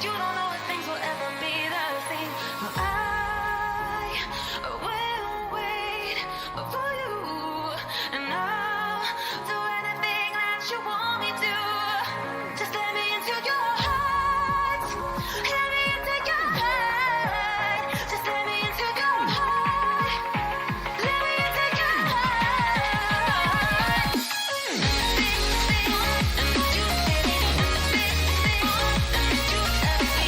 You don't know if things will ever be the same. But I will wait for you, and I'll do anything that you want me to. Just let me into your heart. Let me into your heart. Just let me into your heart. Let me into your heart. And you said it, and you said it, and you said it.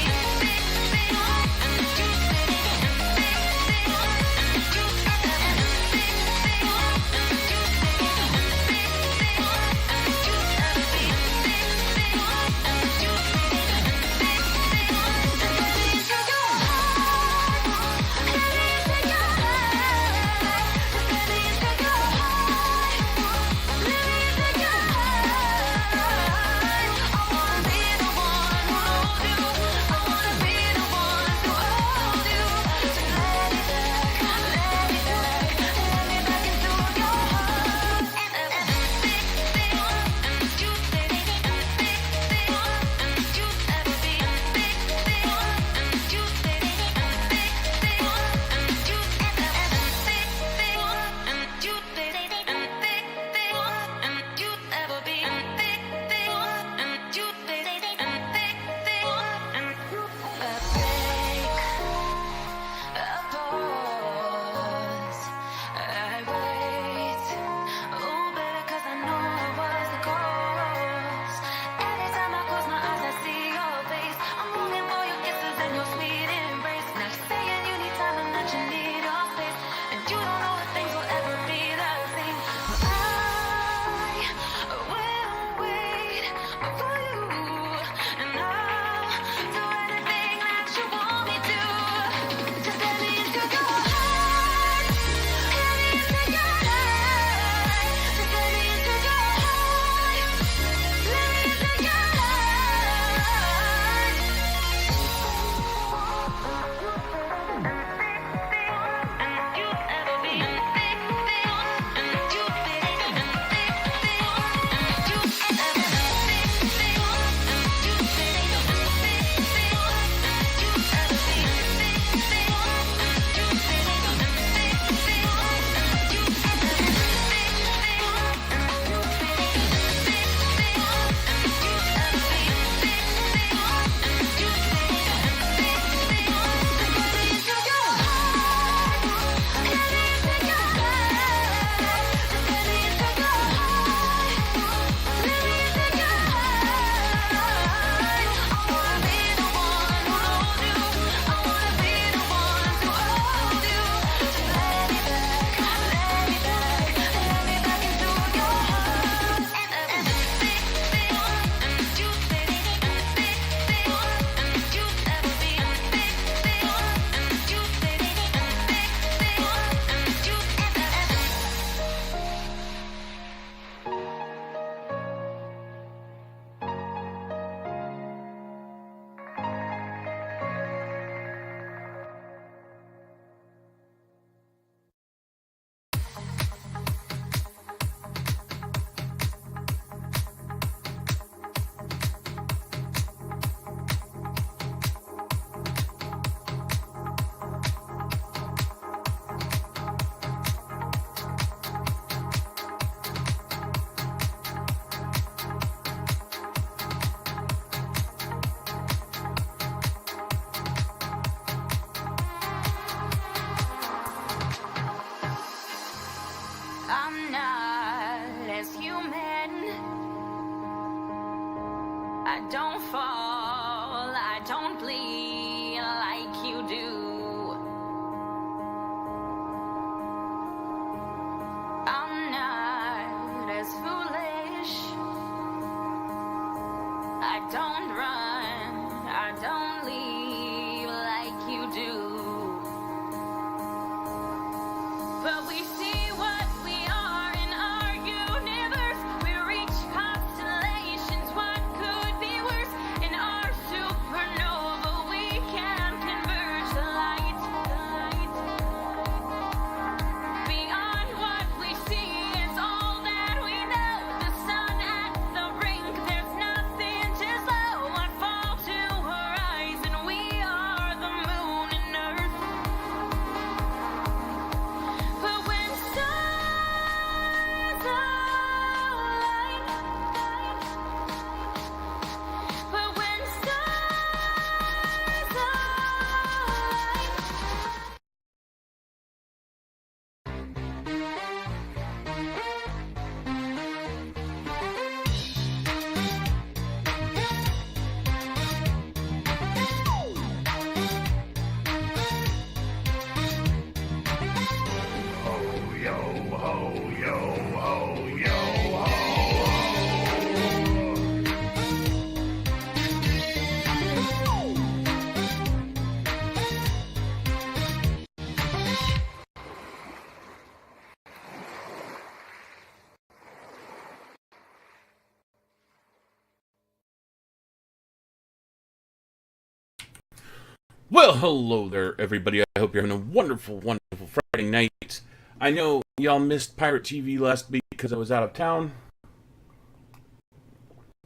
Well, hello there, everybody. I hope you're having a wonderful, wonderful Friday night. I know y'all missed PieRat TV last week because I was out of town,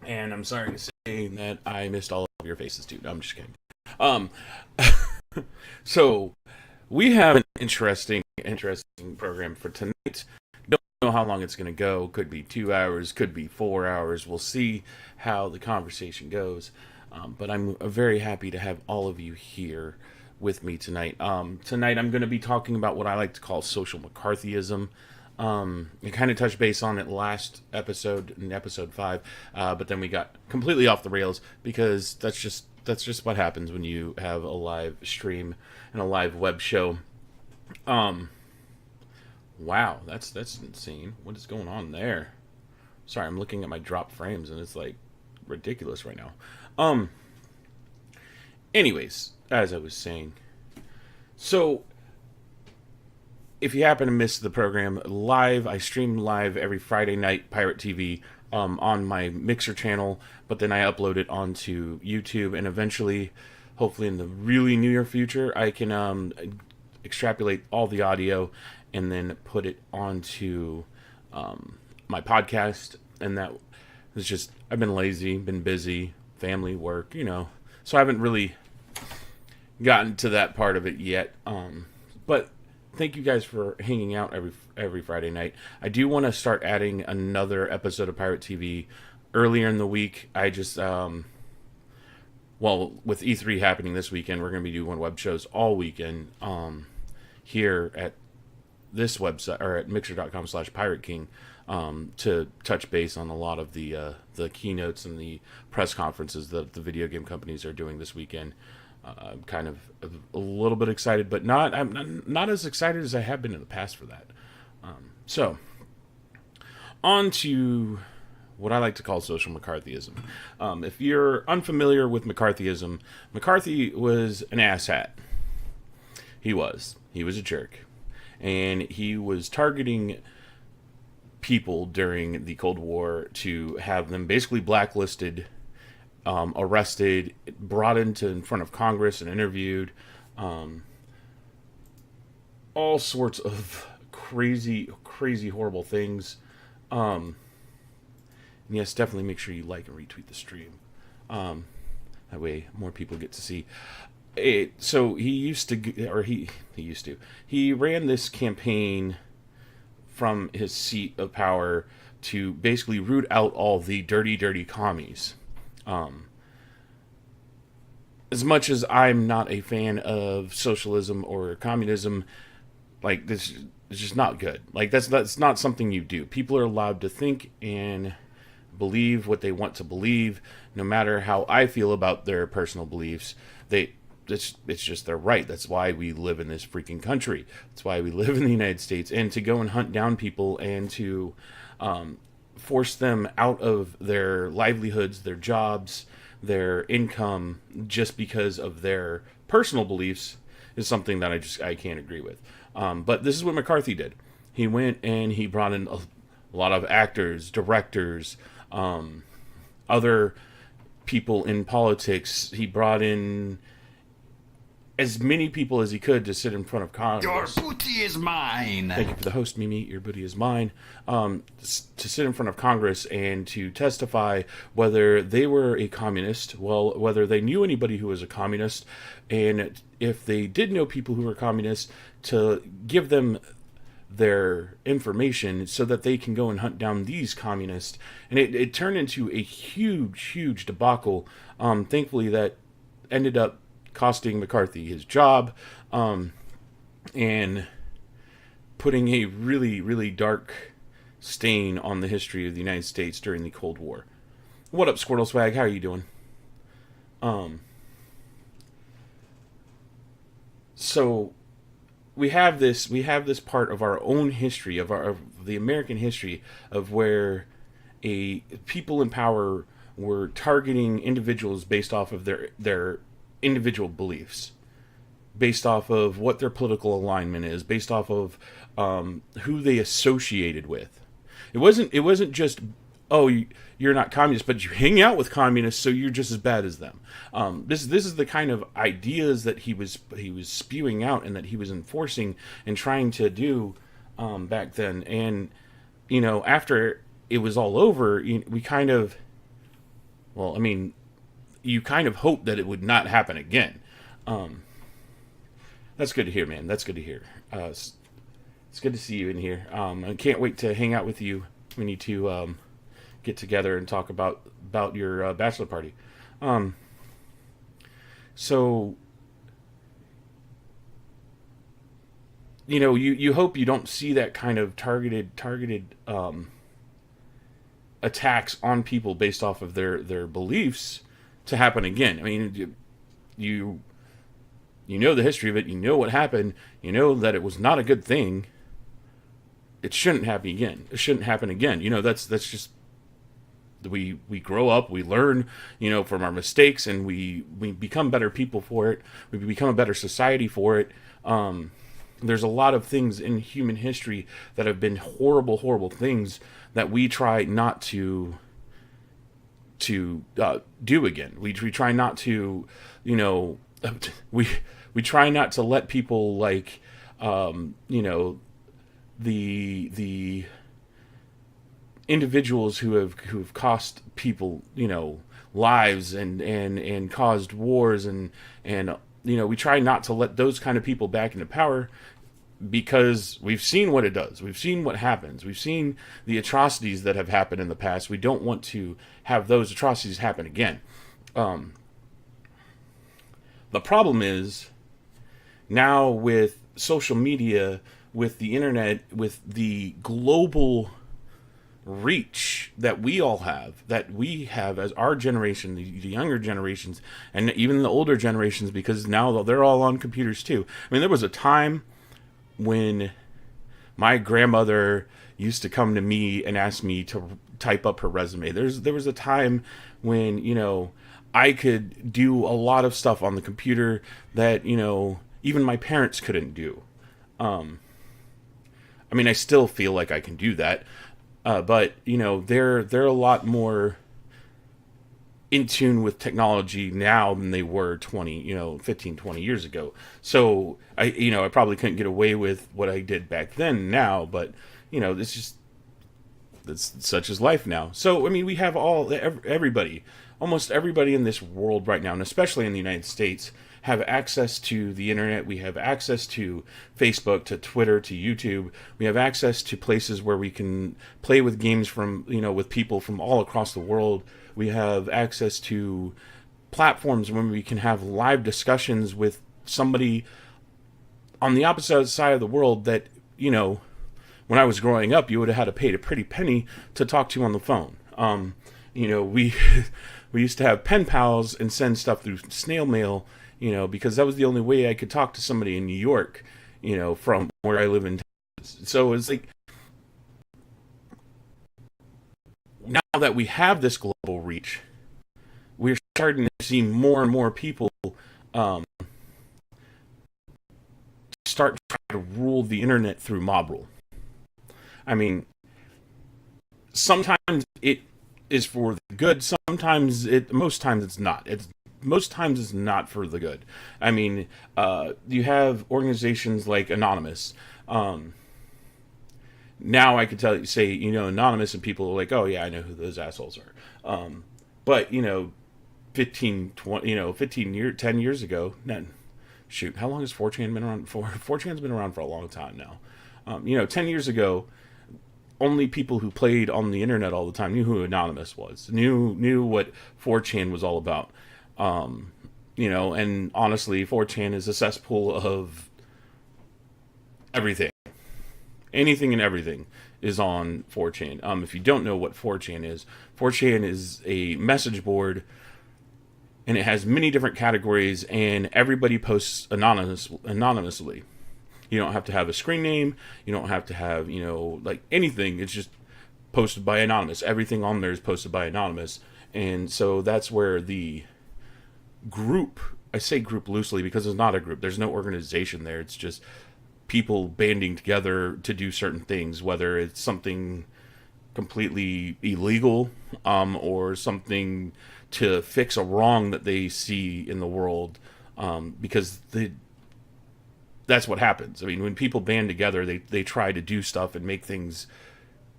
and I'm sorry to say that I missed all of your faces too. No, I'm just kidding. Um, so we have an interesting program for tonight. Don't know how long it's going to go. Could be 2 hours, could be 4 hours. We'll see how the conversation goes. But I'm very happy to have all of you here with me tonight. Tonight I'm going to be talking about what I like to call social McCarthyism. I kind of touched base on it last episode, in episode 5, but then we got completely off the rails because that's just what happens when you have a live stream and a live web show. Wow, that's insane. What is going on there? Sorry, I'm looking at my drop frames and it's like ridiculous right now. Anyways, as I was saying, so if you happen to miss the program live, I stream live every Friday night, PieRat TV, on my Mixer channel, but then I upload it onto YouTube, and eventually, hopefully in the really near future, I can extrapolate all the audio and then put it onto my podcast. And that is just, I've been lazy, been busy, family, work, so I haven't really gotten to that part of it yet. But thank you guys for hanging out every Friday night. I do want to start adding another episode of PieRat TV earlier in the week. I just with E3 happening this weekend, we're going to be doing web shows all weekend here at this website, or at mixer.com/PieRatKing, to touch base on a lot of the keynotes and the press conferences that the video game companies are doing this weekend. I'm kind of a little bit excited, but I'm not as excited as I have been in the past for that. So, on to what I like to call social McCarthyism. If you're unfamiliar with McCarthyism, McCarthy was an asshat. He was a jerk. And he was targeting people during the Cold War to have them basically blacklisted, arrested, brought in front of Congress and interviewed, all sorts of crazy, horrible things. And yes, definitely make sure you like and retweet the stream. That way more people get to see it. So he ran this campaign from his seat of power to basically root out all the dirty commies. As much as I'm not a fan of socialism or communism, like, this is just not good. Like, that's not something you do. People are allowed to think and believe what they want to believe, no matter how I feel about their personal beliefs. It's just their right. That's why we live in this freaking country. That's why we live in the United States. And to go and hunt down people and to force them out of their livelihoods, their jobs, their income, just because of their personal beliefs, is something that I can't agree with. But this is what McCarthy did. He went and he brought in a lot of actors, directors, other people in politics. He brought in as many people as he could to sit in front of Congress. Your booty is mine. Thank you for the host, Mimi. Your booty is mine. To sit in front of Congress and to testify whether they were a communist, whether they knew anybody who was a communist, and if they did know people who were communists, to give them their information so that they can go and hunt down these communists. And it turned into a huge debacle. Thankfully, that ended up costing McCarthy his job, and putting a really dark stain on the history of the United States during the Cold War. What up, Squirtle Swag? How are you doing? So we have this part of our own history, of the American history, of where people in power were targeting individuals based off of their individual beliefs, based off of what their political alignment is, based off of who they associated with. It wasn't just oh, you're not communist, but you hang out with communists, so you're just as bad as them. This is the kind of ideas that he was spewing out and that he was enforcing and trying to do back then. And after it was all over, we kind of, well, I mean, you kind of hope that it would not happen again. That's good to hear, man. That's good to hear. It's good to see you in here. I can't wait to hang out with you. We need to get together and talk about your bachelor party. So, you hope you don't see that kind of targeted attacks on people based off of their beliefs to happen again. I mean, you know the history of it. You know what happened. You know that it was not a good thing. It shouldn't happen again. It shouldn't happen again. That's just, we grow up, we learn, from our mistakes, and we become better people for it. We become a better society for it. There's a lot of things in human history that have been horrible, horrible things that we try not to do again. We try not to, we try not to let people like, the individuals who have cost people, lives and caused wars and we try not to let those kind of people back into power, because we've seen what it does. We've seen what happens. We've seen the atrocities that have happened in the past. We don't want to have those atrocities happen again. The problem is now with social media, with the internet, with the global reach that we have as our generation, the younger generations, and even the older generations, because now they're all on computers too. I mean, there was a time when my grandmother used to come to me and ask me to type up her resume. There was a time when, I could do a lot of stuff on the computer that, even my parents couldn't do. I mean, I still feel like I can do that. But, they're a lot more in tune with technology now than they were 15, 20 years ago. So I probably couldn't get away with what I did back then now, but that's such is life now. So, I mean, we have almost everybody in this world right now, and especially in the United States, have access to the internet. We have access to Facebook, to Twitter, to YouTube. We have access to places where we can play with games from, with people from all across the world. We have access to platforms when we can have live discussions with somebody on the opposite side of the world that, when I was growing up, you would have had to pay a pretty penny to talk to on the phone. We used to have pen pals and send stuff through snail mail, because that was the only way I could talk to somebody in New York, from where I live in Texas. So it's like, now that we have this global reach, we're starting to see more and more people start trying to rule the internet through mob rule. I mean, sometimes it is for the good. Most times it's not. Most times it's not for the good. I mean, you have organizations like Anonymous. Now I could say, Anonymous, and people are like, oh yeah, I know who those assholes are. But 10 years ago, shoot, how long has 4chan been around for? 4chan's been around for a long time now. 10 years ago, only people who played on the internet all the time knew who Anonymous was, knew what 4chan was all about. And honestly, 4chan is a cesspool of everything. Anything and everything is on 4chan. If you don't know what 4chan is a message board, and it has many different categories, and everybody posts anonymously. You don't have to have a screen name. You don't have to have, anything. It's just posted by anonymous. Everything on there is posted by anonymous. And so that's where the group, I say group loosely because it's not a group. There's no organization there. It's just people banding together to do certain things, whether it's something completely illegal, or something to fix a wrong that they see in the world, because that's what happens. I mean, when people band together, they try to do stuff and make things,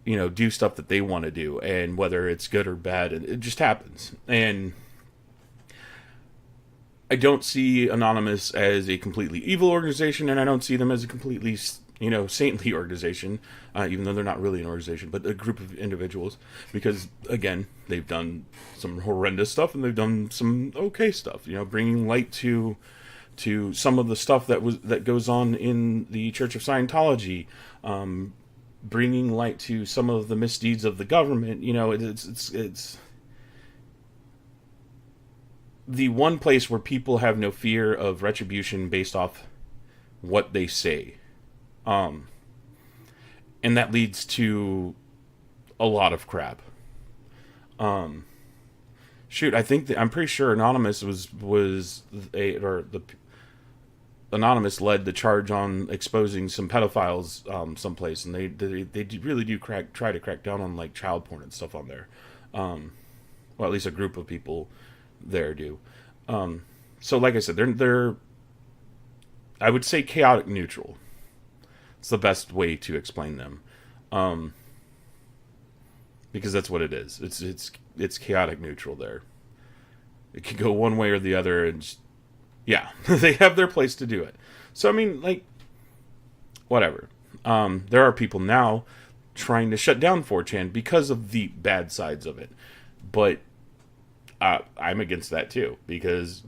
do stuff that they want to do, and whether it's good or bad, it just happens. And I don't see Anonymous as a completely evil organization, and I don't see them as a completely, saintly organization, even though they're not really an organization, but a group of individuals, because, again, they've done some horrendous stuff, and they've done some okay stuff, bringing light to some of the stuff that goes on in the Church of Scientology, bringing light to some of the misdeeds of the government. It's the one place where people have no fear of retribution based off what they say. And that leads to a lot of crap. I'm pretty sure Anonymous Anonymous led the charge on exposing some pedophiles someplace, and they really do try to crack down on like child porn and stuff on there. Well, at least a group of people there do. So like I said, they're I would say chaotic neutral. It's the best way to explain them, because that's what it is. It's chaotic neutral there. It can go one way or the other, and yeah, they have their place to do it. So I mean, like, whatever. There are people now trying to shut down 4chan because of the bad sides of it, but I'm against that too, because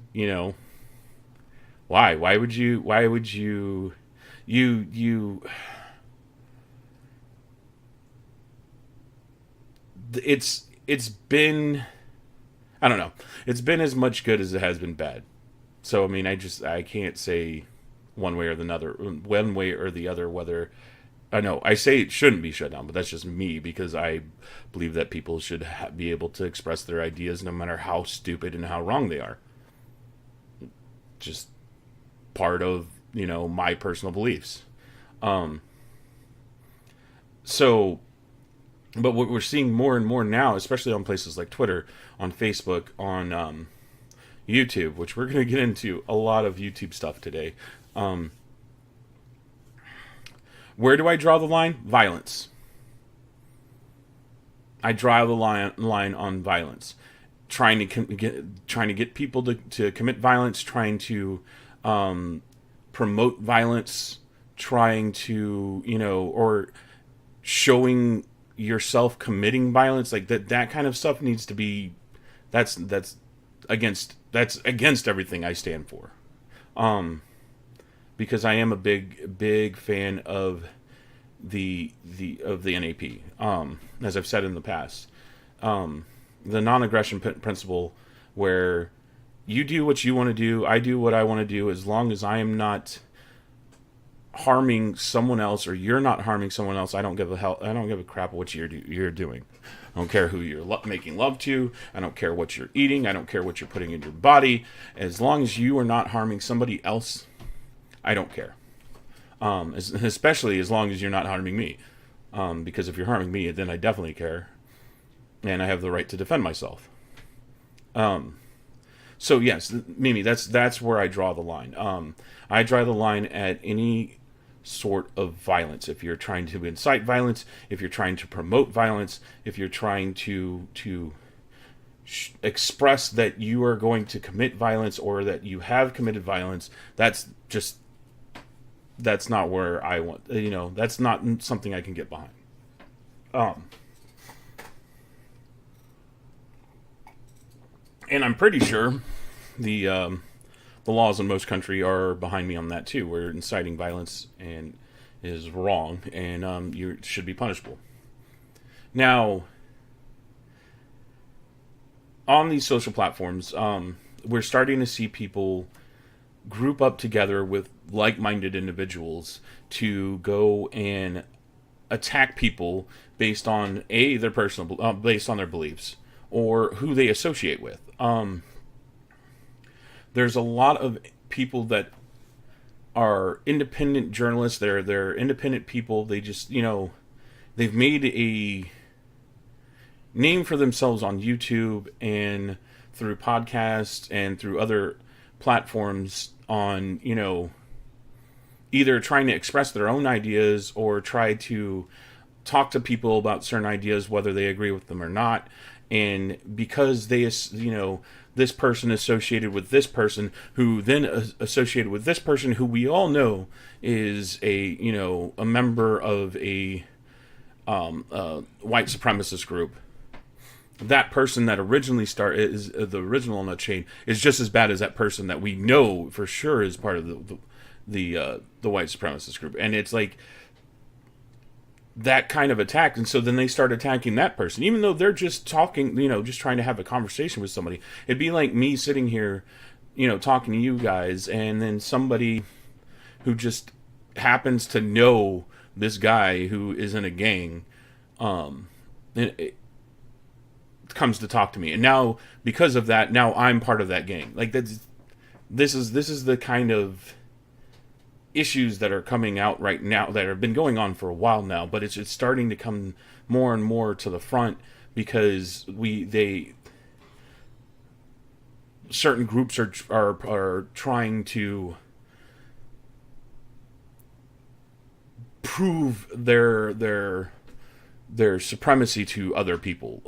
why would you it's been, I don't know, it's been as much good as it has been bad. So I mean, I can't say one way or the other whether, I know I say it shouldn't be shut down, but that's just me, because I believe that people should be able to express their ideas no matter how stupid and how wrong they are. Just part of, my personal beliefs. So, but what we're seeing more and more now, especially on places like Twitter, on Facebook, on YouTube, which we're going to get into a lot of YouTube stuff today. Where do I draw the line? Violence. I draw the line on violence. Trying to get people to commit violence, trying to promote violence, trying to, or showing yourself committing violence, like that kind of stuff needs to be, that's against everything I stand for. Because I am a big fan of the NAP. As I've said in the past, the non-aggression principle, where you do what you want to do, I do what I want to do, as long as I am not harming someone else, or you're not harming someone else. I don't give a crap what you're doing. I don't care who you're making love to. I don't care what you're eating. I don't care what you're putting in your body. As long as you are not harming somebody else, I don't care. Especially as long as you're not harming me. Because if you're harming me, then I definitely care. And I have the right to defend myself. So yes, Mimi, that's where I draw the line. I draw the line at any sort of violence. If you're trying to incite violence, if you're trying to promote violence, if you're trying to express that you are going to commit violence, or that you have committed violence, that's not where I want. That's not something I can get behind. And I'm pretty sure the laws in most country are behind me on that too, where inciting violence and is wrong, and you should be punishable. Now, on these social platforms, we're starting to see people group up together with like-minded individuals to go and attack people based on their personal, based on their beliefs, or who they associate with. There's a lot of people that are independent journalists. They're independent people. They just, they've made name for themselves on YouTube and through podcasts and through other platforms on, either trying to express their own ideas or try to talk to people about certain ideas, whether they agree with them or not. And because this person associated with this person, who then associated with this person, who we all know is a member of a white supremacist group. That person that originally started is the original on the chain is just as bad as that person that we know for sure is part of the white supremacist group. And it's like that kind of attack. And so then they start attacking that person, even though they're just talking, just trying to have a conversation with somebody. It'd be like me sitting here, talking to you guys, and then somebody who just happens to know this guy who is in a gang, it comes to talk to me. And now, because of that, now I'm part of that gang. Like, this is the kind of issues that are coming out right now that have been going on for a while now, but it's starting to come more and more to the front because certain groups are trying to prove their supremacy to other people.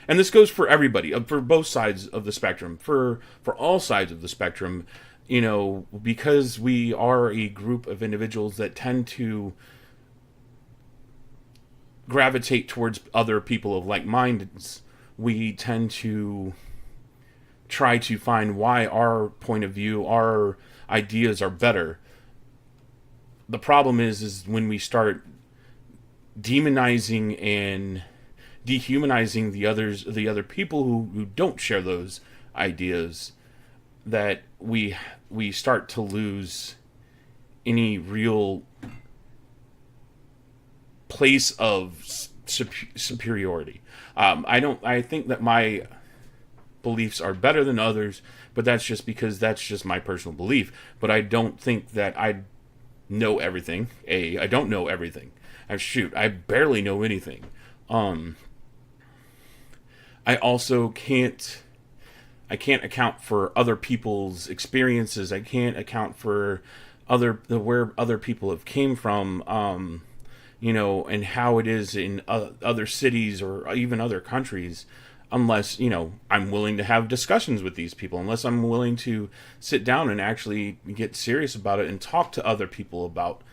And this goes for everybody, for both sides of the spectrum, for all sides of the spectrum. Because we are a group of individuals that tend to gravitate towards other people of like minds, we tend to try to find why our point of view, our ideas are better. The problem is when we start demonizing and dehumanizing the other people who don't share those ideas, that we start to lose any real place of superiority. I think that my beliefs are better than others, but that's just because that's just my personal belief. But I don't think that I know everything. I don't know everything. I barely know anything. I also can't account for other people's experiences. I can't account for where other people have came from, and how it is in other cities or even other countries, unless, I'm willing to have discussions with these people, unless I'm willing to sit down and actually get serious about it and talk to other people about,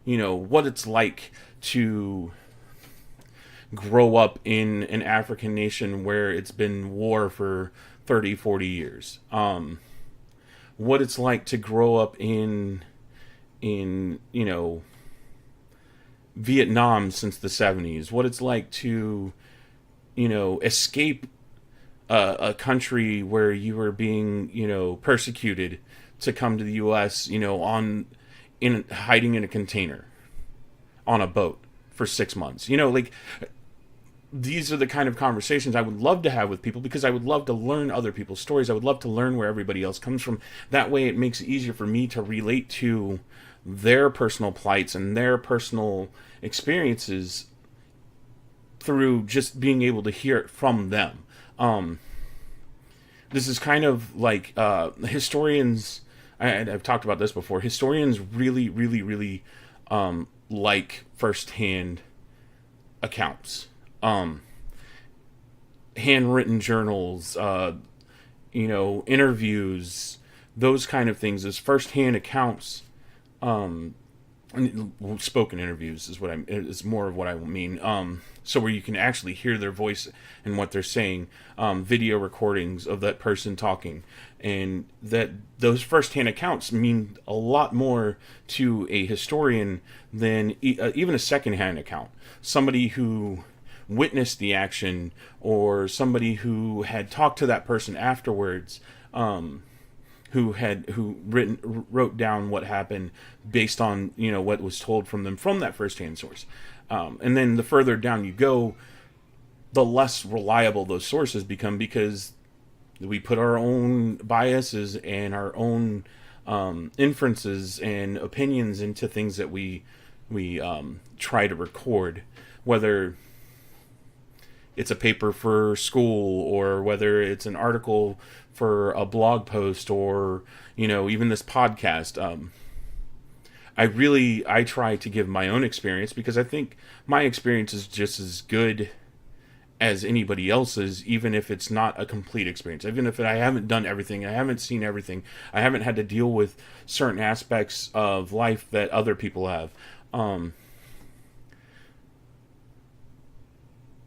what it's like to grow up in an African nation where it's been war for 30, 40 years. What it's like to grow up in Vietnam since the 70s. What it's like to, escape a country where you were being, persecuted, to come to the U.S., hiding in a container on a boat for 6 months. These are the kind of conversations I would love to have with people, because I would love to learn other people's stories. I would love to learn where everybody else comes from. That way it makes it easier for me to relate to their personal plights and their personal experiences through just being able to hear it from them. This is kind of like historians, I've talked about this before, historians really, really, really like first-hand accounts. Handwritten journals, interviews, those kind of things, as first-hand accounts. Spoken interviews is more of what I mean. So where you can actually hear their voice and what they're saying. Video recordings of that person talking, and that those first-hand accounts mean a lot more to a historian than even a second-hand account. Somebody who witnessed the action, or somebody who had talked to that person afterwards, who wrote down what happened based on what was told from them from that first-hand source. And then the further down you go, the less reliable those sources become, because we put our own biases and our own inferences and opinions into things that we try to record, whether it's a paper for school, or whether it's an article for a blog post, or even this podcast. I try to give my own experience, because I think my experience is just as good as anybody else's, even if it's not a complete experience. Even if I haven't done everything, I haven't seen everything, I haven't had to deal with certain aspects of life that other people have.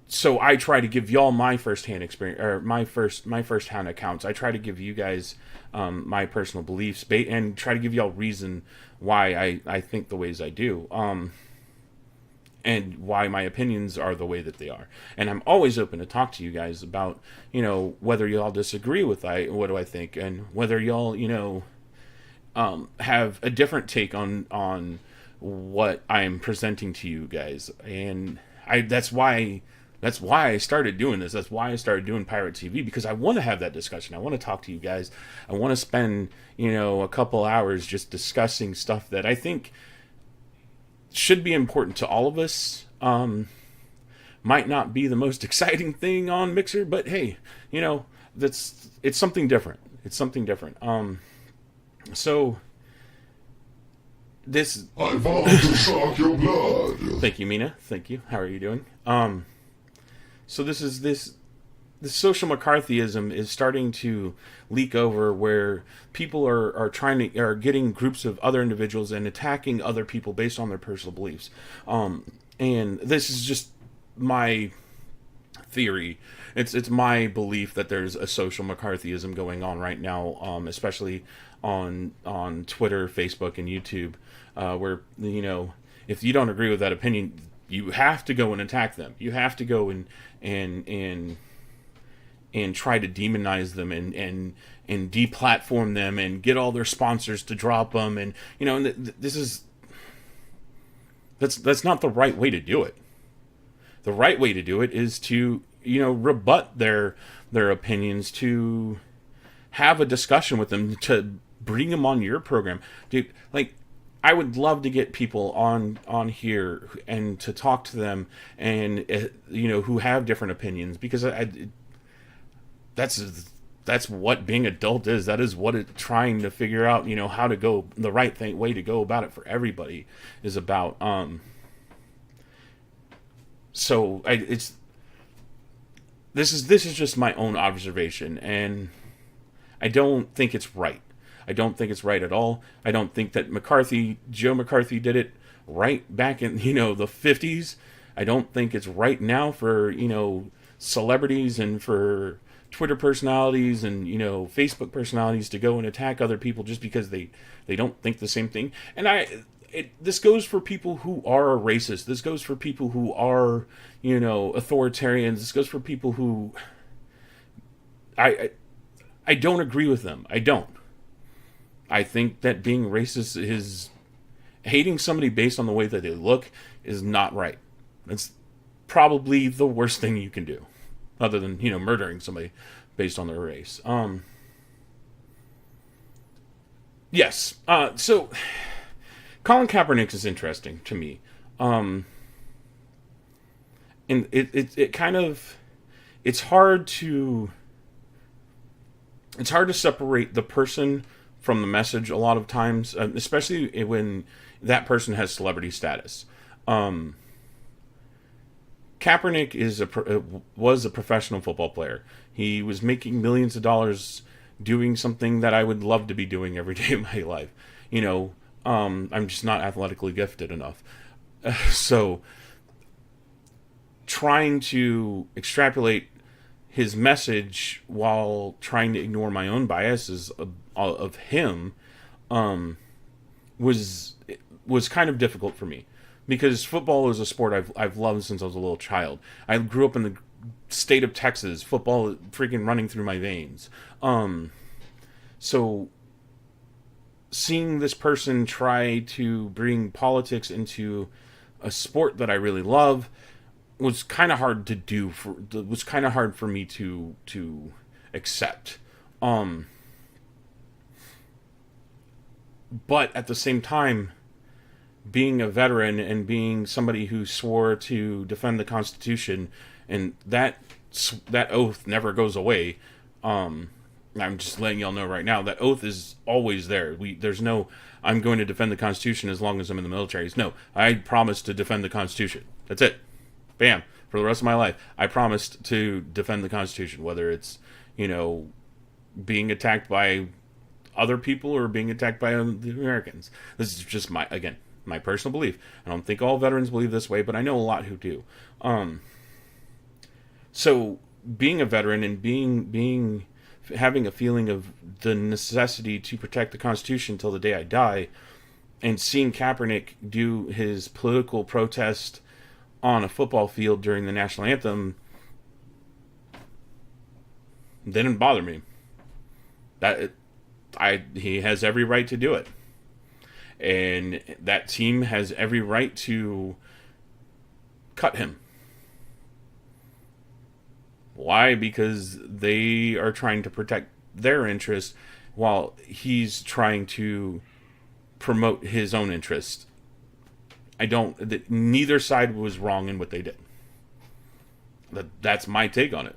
So I try to give y'all my firsthand experience, or my firsthand accounts. I try to give you guys my personal beliefs, and try to give y'all reason why I think the ways I do, and why my opinions are the way that they are. And I'm always open to talk to you guys about, whether y'all disagree with what do I think, and whether y'all, have a different take on what I'm presenting to you guys. And that's why I started doing this. That's why I started doing PieRat TV, because I want to have that discussion. I want to talk to you guys. I want to spend, a couple hours just discussing stuff that I think should be important to all of us. Might not be the most exciting thing on Mixer, but hey, it's something different. It's something different. So this. I vow to suck your blood. Thank you, Mina. Thank you. How are you doing? So this social McCarthyism is starting to leak over, where people are getting groups of other individuals and attacking other people based on their personal beliefs. And this is just my theory. It's my belief that there's a social McCarthyism going on right now, especially on Twitter, Facebook, and YouTube, where if you don't agree with that opinion, you have to go and attack them. You have to go and try to demonize them and deplatform them and get all their sponsors to drop them. And that's not the right way to do it. The right way to do it is to rebut their opinions, to have a discussion with them, to bring them on your program, dude. Like, I would love to get people on here and to talk to them, and who have different opinions, because that's what being adult is. That is what it's trying to figure out, how to go the right way to go about it for everybody is about. So this is just my own observation, and I don't think it's right. I don't think it's right at all. I don't think that Joe McCarthy did it right back in, the 50s. I don't think it's right now for, celebrities and for Twitter personalities and, Facebook personalities to go and attack other people just because they don't think the same thing. And this goes for people who are racist. This goes for people who are, authoritarians. This goes for people who I don't agree with them. I don't. I think that being racist is hating somebody based on the way that they look is not right. That's probably the worst thing you can do, other than, murdering somebody based on their race. Yes. So Colin Kaepernick is interesting to me. And it kind of, it's hard to separate the person from the message a lot of times, especially when that person has celebrity status. Kaepernick was a professional football player. He was making millions of dollars doing something that I would love to be doing every day of my life. I'm just not athletically gifted enough. So trying to extrapolate his message while trying to ignore my own biases of him was kind of difficult for me, because football is a sport I've loved since I was a little child. I grew up in the state of Texas, football freaking running through my veins. So seeing this person try to bring politics into a sport that I really love was kind of hard to do. Was kind of hard for me to accept. But at the same time, being a veteran and being somebody who swore to defend the Constitution, and that oath never goes away. I'm just letting y'all know right now that oath is always there. There's no I'm going to defend the Constitution as long as I'm in the military. No, I promised to defend the Constitution. That's it. Bam. For the rest of my life, I promised to defend the Constitution, whether it's, being attacked by other people or being attacked by the Americans. This is just my personal belief. I don't think all veterans believe this way, but I know a lot who do. So being a veteran and having a feeling of the necessity to protect the Constitution till the day I die, and seeing Kaepernick do his political protest on a football field during the national anthem didn't bother me. He has every right to do it, and that team has every right to cut him. Why? Because they are trying to protect their interests while he's trying to promote his own interests. Neither side was wrong in what they did. That's my take on it.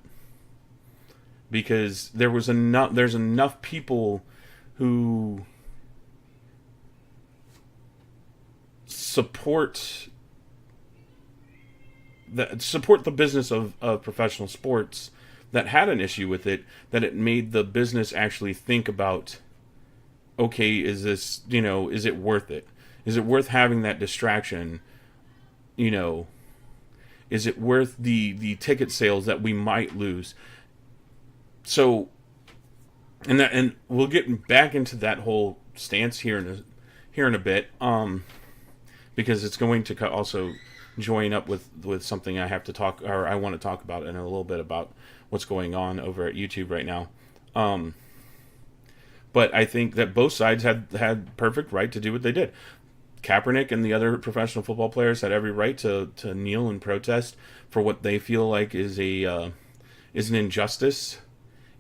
Because there's enough people who support the business of professional sports that had an issue with it, that it made the business actually think about, okay, is this, is it worth it? Is it worth having that distraction? Is it worth the ticket sales that we might lose? So, and we'll get back into that whole stance here in a bit, because it's going to also join up with something I want to talk about in a little bit about what's going on over at YouTube right now. But I think that both sides had perfect right to do what they did. Kaepernick and the other professional football players had every right to kneel and protest for what they feel like is an injustice,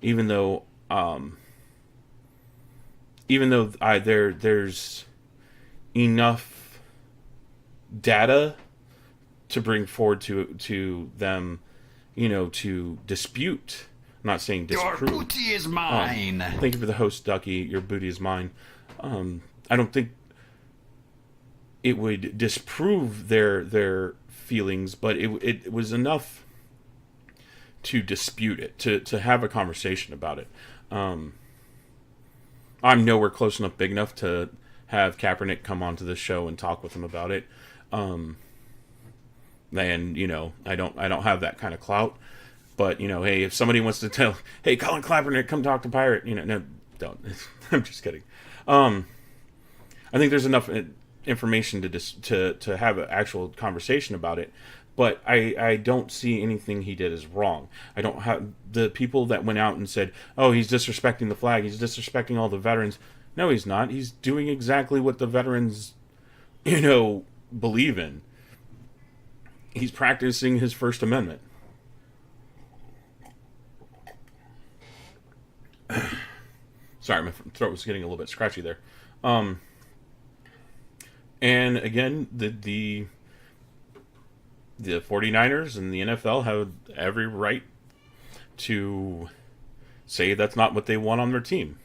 even though there's enough data to bring forward to them, to dispute. I'm not saying disprove. Your booty is mine. Thank you for the host, Ducky. Your booty is mine. I don't think it would disprove their feelings, but it was enough to dispute it, to have a conversation about it. I'm nowhere close enough, big enough to have Kaepernick come onto the show and talk with him about it. And I don't have that kind of clout. But hey, if somebody wants to tell, hey, Colin Kaepernick, come talk to Pirate, no, don't. I'm just kidding. I think there's enough information to have an actual conversation about it. But I don't see anything he did as wrong. I don't have the people that went out and said, oh, he's disrespecting the flag, he's disrespecting all the veterans. No, he's not. He's doing exactly what the veterans, believe in. He's practicing his First Amendment. Sorry, my throat was getting a little bit scratchy there. And again, the 49ers and the NFL have every right to say that's not what they want on their team.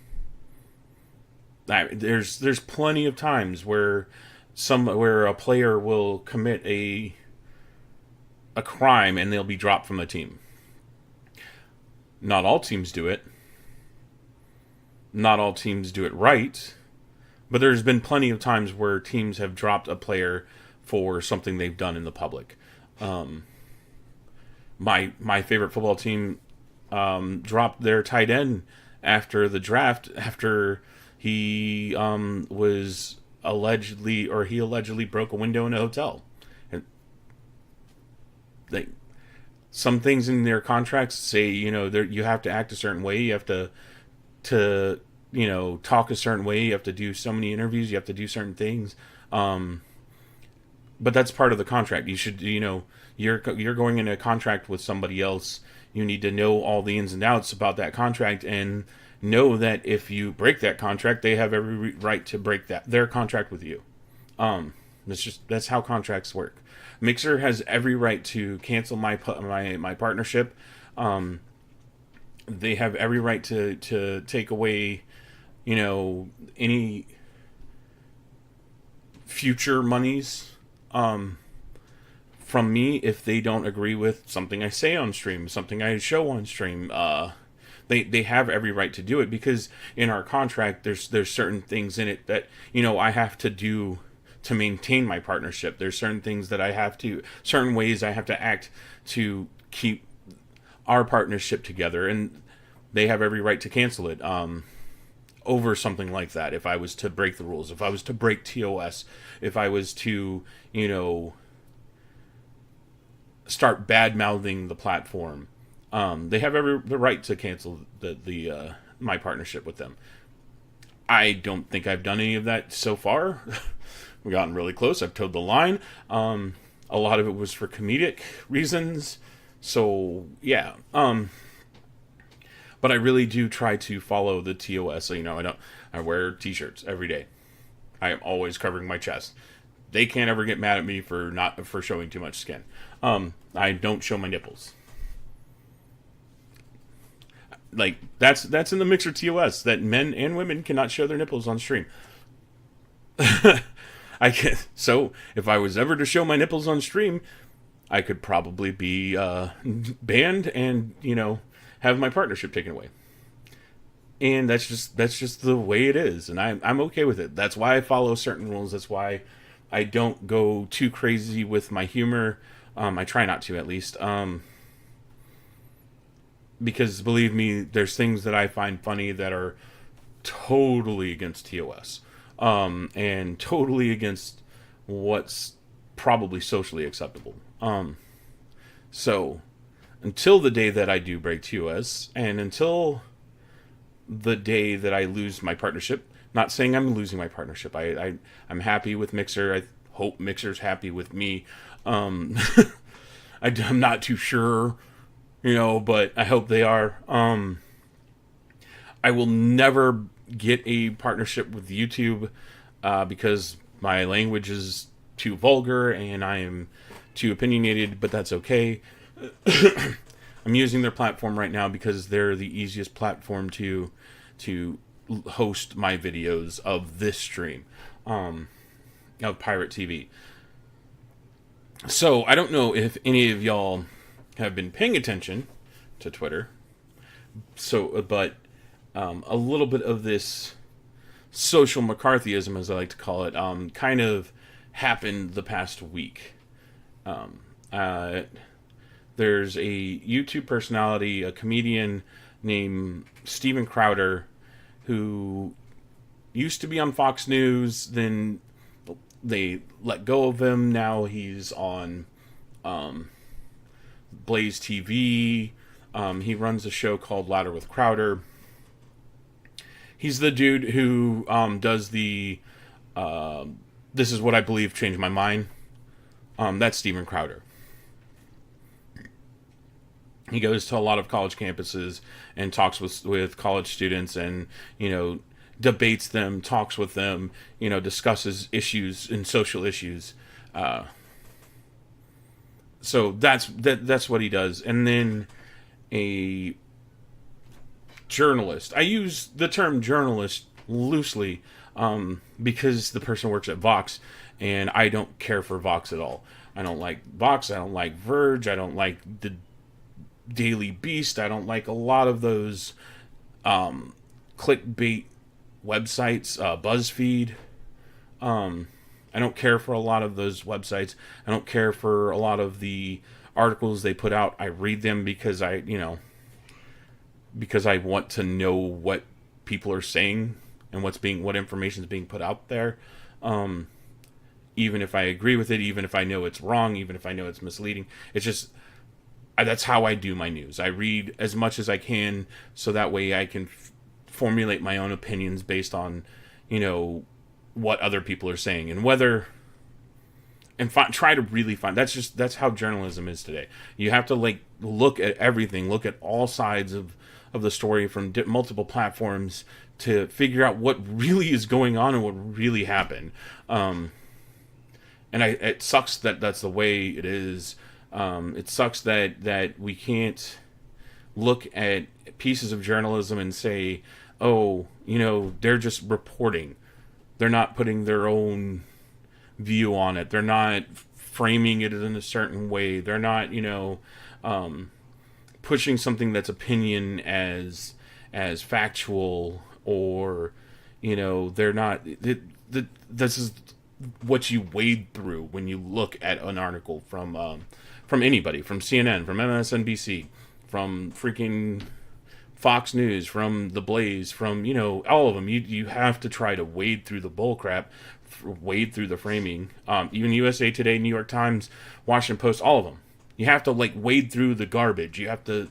There's plenty of times where a player will commit a crime and they'll be dropped from the team. Not all teams do it. Not all teams do it right. But there's been plenty of times where teams have dropped a player for something they've done in the public. My favorite football team dropped their tight end after the draft, after he allegedly broke a window in a hotel. And some things in their contracts say, you have to act a certain way, you have to talk a certain way, you have to do so many interviews, you have to do certain things. But that's part of the contract. You should, you're going in a contract with somebody else. You need to know all the ins and outs about that contract and know that if you break that contract, they have every right to break their contract with you. That's how contracts work. Mixer has every right to cancel my partnership. They have every right to take away, any future monies from me if they don't agree with something I say on stream, something I show on stream. They have every right to do it, because in our contract there's certain things in it that I have to do to maintain my partnership. There's certain things that certain ways I have to act to keep our partnership together, and they have every right to cancel it over something like that. If I was to break the rules, if I was to break TOS, if I was to start bad mouthing the platform, they have every right to cancel the my partnership with them. I don't think I've done any of that so far. We've gotten really close. I've towed the line. A lot of it was for comedic reasons. So, yeah. But I really do try to follow the TOS. So, I wear t-shirts every day. I am always covering my chest. They can't ever get mad at me for showing too much skin. I don't show my nipples. Like, that's in the Mixer TOS, that men and women cannot show their nipples on stream. So if I was ever to show my nipples on stream, I could probably be banned and have my partnership taken away. And that's just the way it is, and I'm okay with it. That's why I follow certain rules. That's why I don't go too crazy with my humor. I try not to, at least. Because believe me, there's things that I find funny that are totally against TOS. And totally against what's probably socially acceptable. So, until the day that I do break TOS, and until the day that I lose my partnership, not saying I'm losing my partnership. I'm happy with Mixer. I hope Mixer's happy with me. I'm not too sure, but I hope they are. I will never get a partnership with YouTube because my language is too vulgar and I am too opinionated, but that's okay. I'm using their platform right now because they're the easiest platform to host my videos of this stream of PieRat TV. So I don't know if any of y'all have been paying attention to Twitter. But a little bit of this social McCarthyism, as I like to call it, kind of happened the past week. There's a YouTube personality, a comedian named Steven Crowder, who used to be on Fox News, then they let go of him. Now he's on Blaze TV. He runs a show called Louder with Crowder. He's the dude who does the This Is What I Believe Changed My Mind. That's Steven Crowder. He goes to a lot of college campuses and talks with college students and, debates them, talks with them, discusses issues and social issues. So that's what he does. And then a journalist. I use the term journalist loosely because the person works at Vox, and I don't care for Vox at all. I don't like Vox. I don't like Verge. I don't like the Daily Beast. I don't like a lot of those clickbait websites, BuzzFeed. I don't care for a lot of those websites. I don't care for a lot of the articles they put out. I read them because I want to know what people are saying and what information is being put out there. Even if I agree with it, even if I know it's wrong, even if I know it's misleading, it's just that's how I do my news. I read as much as I can so that way I can formulate my own opinions based on, what other people are saying and try to really find. That's how journalism is today. You have to look at everything, look at all sides of the story from multiple platforms to figure out what really is going on and what really happened. And it sucks that that's the way it is. It sucks that we can't look at pieces of journalism and say, oh, they're just reporting. They're not putting their own view on it. They're not framing it in a certain way. They're not, pushing something that's opinion as factual, or, they're not. This is what you wade through when you look at an article from anybody, from CNN, from MSNBC, from freaking Fox News, from The Blaze, from all of them. You have to try to wade through the bull crap, wade through the framing. Even USA Today, New York Times, Washington Post, all of them. You have to wade through the garbage. You have to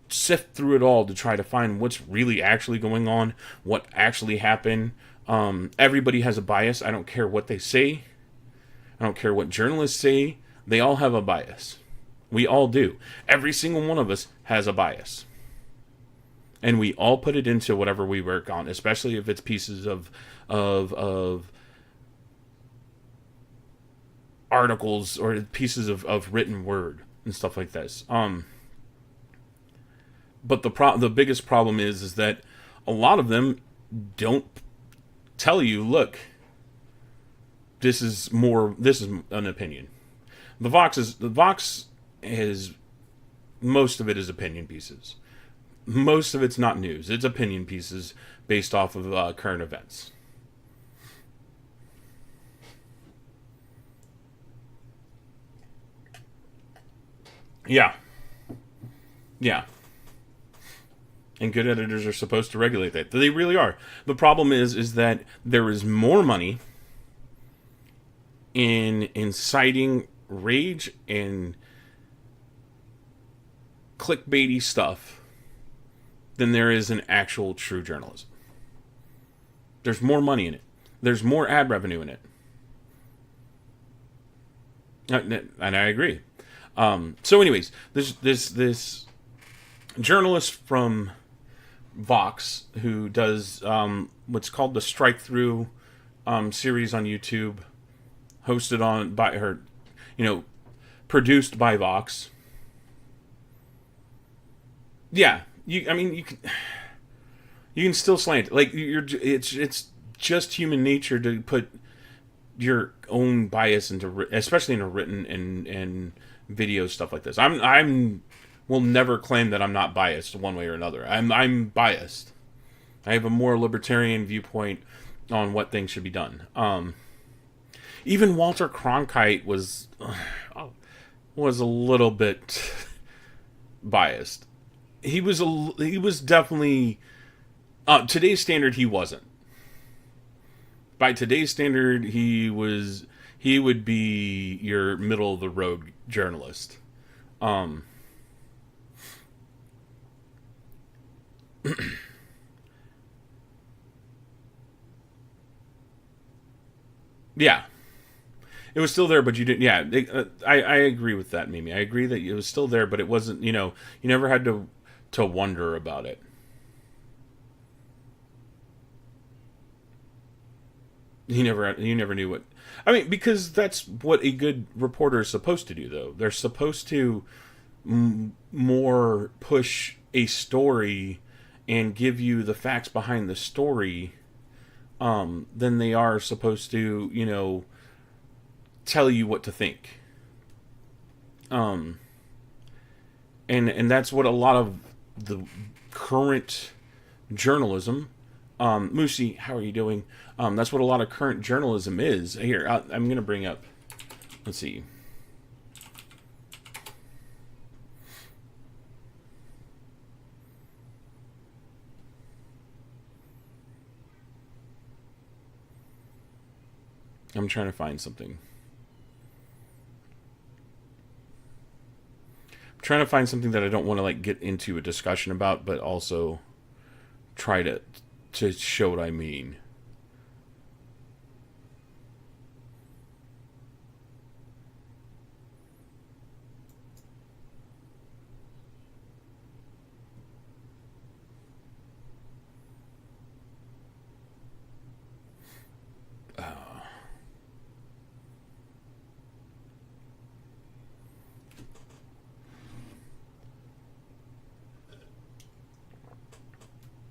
sift through it all to try to find what's really actually going on, what actually happened. Everybody has a bias. I don't care what they say. I don't care what journalists say. They all have a bias. We all do. Every single one of us has a bias. And we all put it into whatever we work on, especially if it's pieces of articles or pieces of written word and stuff like this. But the biggest problem is that a lot of them don't tell you, look, this is an opinion. The Vox is most of it is opinion pieces. Most of it's not news. It's opinion pieces based off of current events. Yeah. And good editors are supposed to regulate that. They really are. The problem is that there is more money in inciting rage and clickbaity stuff than there is in actual true journalism. There's more money in it. There's more ad revenue in it. And I agree. So anyways, this journalist from Vox who does what's called the Strike Through series on YouTube, hosted by her, produced by Vox. Yeah, you can still slant it. It's just human nature to put your own bias into, especially in a written and video stuff like this. I'm will never claim that I'm not biased one way or another. I'm biased. I have a more libertarian viewpoint on what things should be done. Even Walter Cronkite was a little bit biased. He was definitely today's standard. He wasn't. By today's standard, he would be your middle of the road journalist. Yeah, it was still there, but you didn't. Yeah, I agree with that, Mimi. I agree that it was still there, but it wasn't. You never had to wonder about it. You never knew what. I mean, because that's what a good reporter is supposed to do, though. They're supposed to more push a story and give you the facts behind the story than they are supposed to, tell you what to think. And that's what a lot of the current journalism, Moosey, how are you doing? That's what a lot of current journalism is. Here, I'm going to bring up, let's see. I'm trying to find something. I'm trying to find something that I don't want to get into a discussion about, but also try to show what I mean.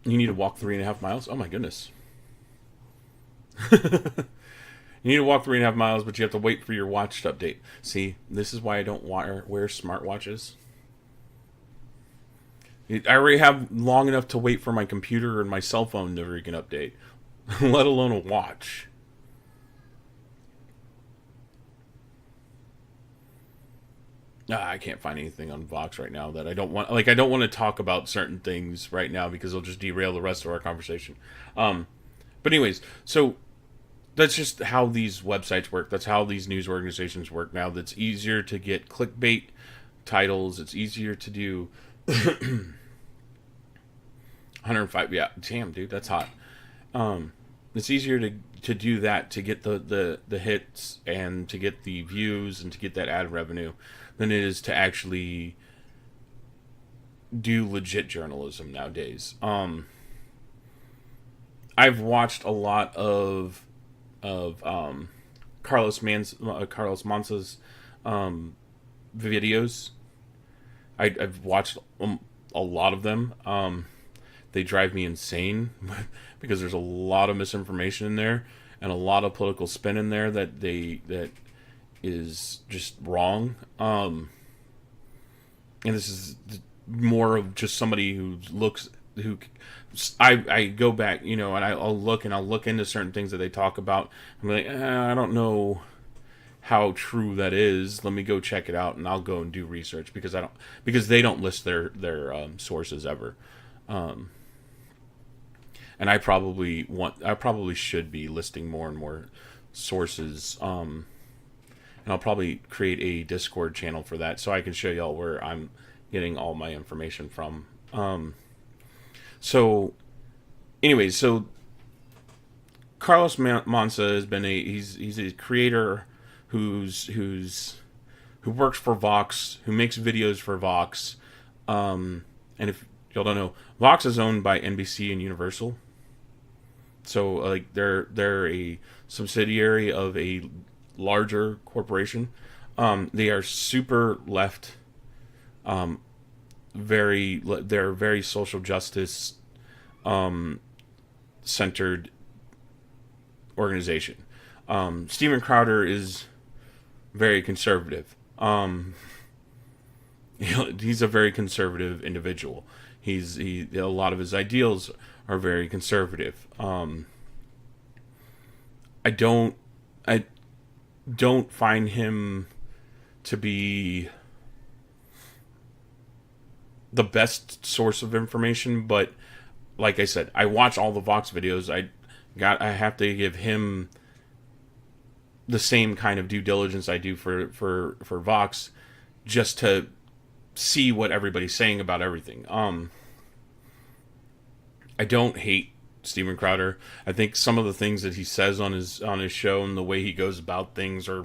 You need to walk 3.5 miles? Oh my goodness. You need to walk 3.5 miles, but you have to wait for your watch to update. See, this is why I don't wear smartwatches. I already have long enough to wait for my computer and my cell phone to freaking update, let alone a watch. I can't find anything on Vox right now that I don't want. Like, I don't want to talk about certain things right now because it'll just derail the rest of our conversation. But anyways, so that's just how these websites work. That's how these news organizations work now. That's easier to get clickbait titles. It's easier to do 105. Yeah, damn, dude, that's hot. It's easier to do that, to get the hits and to get the views and to get that ad revenue than it is to actually do legit journalism nowadays. I've watched a lot of Carlos Mansa's videos. I've watched a lot of them. They drive me insane because there's a lot of misinformation in there and a lot of political spin in there that is just wrong. And this is more of just somebody who I go back, and I'll look into certain things that they talk about. I'm like, I don't know how true that is. Let me go check it out, and I'll go and do research because they don't list their sources ever. And I probably should be listing more and more sources. And I'll probably create a Discord channel for that so I can show y'all where I'm getting all my information from. So Carlos Mansa has been he's a creator who works for Vox, who makes videos for Vox. And if y'all don't know, Vox is owned by NBC and Universal. So like they're a subsidiary of a larger corporation. They are super left. They're very social justice centered organization. Steven Crowder is very conservative. He's a very conservative individual. A lot of his ideals are very conservative. I don't find him to be the best source of information, but like I said, I watch all the Vox videos. I have to give him the same kind of due diligence I do for Vox, just to see what everybody's saying about everything. I don't hate Steven Crowder. I think some of the things that he says on his show and the way he goes about things are,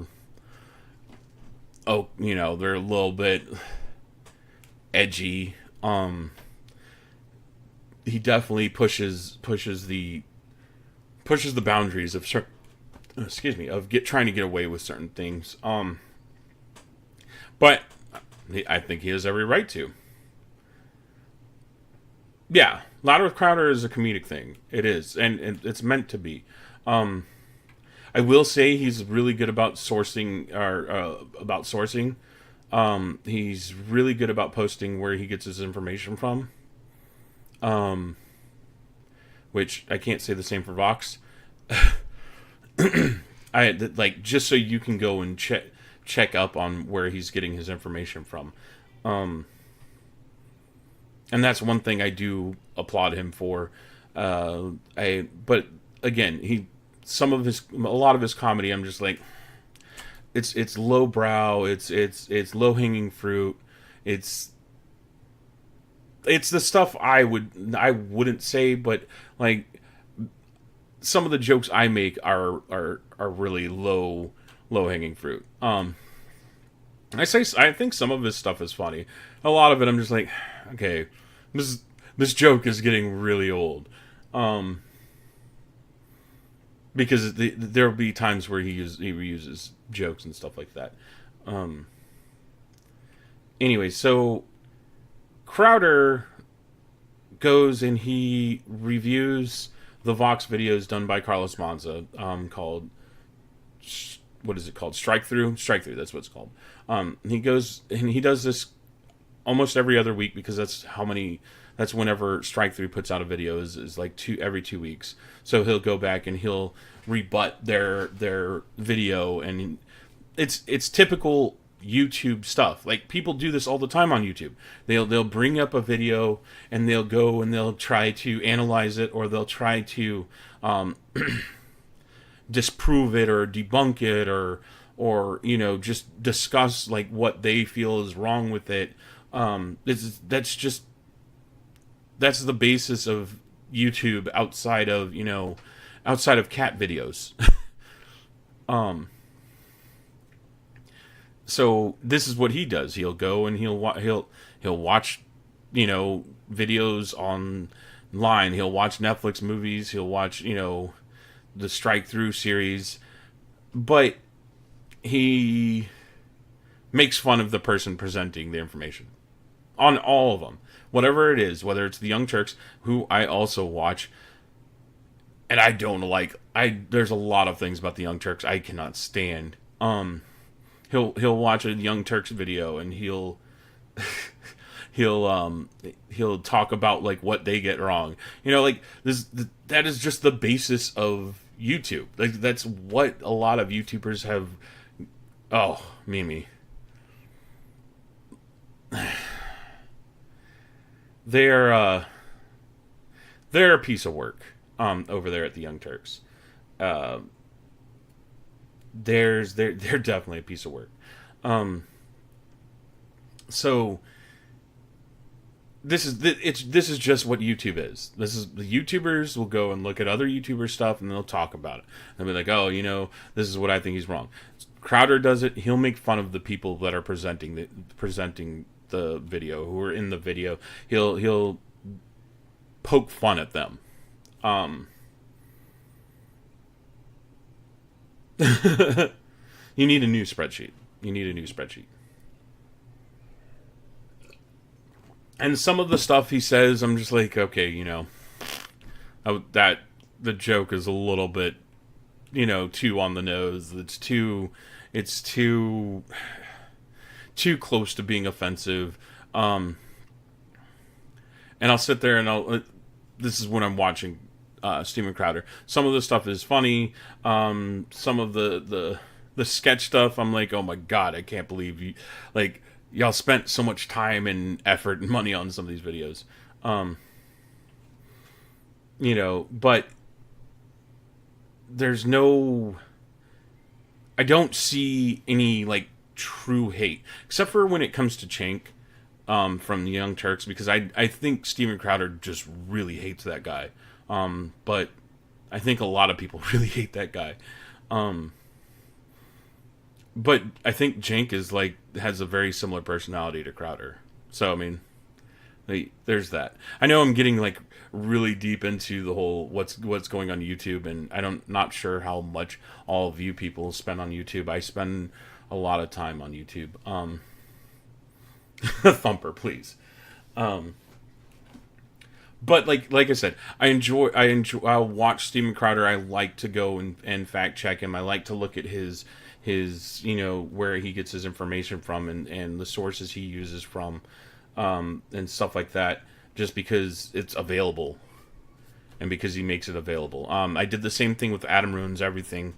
they're a little bit edgy. He definitely pushes the boundaries of trying to get away with certain things. But I think he has every right to. Yeah, Louder with Crowder is a comedic thing. It is, and it's meant to be. I will say he's really good about sourcing. He's really good about posting where he gets his information from. Which I can't say the same for Vox. Just so you can go and check up on where he's getting his information from. And that's one thing I do applaud him for. But again, a lot of his comedy, I'm just like, it's lowbrow, it's low hanging fruit, it's the stuff I wouldn't say, but like some of the jokes I make are really low hanging fruit. I think some of his stuff is funny. A lot of it, I'm just like, okay, this joke is getting really old. Because there'll be times where he reuses jokes and stuff like that. Anyway, so Crowder goes and he reviews the Vox videos done by Carlos Manza, called, what is it called? Strike Through. That's what it's called. He goes and he does this almost every other week, because that's whenever Strike Through puts out a video, is like every 2 weeks. So he'll go back and he'll rebut their video, and it's typical YouTube stuff. Like, people do this all the time on YouTube. They'll bring up a video and they'll go and they'll try to analyze it, or they'll try to disprove it or debunk it, or just discuss like what they feel is wrong with it. That's the basis of YouTube outside of cat videos. So this is what he does. He'll go and he'll watch, videos online. He'll watch Netflix movies. He'll watch, the Strike Through series, but he makes fun of the person presenting the information on all of them, whatever it is, whether it's the Young Turks, who I also watch, and I don't like. There's a lot of things about the Young Turks I cannot stand. He'll watch a Young Turks video and he'll talk about like what they get wrong. Like that is just the basis of YouTube. Like, that's what a lot of YouTubers have. Oh, Mimi. They're a piece of work over there at the Young Turks. They're definitely a piece of work. So this is just what YouTube is. This is, the YouTubers will go and look at other YouTubers stuff and they'll talk about it. They'll be like, oh, this is what I think he's wrong. Crowder does it. He'll make fun of the people that are presenting the video, who are in the video. He'll poke fun at them. You need a new spreadsheet. And some of the stuff he says, I'm just like, okay, that the joke is a little bit, too on the nose. It's too close to being offensive. And I'll sit there and this is when I'm watching Steven Crowder. Some of the stuff is funny. Some of the sketch stuff, I'm like, oh my god, I can't believe y'all spent so much time and effort and money on some of these videos. But there's I don't see any like true hate, except for when it comes to Cenk from the Young Turks, because I think Steven Crowder just really hates that guy. But I think a lot of people really hate that guy. But I think Cenk has a very similar personality to Crowder. So, I mean, there's that. I know I'm getting really deep into the whole what's going on YouTube, and I'm not sure how much all of you people spend on YouTube. I spend a lot of time on YouTube. Thumper, please. But like I said, I'll watch Steven Crowder. I like to go and fact check him. I like to look at his where he gets his information from and the sources he uses from, and stuff like that, just because it's available and because he makes it available. I did the same thing with Adam Ruins Everything,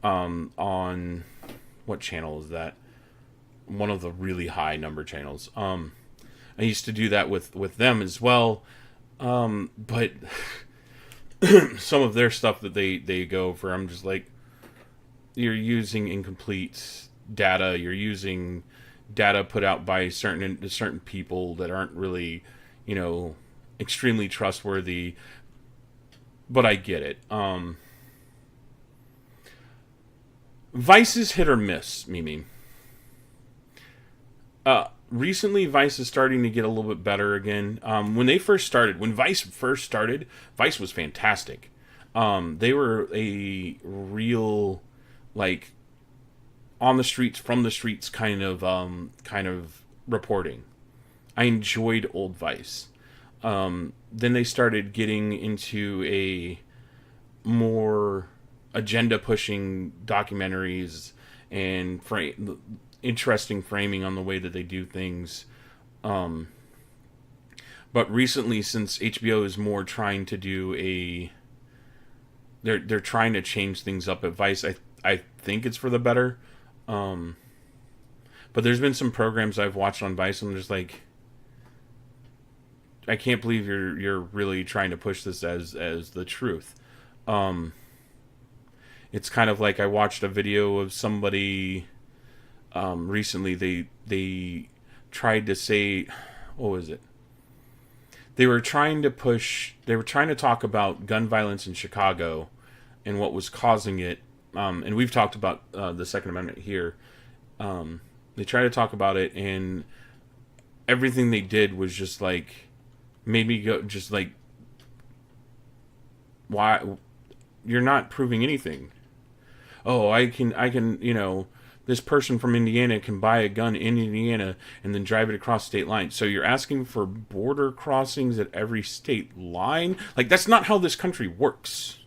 on what channel is that? One of the really high number channels. I used to do that with them as well. But some of their stuff that they go for, I'm just like, you're using incomplete data. You're using data put out by certain people that aren't really, extremely trustworthy. But I get it. Vice is hit or miss, Mimi. Recently, Vice is starting to get a little bit better again. When Vice first started, Vice was fantastic. They were a real, on the streets, from the streets kind of reporting. I enjoyed old Vice. Then they started getting into a more agenda-pushing documentaries and interesting framing on the way that they do things. But recently, since HBO is more trying to do they're trying to change things up at Vice. I think it's for the better. But there's been some programs I've watched on Vice, and I'm just like, I can't believe you're really trying to push this as the truth. It's kind of like I watched a video of somebody recently. They tried to say, what was it? They were trying to talk about gun violence in Chicago and what was causing it. And we've talked about the Second Amendment here. They tried to talk about it, and everything they did was just like, made me go, just like, why? You're not proving anything. Oh, I can, this person from Indiana can buy a gun in Indiana and then drive it across state lines. So you're asking for border crossings at every state line? Like, that's not how this country works.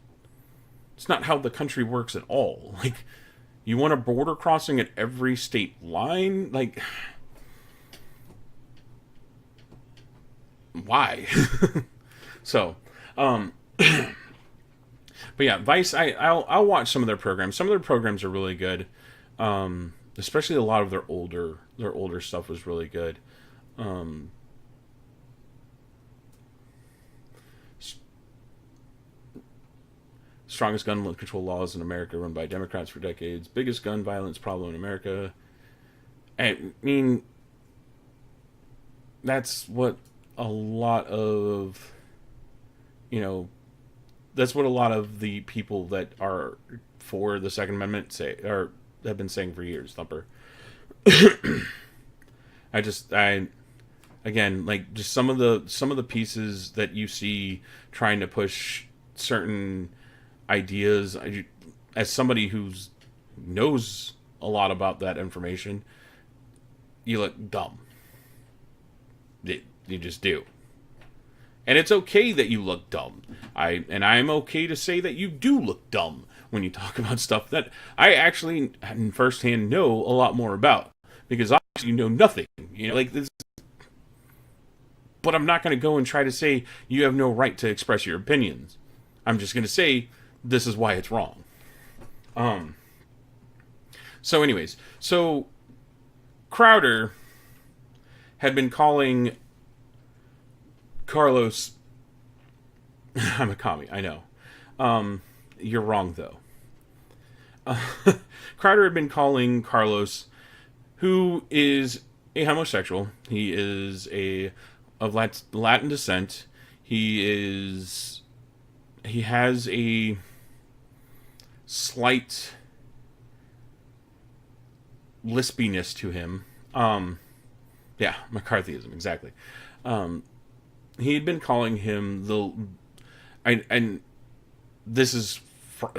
It's not how the country works at all. Like, you want a border crossing at every state line? Like, why? So, but yeah, Vice, I'll watch some of their programs. Some of their programs are really good. Especially a lot of their older stuff was really good. Strongest gun control laws in America run by Democrats for decades. Biggest gun violence problem in America. I mean, that's what a lot of, that's what a lot of the people that are for the Second Amendment say, or have been saying for years. Thumper. Again, like, just some of the pieces that you see trying to push certain ideas, as somebody who knows a lot about that information, you look dumb. You just do. And it's okay that you look dumb. I'm okay to say that you do look dumb when you talk about stuff that I actually firsthand know a lot more about, because obviously you know nothing. Like this. But I'm not going to go and try to say you have no right to express your opinions. I'm just going to say this is why it's wrong. So anyways, Crowder had been calling Carlos, I'm a commie, I know. You're wrong, though. Crowder had been calling Carlos, who is a homosexual. He is of Latin descent. He has a slight lispiness to him. Yeah, McCarthyism, exactly. He had been calling him and this is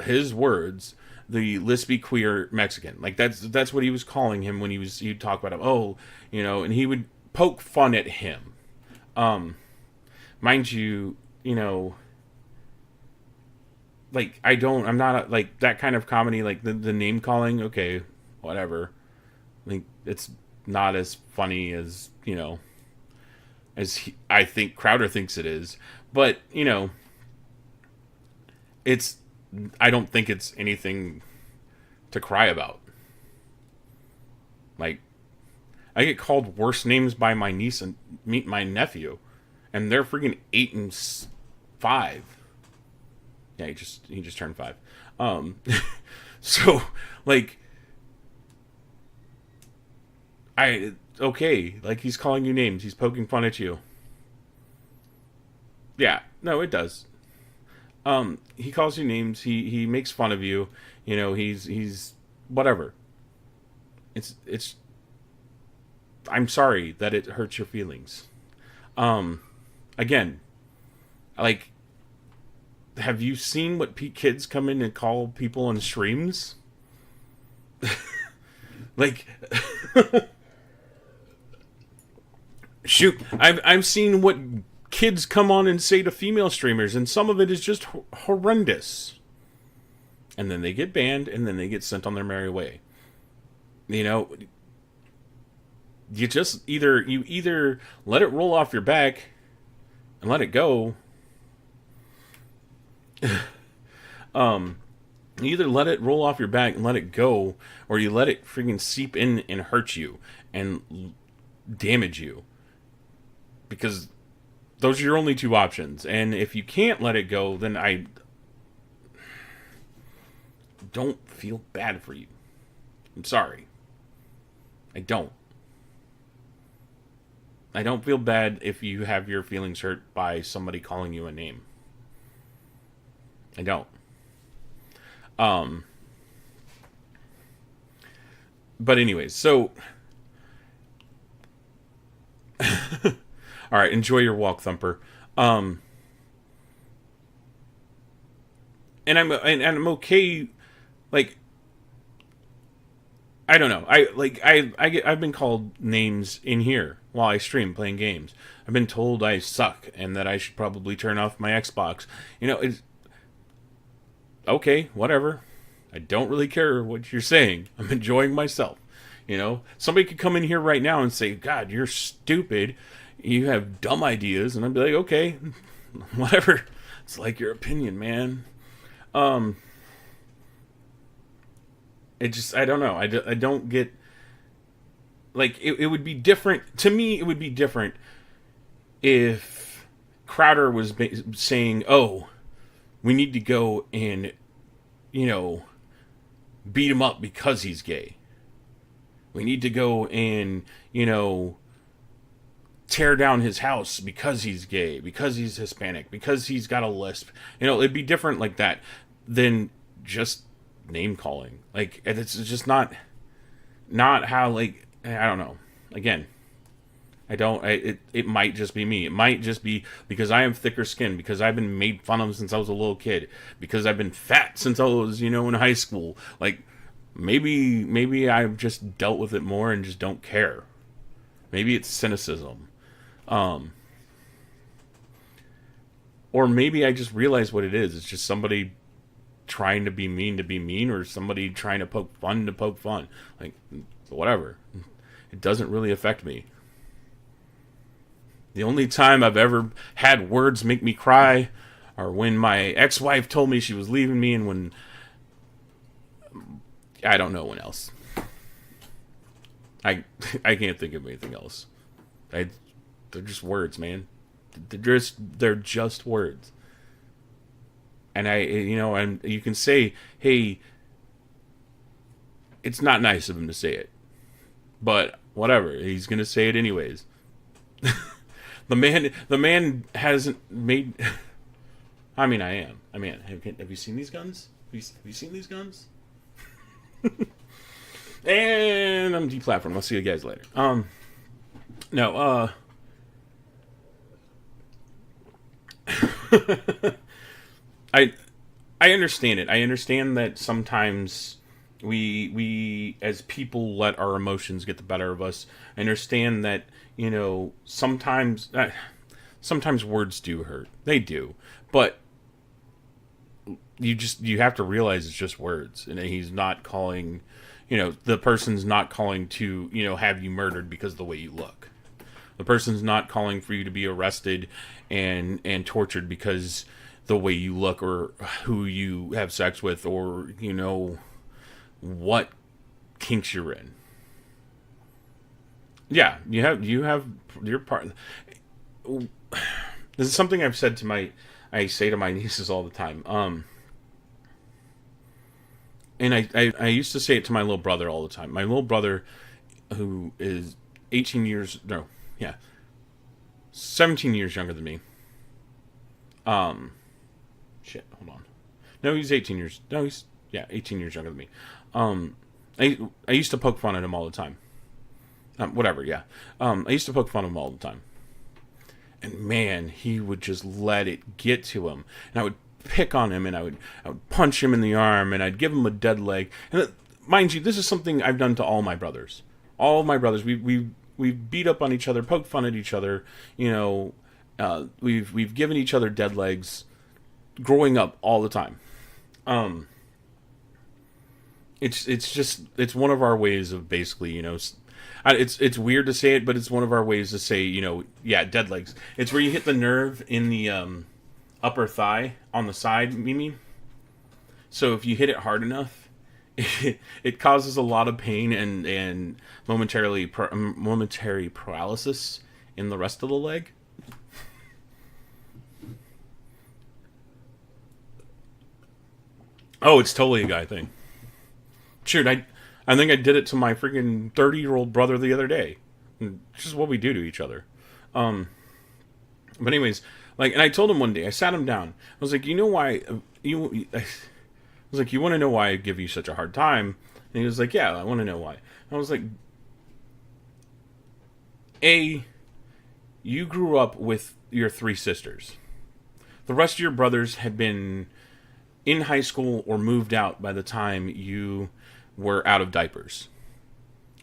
his words, the lispy queer Mexican. Like, that's what he was calling him when he'd talk about him. Oh, and he would poke fun at him. Mind you, like, I'm not like that kind of comedy, like the name calling. Okay, whatever. Like, it's not as funny as, I think Crowder thinks it is. But, I don't think it's anything to cry about. Like, I get called worse names by my niece and my nephew, and they're freaking 8 and 5. Yeah, he just turned 5. So, like, okay, like, he's calling you names, he's poking fun at you. Yeah, no, it does. He calls you names, he makes fun of you, he's whatever. It's I'm sorry that it hurts your feelings. Again, like, have you seen what kids come in and call people on streams? Like, shoot, I've seen what kids come on and say to female streamers, and some of it is just horrendous. And then they get banned, and then they get sent on their merry way. You know, you either let it roll off your back and let it go. You either let it roll off your back and let it go, or you let it freaking seep in and hurt you and damage you. Because those are your only two options. And if you can't let it go, then I don't feel bad for you. I'm sorry. I don't. I don't feel bad if you have your feelings hurt by somebody calling you a name. I don't. But anyways, so all right, enjoy your walk, Thumper. And I'm okay. Like, I don't know. I've been called names in here while I stream playing games. I've been told I suck and that I should probably turn off my Xbox. You know, it's okay, whatever. I don't really care what you're saying. I'm enjoying myself. You know, somebody could come in here right now and say, God, you're stupid. You have dumb ideas. And I'd be like, okay, whatever. It's like your opinion, man. It just, I don't know. I don't get, like, it would be different. To me, it would be different if Crowder was saying, oh, we need to go and, you know, beat him up because he's gay. We need to go and, you know, tear down his house because he's gay, because he's Hispanic, because he's got a lisp. You know, it'd be different like that than just name calling. Like, it's just not how, like, I don't know. Again, it might just be me. It might just be because I have thicker skin, because I've been made fun of since I was a little kid, because I've been fat since I was, you know, in high school. Like, maybe I've just dealt with it more and just don't care. Maybe it's cynicism. Or maybe I just realize what it is. It's just somebody trying to be mean, or somebody trying to poke fun. Like, whatever. It doesn't really affect me. The only time I've ever had words make me cry are when my ex-wife told me she was leaving me, and when I don't know when else. I can't think of anything else. They're just words, man. They're just words. And and you can say, hey, it's not nice of him to say it, but whatever, he's gonna say it anyways. The man hasn't made. I mean, have you seen these guns? Have you seen these guns? And I'm deplatformed. I'll see you guys later. No. I understand it. I understand that sometimes we as people let our emotions get the better of us. I understand that, you know, sometimes words do hurt. They do. But you have to realize it's just words, and he's not calling, you know, the person's not calling to, you know, have you murdered because of the way you look. The person's not calling for you to be arrested and tortured because the way you look, or who you have sex with, or, you know, what kinks you're in. Yeah, you have your part. This is something I say to my nieces all the time. And I used to say it to my little brother all the time. My little brother, who is 17 years younger than me. Shit, hold on. No, he's 18 years. No, he's 18 years younger than me. I used to poke fun at him all the time. Whatever, yeah. I used to poke fun at him all the time. And man, he would just let it get to him. And I would pick on him, and I would punch him in the arm, and I'd give him a dead leg. And mind you, this is something I've done to all my brothers. All of my brothers, we beat up on each other, poke fun at each other, you know, We've given each other dead legs growing up all the time. It's one of our ways of basically, it's weird to say it, but it's one of our ways to say, yeah, dead legs. It's where you hit the nerve in the upper thigh on the side, Mimi. So if you hit it hard enough, it causes a lot of pain and momentary paralysis in the rest of the leg. Oh, it's totally a guy thing. Shoot, I think I did it to my freaking 30-year-old brother the other day. It's just what we do to each other. But anyways, and I told him one day, I sat him down. I was like, you know why I was like, you want to know why I give you such a hard time? And he was like, yeah, I want to know why. I was like, you grew up with your 3 sisters. The rest of your brothers had been in high school or moved out by the time you were out of diapers.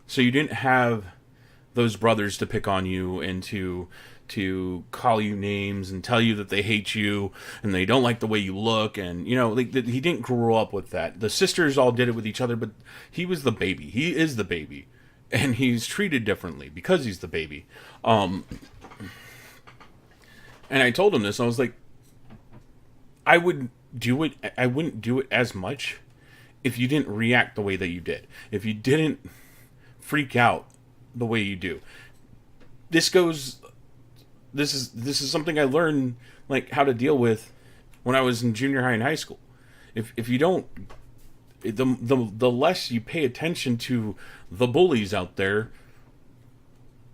So you didn't have those brothers to pick on you and to call you names and tell you that they hate you and they don't like the way you look, and he didn't grow up with that. The sisters all did it with each other, but he was the baby. He is the baby, and he's treated differently because he's the baby. And I told him this. I was like, I wouldn't do it as much if you didn't react the way that you did. If you didn't freak out the way you do. This is something I learned how to deal with when I was in junior high and high school. If you don't, the less you pay attention to the bullies out there,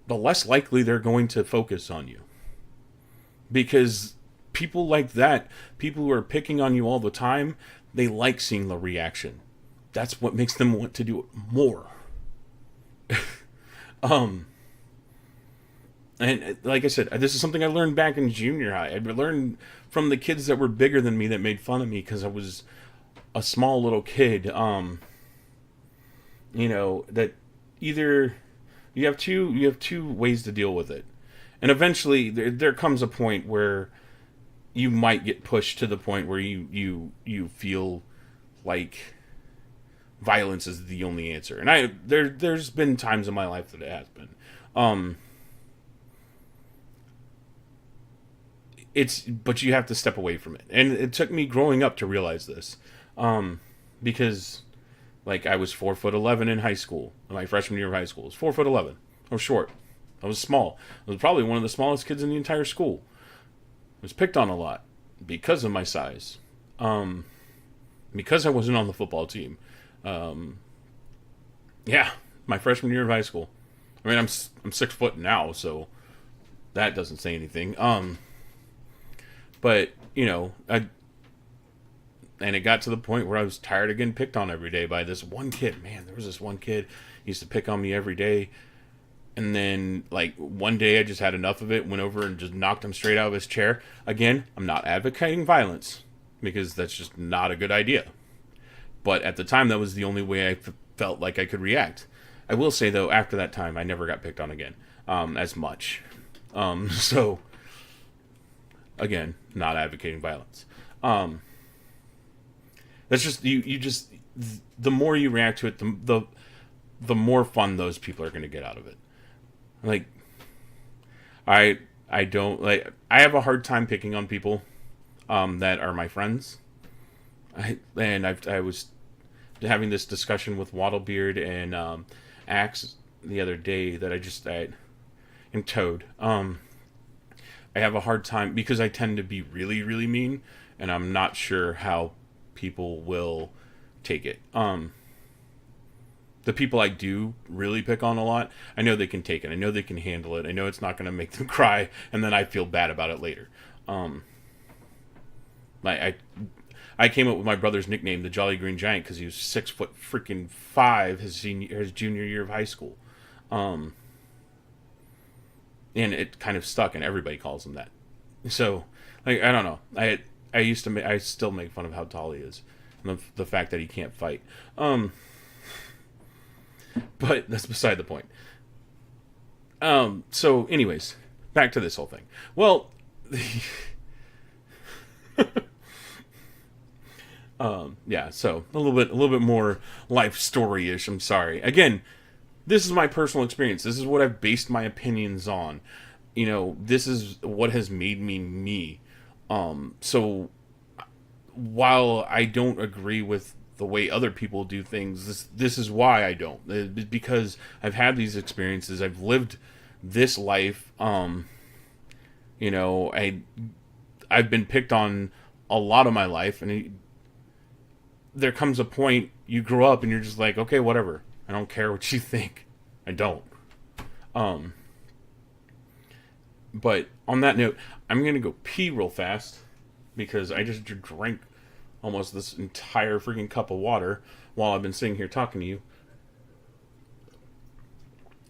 the less likely they're going to focus on you. Because people like that, people who are picking on you all the time, they like seeing the reaction. That's what makes them want to do it more. And like I said, this is something I learned back in junior high. I learned from the kids that were bigger than me that made fun of me because I was a small little kid. That either you have two ways to deal with it, and eventually there comes a point where you might get pushed to the point where you feel like violence is the only answer. And there's been times in my life that it has been. But you have to step away from it. And it took me growing up to realize this. Because I was 4'11" in high school. My freshman year of high school. I was 4'11". I was short. I was small. I was probably one of the smallest kids in the entire school. I was picked on a lot because of my size. Because I wasn't on the football team. Yeah, my freshman year of high school. I mean, I'm 6 foot now, so that doesn't say anything. But and it got to the point where I was tired of getting picked on every day by this one kid. Man, there was this one kid, he used to pick on me every day. And then, one day I just had enough of it, went over and just knocked him straight out of his chair. Again, I'm not advocating violence, because that's just not a good idea. But at the time, that was the only way I felt like I could react. I will say, though, after that time, I never got picked on again, as much. So, again, not advocating violence. That's just, the more you react to it, the more fun those people are going to get out of it. I have a hard time picking on people that are my friends. I was having this discussion with Waddlebeard and Axe the other day that and Toad. I have a hard time because I tend to be really, really mean, and I'm not sure how people will take it. The people I do really pick on a lot, I know they can take it. I know they can handle it. I know it's not going to make them cry, and then I feel bad about it later. I came up with my brother's nickname, the Jolly Green Giant, because he was 6'5" his junior year of high school, and it kind of stuck, and everybody calls him that. So, I don't know. I still make fun of how tall he is, and the fact that he can't fight. But that's beside the point. So, anyways, back to this whole thing. Well, Yeah, so a little bit more life story-ish. I'm sorry. Again, this is my personal experience. This is what I've based my opinions on. You know, this is what has made me me. So while I don't agree with the way other people do things, this is why I don't. Because I've had these experiences. I've lived this life. You know, I've been picked on a lot of my life, and there comes a point you grow up and you're just like, okay, whatever. I don't care what you think. I don't. But on that note, I'm gonna go pee real fast because I just drank almost this entire freaking cup of water while I've been sitting here talking to you.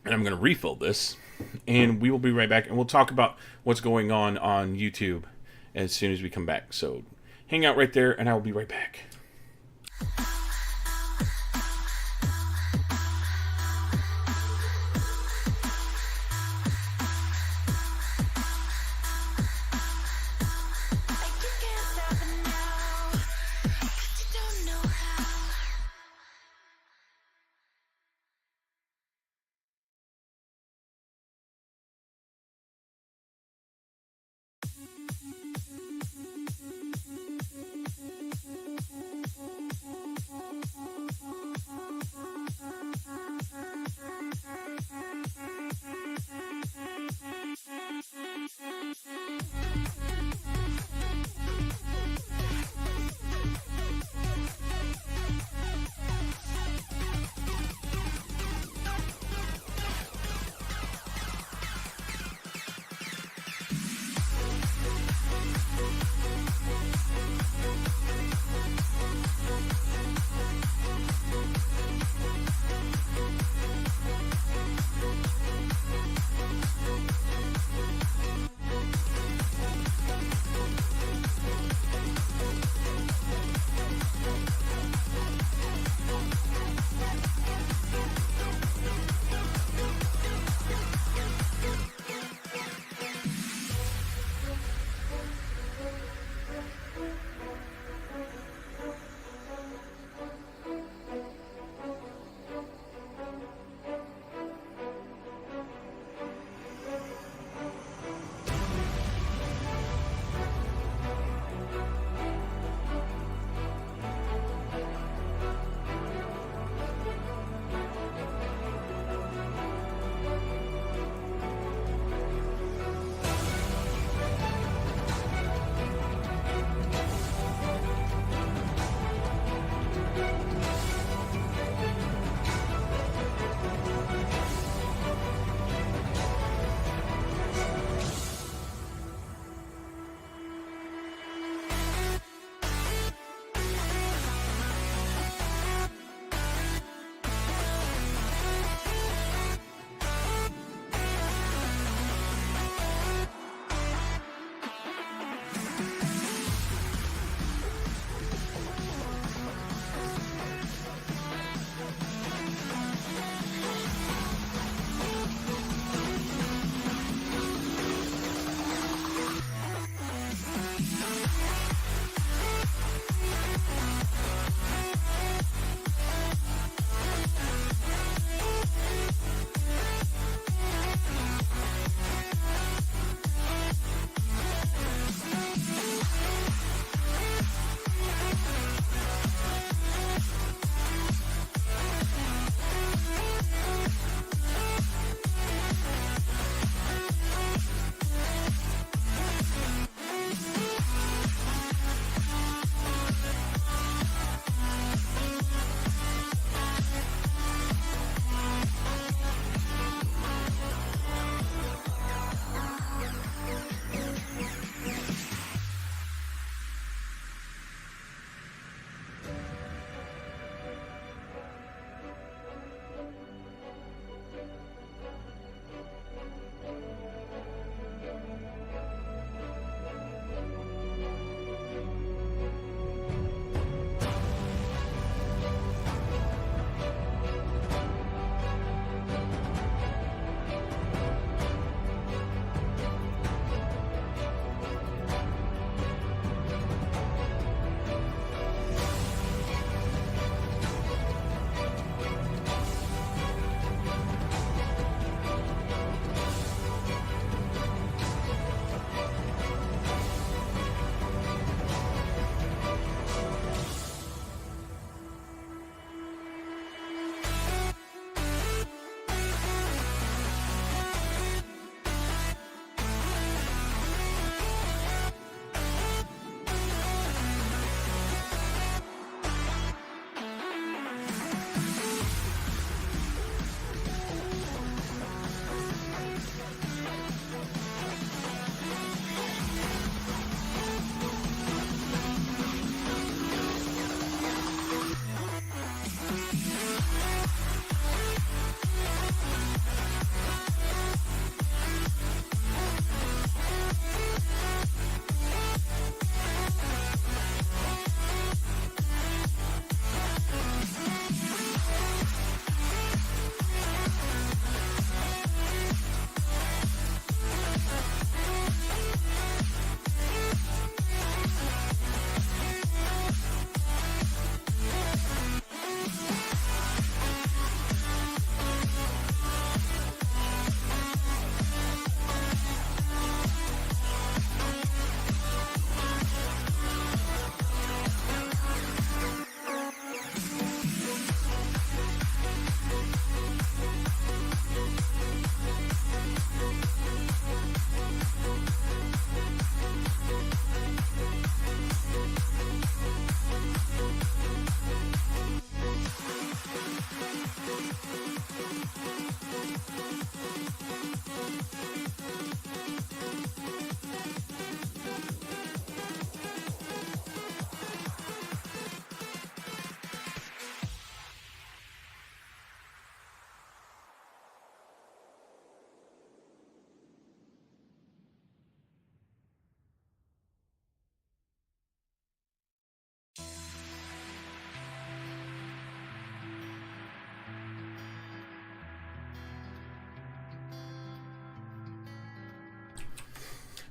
And I'm gonna refill this, and we will be right back, and we'll talk about what's going on YouTube as soon as we come back. So hang out right there, and I will be right back.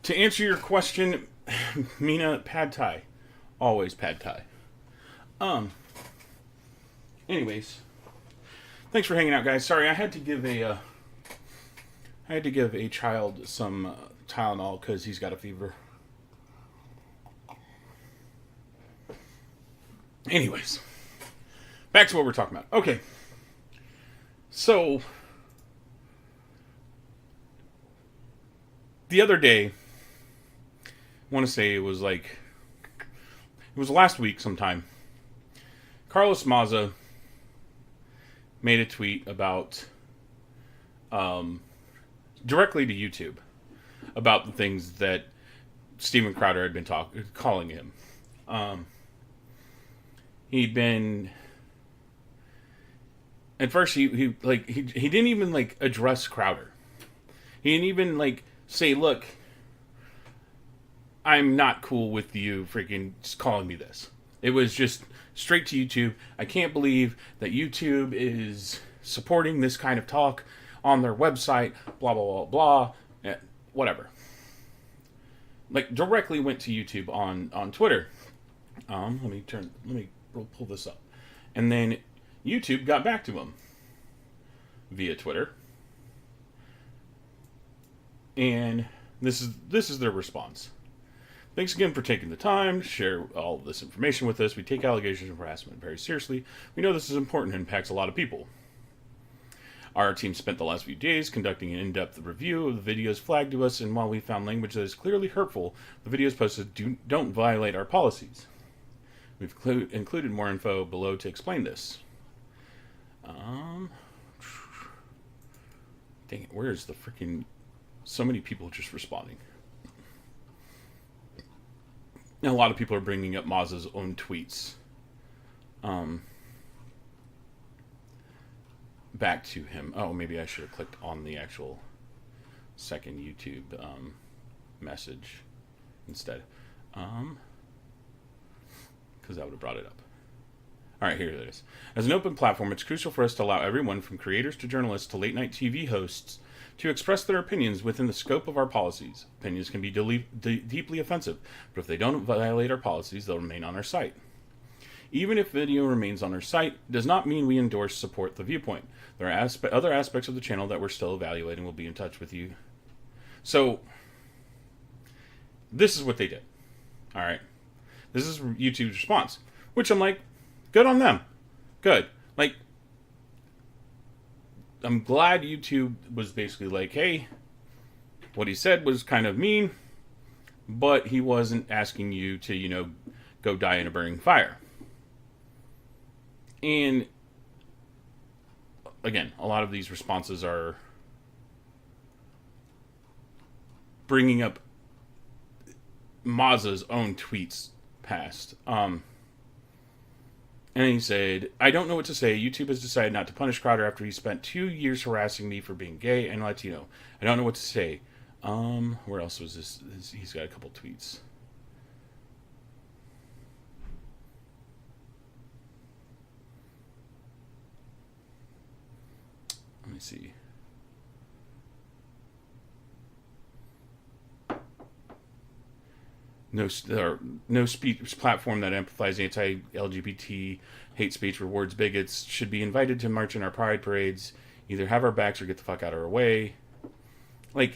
To answer your question, Mina, pad thai. Always pad thai. Anyways, thanks for hanging out, guys. Sorry, I had to give a child some Tylenol because he's got a fever. Anyways, back to what we're talking about. Okay, so the other day, I want to say it was last week sometime. Carlos Maza made a tweet about directly to YouTube about the things that Steven Crowder had been calling him. He'd been at first he didn't even address Crowder. He didn't even say, look, I'm not cool with you freaking calling me this. It was just straight to YouTube. I can't believe that YouTube is supporting this kind of talk on their website, blah, blah, blah, blah, whatever. Directly went to YouTube on Twitter. Let me pull this up. And then YouTube got back to him via Twitter. And this is their response. Thanks again for taking the time to share all of this information with us. We take allegations of harassment very seriously. We know this is important and impacts a lot of people. Our team spent the last few days conducting an in-depth review of the videos flagged to us, and while we found language that is clearly hurtful, the videos posted don't violate our policies. We've included more info below to explain this. Dang it, where's the freaking... So many people just responding. Now, a lot of people are bringing up Maz's own tweets. Back to him. Oh, maybe I should have clicked on the actual second YouTube message instead. Because that would have brought it up. All right, here it is. As an open platform, it's crucial for us to allow everyone from creators to journalists to late-night TV hosts to express their opinions within the scope of our policies. Opinions can be deeply offensive, but if they don't violate our policies, they'll remain on our site. Even if video remains on our site, it does not mean we support the viewpoint. There are other aspects of the channel that we're still evaluating. We'll be in touch with you. So, this is what they did. All right. This is YouTube's response, which I'm like, good on them. Good. I'm glad YouTube was basically like, hey, what he said was kind of mean, but he wasn't asking you to, go die in a burning fire. And again, a lot of these responses are bringing up Maza's own tweets past. And he said, I don't know what to say. YouTube has decided not to punish Crowder after he spent 2 years harassing me for being gay and Latino. I don't know what to say. Where else was this? He's got a couple tweets. Let me see. No speech platform that amplifies anti-LGBT hate speech rewards bigots should be invited to march in our pride parades. Either have our backs or get the fuck out of our way. I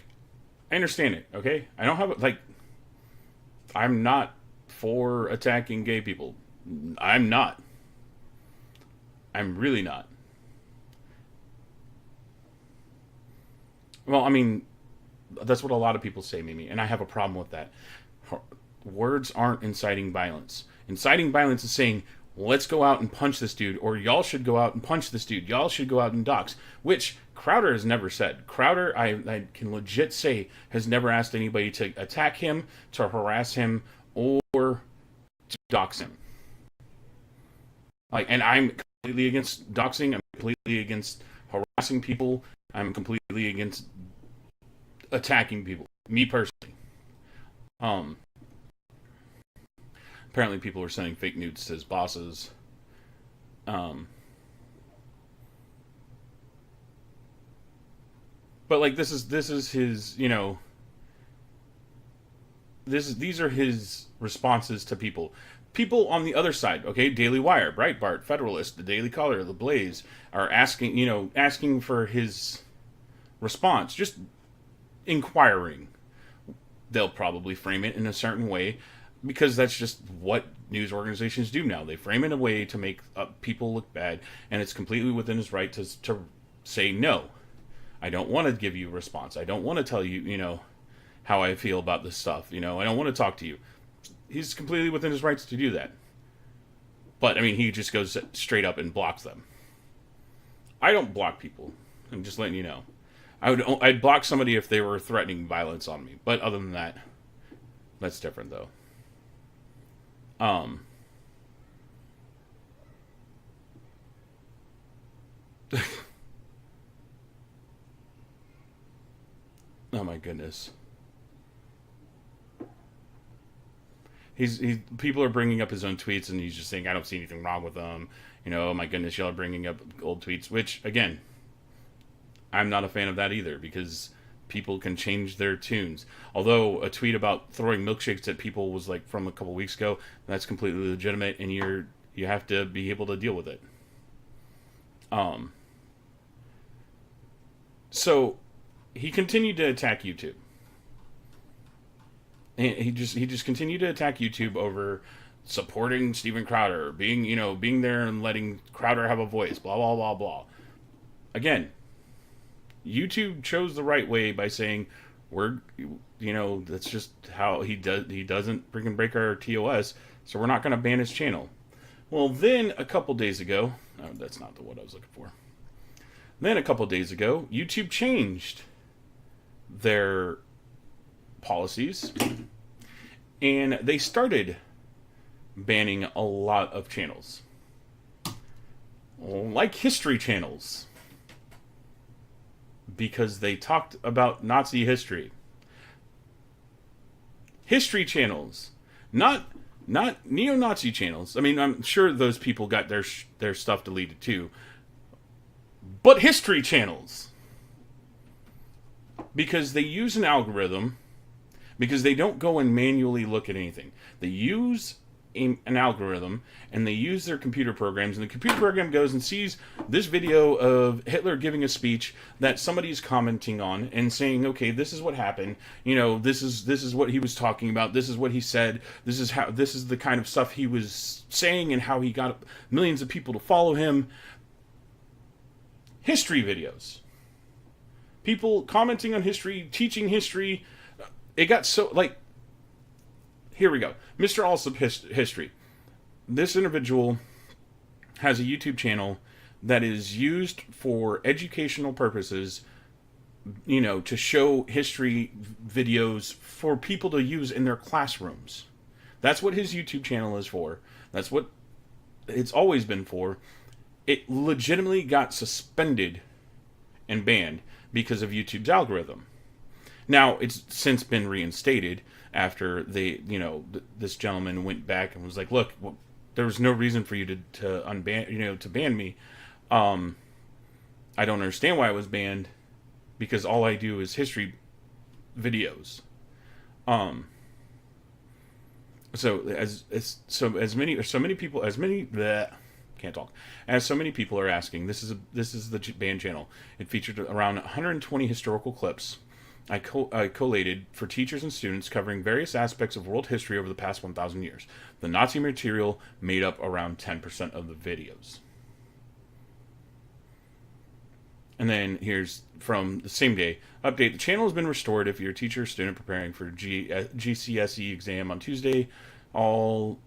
understand it, okay? I don't have I'm not for attacking gay people. I'm not. I'm really not. Well, I mean, that's what a lot of people say, Mimi, and I have a problem with that. Words aren't inciting violence. Inciting violence is saying, let's go out and punch this dude, or y'all should go out and punch this dude. Y'all should go out and dox, which Crowder has never said. Crowder, I can legit say, has never asked anybody to attack him, to harass him, or to dox him. And I'm completely against doxing. I'm completely against harassing people. I'm completely against attacking people. Me personally. Apparently people were sending fake nudes to his bosses. But this is his, these are his responses to people. People on the other side, okay, Daily Wire, Breitbart, Federalist, the Daily Caller, the Blaze, are asking for his response, just inquiring. They'll probably frame it in a certain way because that's just what news organizations do now. They frame it in a way to make people look bad, and it's completely within his right to say no. I don't want to give you a response. I don't want to tell you, how I feel about this stuff. I don't want to talk to you. He's completely within his rights to do that. But, he just goes straight up and blocks them. I don't block people. I'm just letting you know. I'd block somebody if they were threatening violence on me. But other than that, that's different, though. Oh, my goodness. People are bringing up his own tweets, and he's just saying, I don't see anything wrong with them. Oh my goodness, y'all are bringing up old tweets, which, again, I'm not a fan of that either, because people can change their tunes. Although a tweet about throwing milkshakes at people was like from a couple weeks ago, that's completely legitimate, and you have to be able to deal with it. So he continued to attack YouTube. And he just continued to attack YouTube over supporting Steven Crowder, being there and letting Crowder have a voice, blah blah blah blah. Again, YouTube chose the right way by saying that's just how he does. He doesn't freaking break our TOS, so we're not going to ban his channel. Well, then a couple days ago, that's not the word I was looking for. Then a couple days ago, YouTube changed their policies, and they started banning a lot of channels, like history channels, because they talked about Nazi history. History channels, not neo-Nazi channels. I'm sure those people got their stuff deleted too, but history channels, because they use an algorithm. Because they don't go and manually look at anything. They use an algorithm, and they use their computer programs, and the computer program goes and sees this video of Hitler giving a speech that somebody's commenting on and saying, okay, this is what happened. This is what he was talking about. This is what he said. This is the kind of stuff he was saying and how he got millions of people to follow him. History videos. People commenting on history, teaching history. It got so, here we go. Mr. Allsup History. This individual has a YouTube channel that is used for educational purposes, to show history videos for people to use in their classrooms. That's what his YouTube channel is for. That's what it's always been for. It legitimately got suspended and banned because of YouTube's algorithm. Now, it's since been reinstated after this gentleman went back and was like, look, there was no reason for you to unban, to ban me. I don't understand why I was banned, because all I do is history videos. So many people are asking, this is the band channel. It featured around 120 historical clips I collated for teachers and students covering various aspects of world history over the past 1,000 years. The Nazi material made up around 10% of the videos. And then here's from the same day. Update: the channel has been restored if you're a teacher or student preparing for GCSE exam on Tuesday. All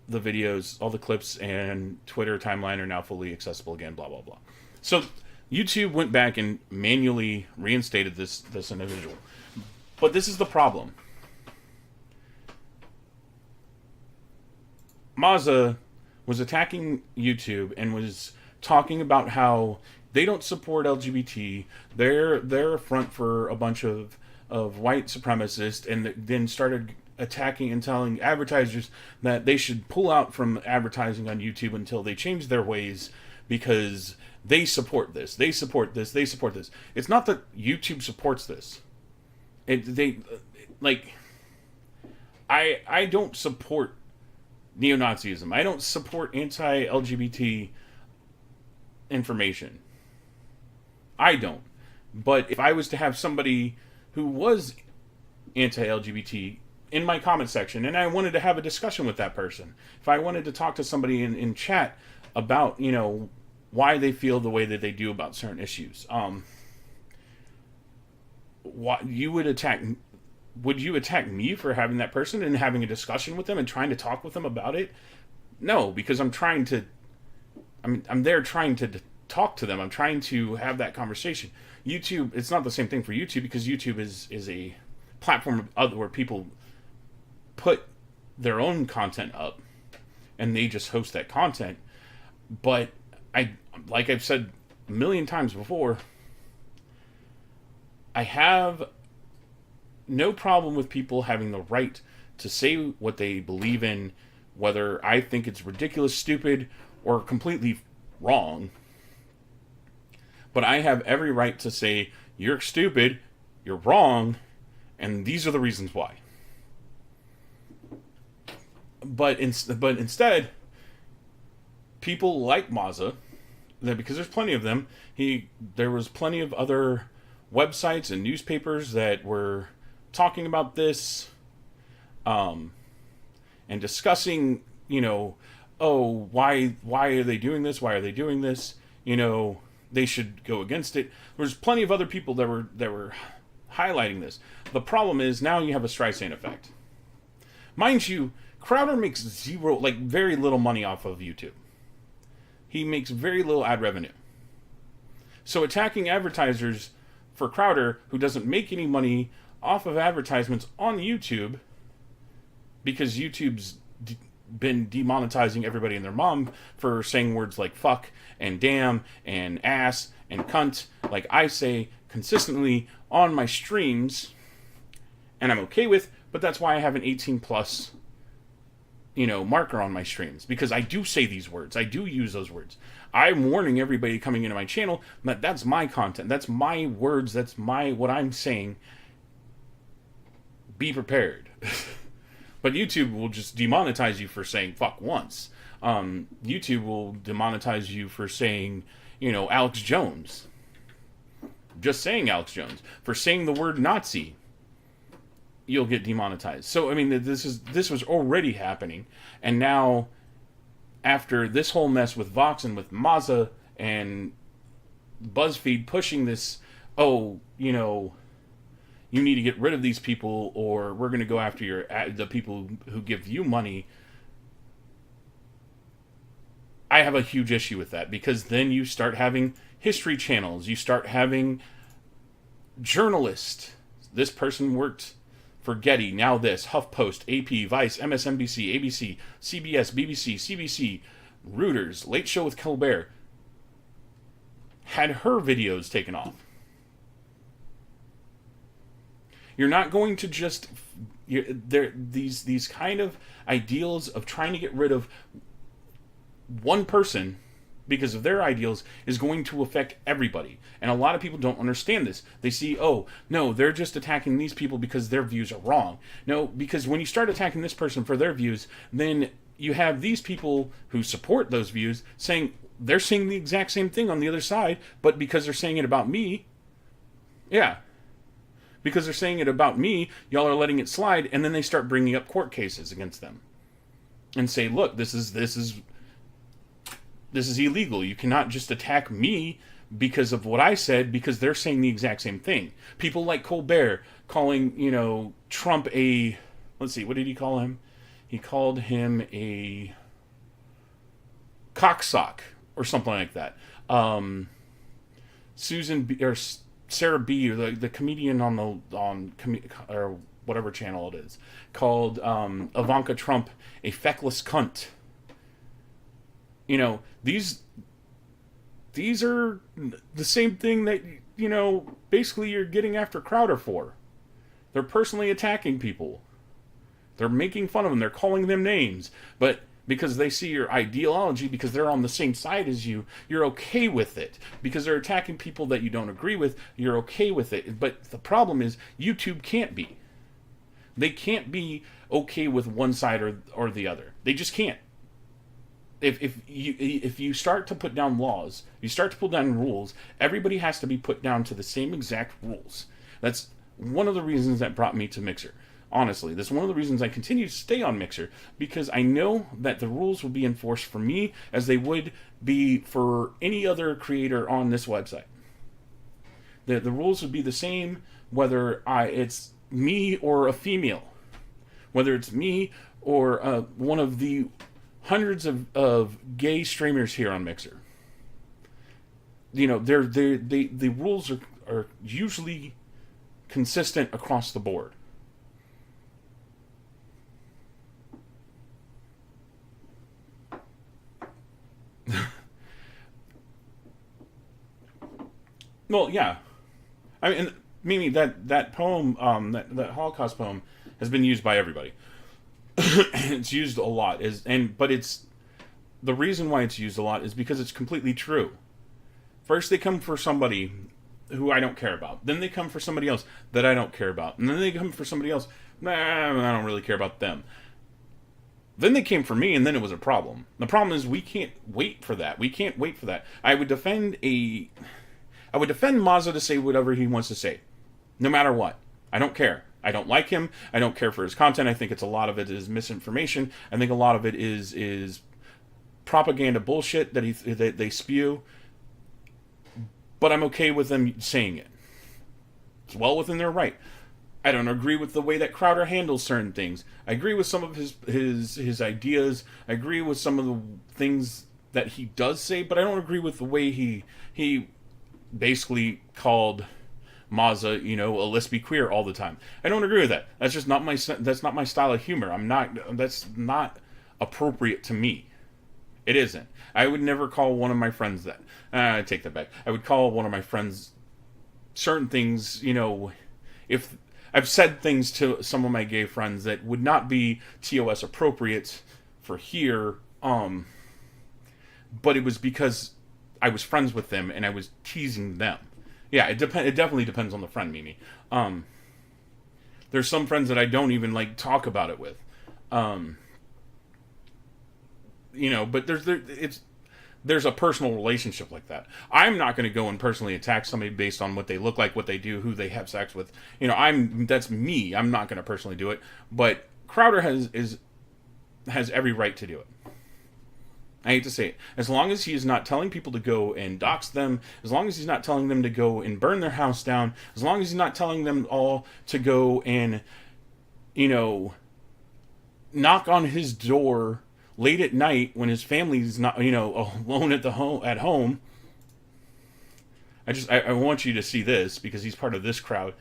the videos, all the clips, and Twitter timeline are now fully accessible again, blah, blah, blah. So YouTube went back and manually reinstated this individual. But this is the problem. Mazza was attacking YouTube and was talking about how they don't support LGBT. They're a front for a bunch of white supremacists, and then started attacking and telling advertisers that they should pull out from advertising on YouTube until they change their ways, because they support this. They support this. They support this. It's not that YouTube supports this. I don't support neo-Nazism. I don't support anti-LGBT information. I don't. But if I was to have somebody who was anti-LGBT in my comment section, and I wanted to have a discussion with that person, if I wanted to talk to somebody in chat about, you know, why they feel the way that they do about certain issues, would you attack me for having that person and having a discussion with them and trying to talk with them about it? No, because I'm there trying to talk to them. I'm trying to have that conversation. YouTube, it's not the same thing for YouTube, because YouTube is a platform where people put their own content up and they just host that content. But like I've said a million times before, I have no problem with people having the right to say what they believe in, whether I think it's ridiculous, stupid, or completely wrong. But I have every right to say, you're stupid, you're wrong, and these are the reasons why. But instead, people like Mazza, because there's plenty of them, there was plenty of other websites and newspapers that were talking about this, and discussing, you know, oh, why are they doing this? Why are they doing this? You know, they should go against it. There's plenty of other people that were highlighting this. The problem is now you have a Streisand effect. Mind you, Crowder makes very little money off of YouTube. He makes very little ad revenue. So attacking advertisers for Crowder, who doesn't make any money off of advertisements on YouTube, because YouTube's been demonetizing everybody and their mom for saying words like fuck and damn and ass and cunt, like I say consistently on my streams, and I'm okay with, but that's why I have an 18 plus, you know, marker on my streams, because I do say these words. I do use those words. I'm warning everybody coming into my channel that that's my content. That's my words. That's what I'm saying. Be prepared. But YouTube will just demonetize you for saying fuck once. YouTube will demonetize you for saying, you know, Alex Jones. Just saying Alex Jones. For saying the word Nazi, you'll get demonetized. So, I mean, this was already happening. And now, after this whole mess with Vox and with Mazza and BuzzFeed pushing this, oh, you know, you need to get rid of these people, or we're going to go after the people who give you money. I have a huge issue with that, because then you start having history channels. You start having journalists. This person worked for Getty, now this, HuffPost, AP, Vice, MSNBC, ABC, CBS, BBC, CBC, Reuters, Late Show with Colbert, had her videos taken off. You're not going to just these kind of ideals of trying to get rid of one person because of their ideals is going to affect everybody. And a lot of people don't understand this. They see, oh, no, they're just attacking these people because their views are wrong. No, because when you start attacking this person for their views, then you have these people who support those views saying they're saying the exact same thing on the other side, but because they're saying it about me, yeah, because they're saying it about me, y'all are letting it slide, and then they start bringing up court cases against them and say, look, this is illegal. You cannot just attack me because of what I said, because they're saying the exact same thing. People like Colbert calling, you know, Trump a, let's see, what did he call him? He called him a cocksock or something like that. Susan B, or Sarah B, or the comedian or whatever channel it is, called Ivanka Trump a feckless cunt. You know, these are the same thing that, you know, basically you're getting after Crowder for. They're personally attacking people. They're making fun of them. They're calling them names. But because they see your ideology, because they're on the same side as you, you're okay with it. Because they're attacking people that you don't agree with, you're okay with it. But the problem is, YouTube can't be. They can't be okay with one side or the other. They just can't. If you start to put down laws, you start to put down rules, everybody has to be put down to the same exact rules. That's one of the reasons that brought me to Mixer. Honestly, that's one of the reasons I continue to stay on Mixer, because I know that the rules will be enforced for me as they would be for any other creator on this website. The rules would be the same whether it's me or a female, whether it's me or one of the hundreds of gay streamers here on Mixer. You know, the rules are usually consistent across the board. Well, yeah. I mean, Mimi, that poem, that Holocaust poem, has been used by everybody. It's used a lot, but it's the reason why it's used a lot is because it's completely true. First, they come for somebody who I don't care about. Then they come for somebody else that I don't care about, and then they come for somebody else. Nah, I don't really care about them. Then they came for me, and then it was a problem. The problem is we can't wait for that. We can't wait for that. I would defend Mazza to say whatever he wants to say, no matter what. I don't care. I don't like him. I don't care for his content. I think a lot of it is misinformation. I think a lot of it is propaganda bullshit that they spew. But I'm okay with them saying it. It's well within their right. I don't agree with the way that Crowder handles certain things. I agree with some of his ideas. I agree with some of the things that he does say, but I don't agree with the way he basically called Mazza, a lesbian queer all the time. I don't agree with that. That's just not my style of humor. That's not appropriate to me. It isn't. I would never call one of my friends that. I take that back. I would call one of my friends certain things, if I've said things to some of my gay friends that would not be TOS appropriate for here, but it was because I was friends with them and I was teasing them. Yeah, it definitely depends on the friend, Mimi. There's some friends that I don't even talk about it with. But there's a personal relationship like that. I'm not going to go and personally attack somebody based on what they look like, what they do, who they have sex with. That's me. I'm not going to personally do it. But Crowder has every right to do it. I hate to say it. As long as he is not telling people to go and dox them, as long as he's not telling them to go and burn their house down, as long as he's not telling them all to go and, knock on his door late at night when his family's not, alone at home. I want you to see this because he's part of this crowd.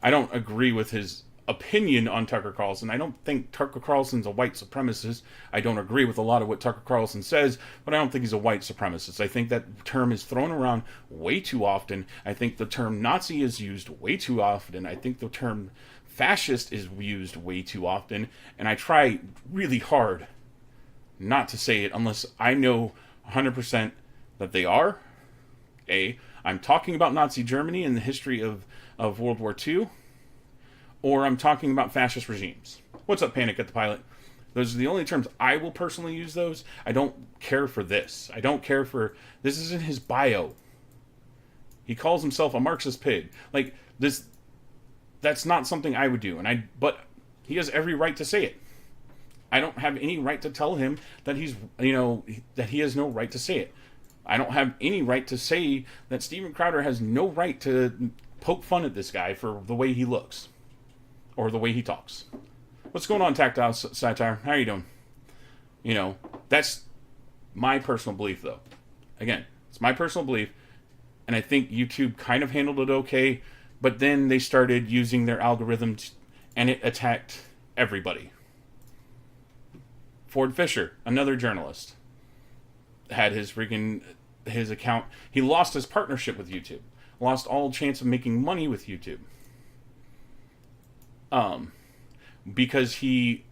I don't agree with his opinion on Tucker Carlson. I don't think Tucker Carlson's a white supremacist. I don't agree with a lot of what Tucker Carlson says, but I don't think he's a white supremacist. I think that term is thrown around way too often. I think the term Nazi is used way too often. I think the term fascist is used way too often, and I try really hard not to say it unless I know 100% that they are. I'm talking about Nazi Germany and the history of World War II, or I'm talking about fascist regimes. What's up, Panic at the Pilot? Those are the only terms I will personally use those. I don't care for this. I don't care for... This is in his bio. He calls himself a Marxist pig. This... That's not something I would do. But he has every right to say it. I don't have any right to tell him that that he has no right to say it. I don't have any right to say that Steven Crowder has no right to poke fun at this guy for the way he looks. Or the way he talks. What's going on, Tactile Satire? How are you doing? That's my personal belief, though. Again, it's my personal belief, and I think YouTube kind of handled it okay, but then they started using their algorithms, and it attacked everybody. Ford Fisher, another journalist, had his account. He lost his partnership with YouTube. Lost all chance of making money with YouTube. Because he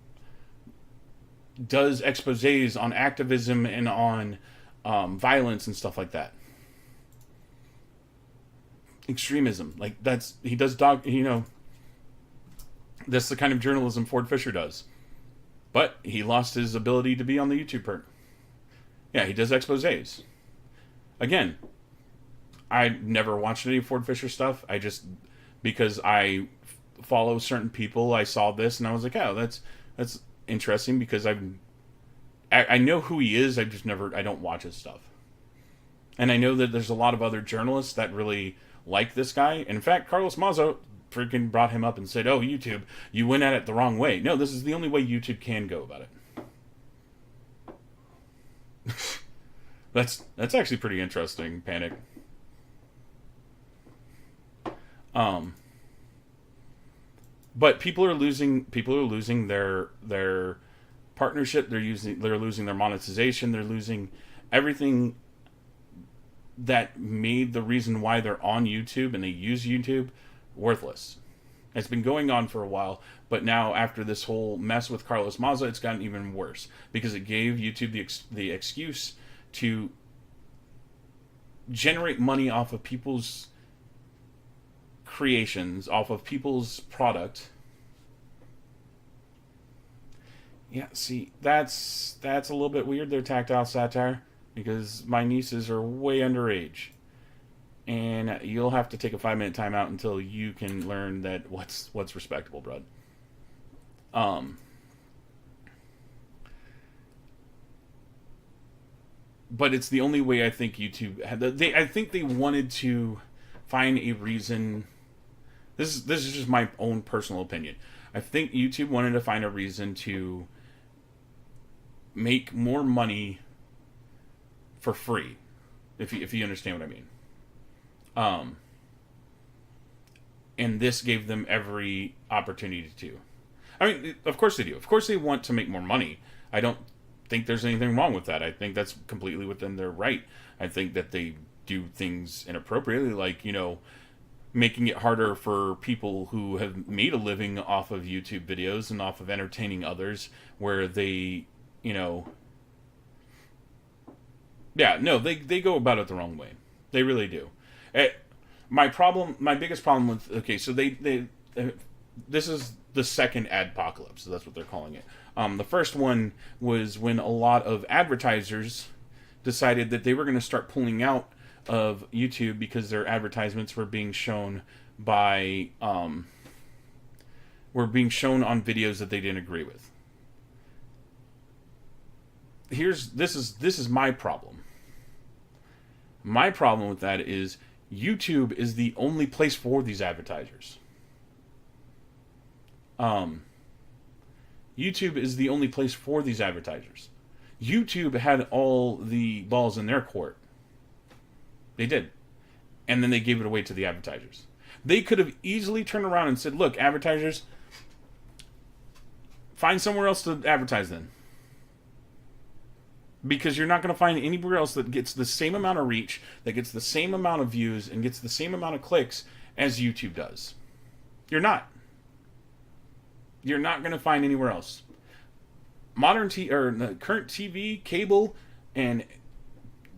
does exposés on activism and on violence and stuff like that. Extremism. He does That's the kind of journalism Ford Fisher does. But he lost his ability to be on the YouTube part. Yeah, he does exposés. Again, I never watched any Ford Fisher stuff. I just, because I follow certain people, I saw this and I was like, oh, that's interesting, because I know who he is. I don't watch his stuff. And I know that there's a lot of other journalists that really like this guy. And in fact, Carlos Mazo freaking brought him up and said, oh, YouTube, you went at it the wrong way. No, this is the only way YouTube can go about it. That's actually pretty interesting, Panic. But people are losing their partnership. They're losing their monetization. They're losing everything that made the reason why they're on YouTube and they use YouTube worthless. It's been going on for a while, but now after this whole mess with Carlos Maza, it's gotten even worse, because it gave YouTube the excuse to generate money off of people's creations, off of people's product. Yeah, see, that's a little bit weird, their tactile satire, because my nieces are way underage. And you'll have to take a 5-minute timeout until you can learn that what's respectable, bud. But it's the only way I think YouTube had. I think they wanted to find a reason. This is just my own personal opinion. I think YouTube wanted to find a reason to make more money for free, if you understand what I mean. And this gave them every opportunity to. I mean, of course they do. Of course they want to make more money. I don't think there's anything wrong with that. I think that's completely within their right. I think that they do things inappropriately, like, making it harder for people who have made a living off of YouTube videos and off of entertaining others, where they, they go about it the wrong way. They really do. My biggest problem with, so this is the second adpocalypse, so that's what they're calling it. The first one was when a lot of advertisers decided that they were going to start pulling out of YouTube because their advertisements were being shown on videos that they didn't agree with. This is my problem. My problem with that is YouTube is the only place for these advertisers. YouTube is the only place for these advertisers. YouTube had all the balls in their court. They did. And then they gave it away to the advertisers. They could have easily turned around and said, look, advertisers, find somewhere else to advertise then. Because you're not going to find anywhere else that gets the same amount of reach, that gets the same amount of views, and gets the same amount of clicks as YouTube does. You're not. You're not going to find anywhere else. Current TV, cable, and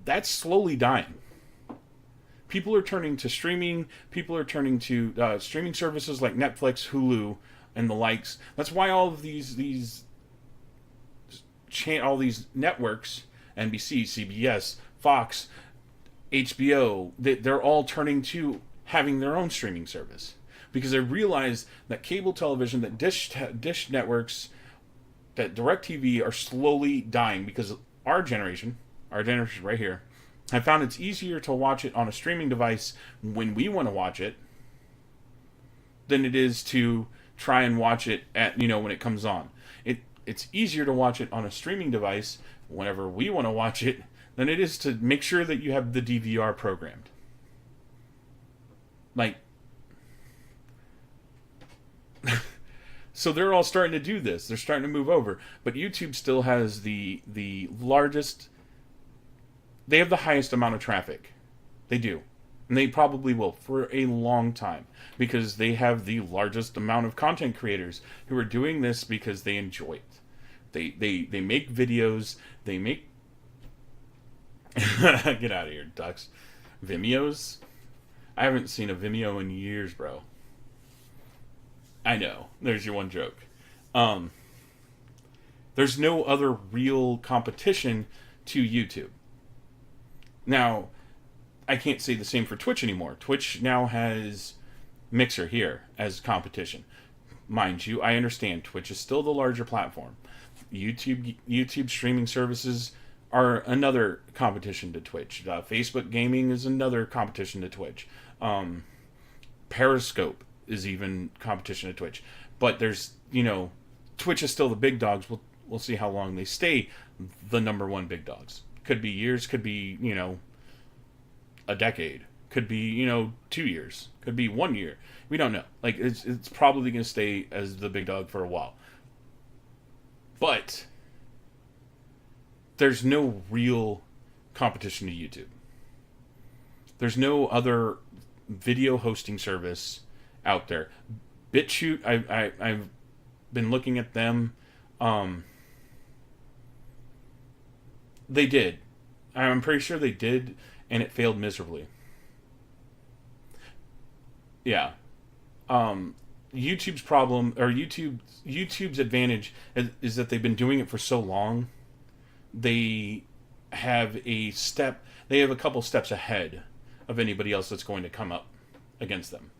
that's slowly dying. People are turning to streaming. People are turning to streaming services like Netflix, Hulu, and the likes. That's why all of these networks, NBC, CBS, Fox, HBO, they're all turning to having their own streaming service, because they realize that cable television, that dish networks, that DirecTV are slowly dying, because our generation right here, have found it's easier to watch it on a streaming device when we want to watch it than it is to try and watch it at when it comes on. It's easier to watch it on a streaming device whenever we want to watch it than it is to make sure that you have the DVR programmed. Like, so they're all starting to do this. They're starting to move over. But YouTube still has the largest... They have the highest amount of traffic. They do. And they probably will for a long time, because they have the largest amount of content creators who are doing this because they enjoy it. They make videos. They make... Get out of here, ducks. Vimeos? I haven't seen a Vimeo in years, bro. I know. There's your one joke. There's no other real competition to YouTube. Now, I can't say the same for Twitch anymore. Twitch now has Mixer here as competition. Mind you, I understand Twitch is still the larger platform. YouTube streaming services are another competition to Twitch. Facebook gaming is another competition to Twitch. Periscope is even competition to Twitch. But there's, Twitch is still the big dogs. We'll see how long they stay the number one big dogs. Could be years, could be, a decade. Could be, 2 years. Could be 1 year. We don't know. Like, it's probably going to stay as the big dog for a while. But there's no real competition to YouTube. There's no other video hosting service out there. BitChute, I've been looking at them. They did. I'm pretty sure they did, and it failed miserably. Yeah. YouTube's problem, or YouTube's advantage is that they've been doing it for so long. They have a couple steps ahead of anybody else that's going to come up against them.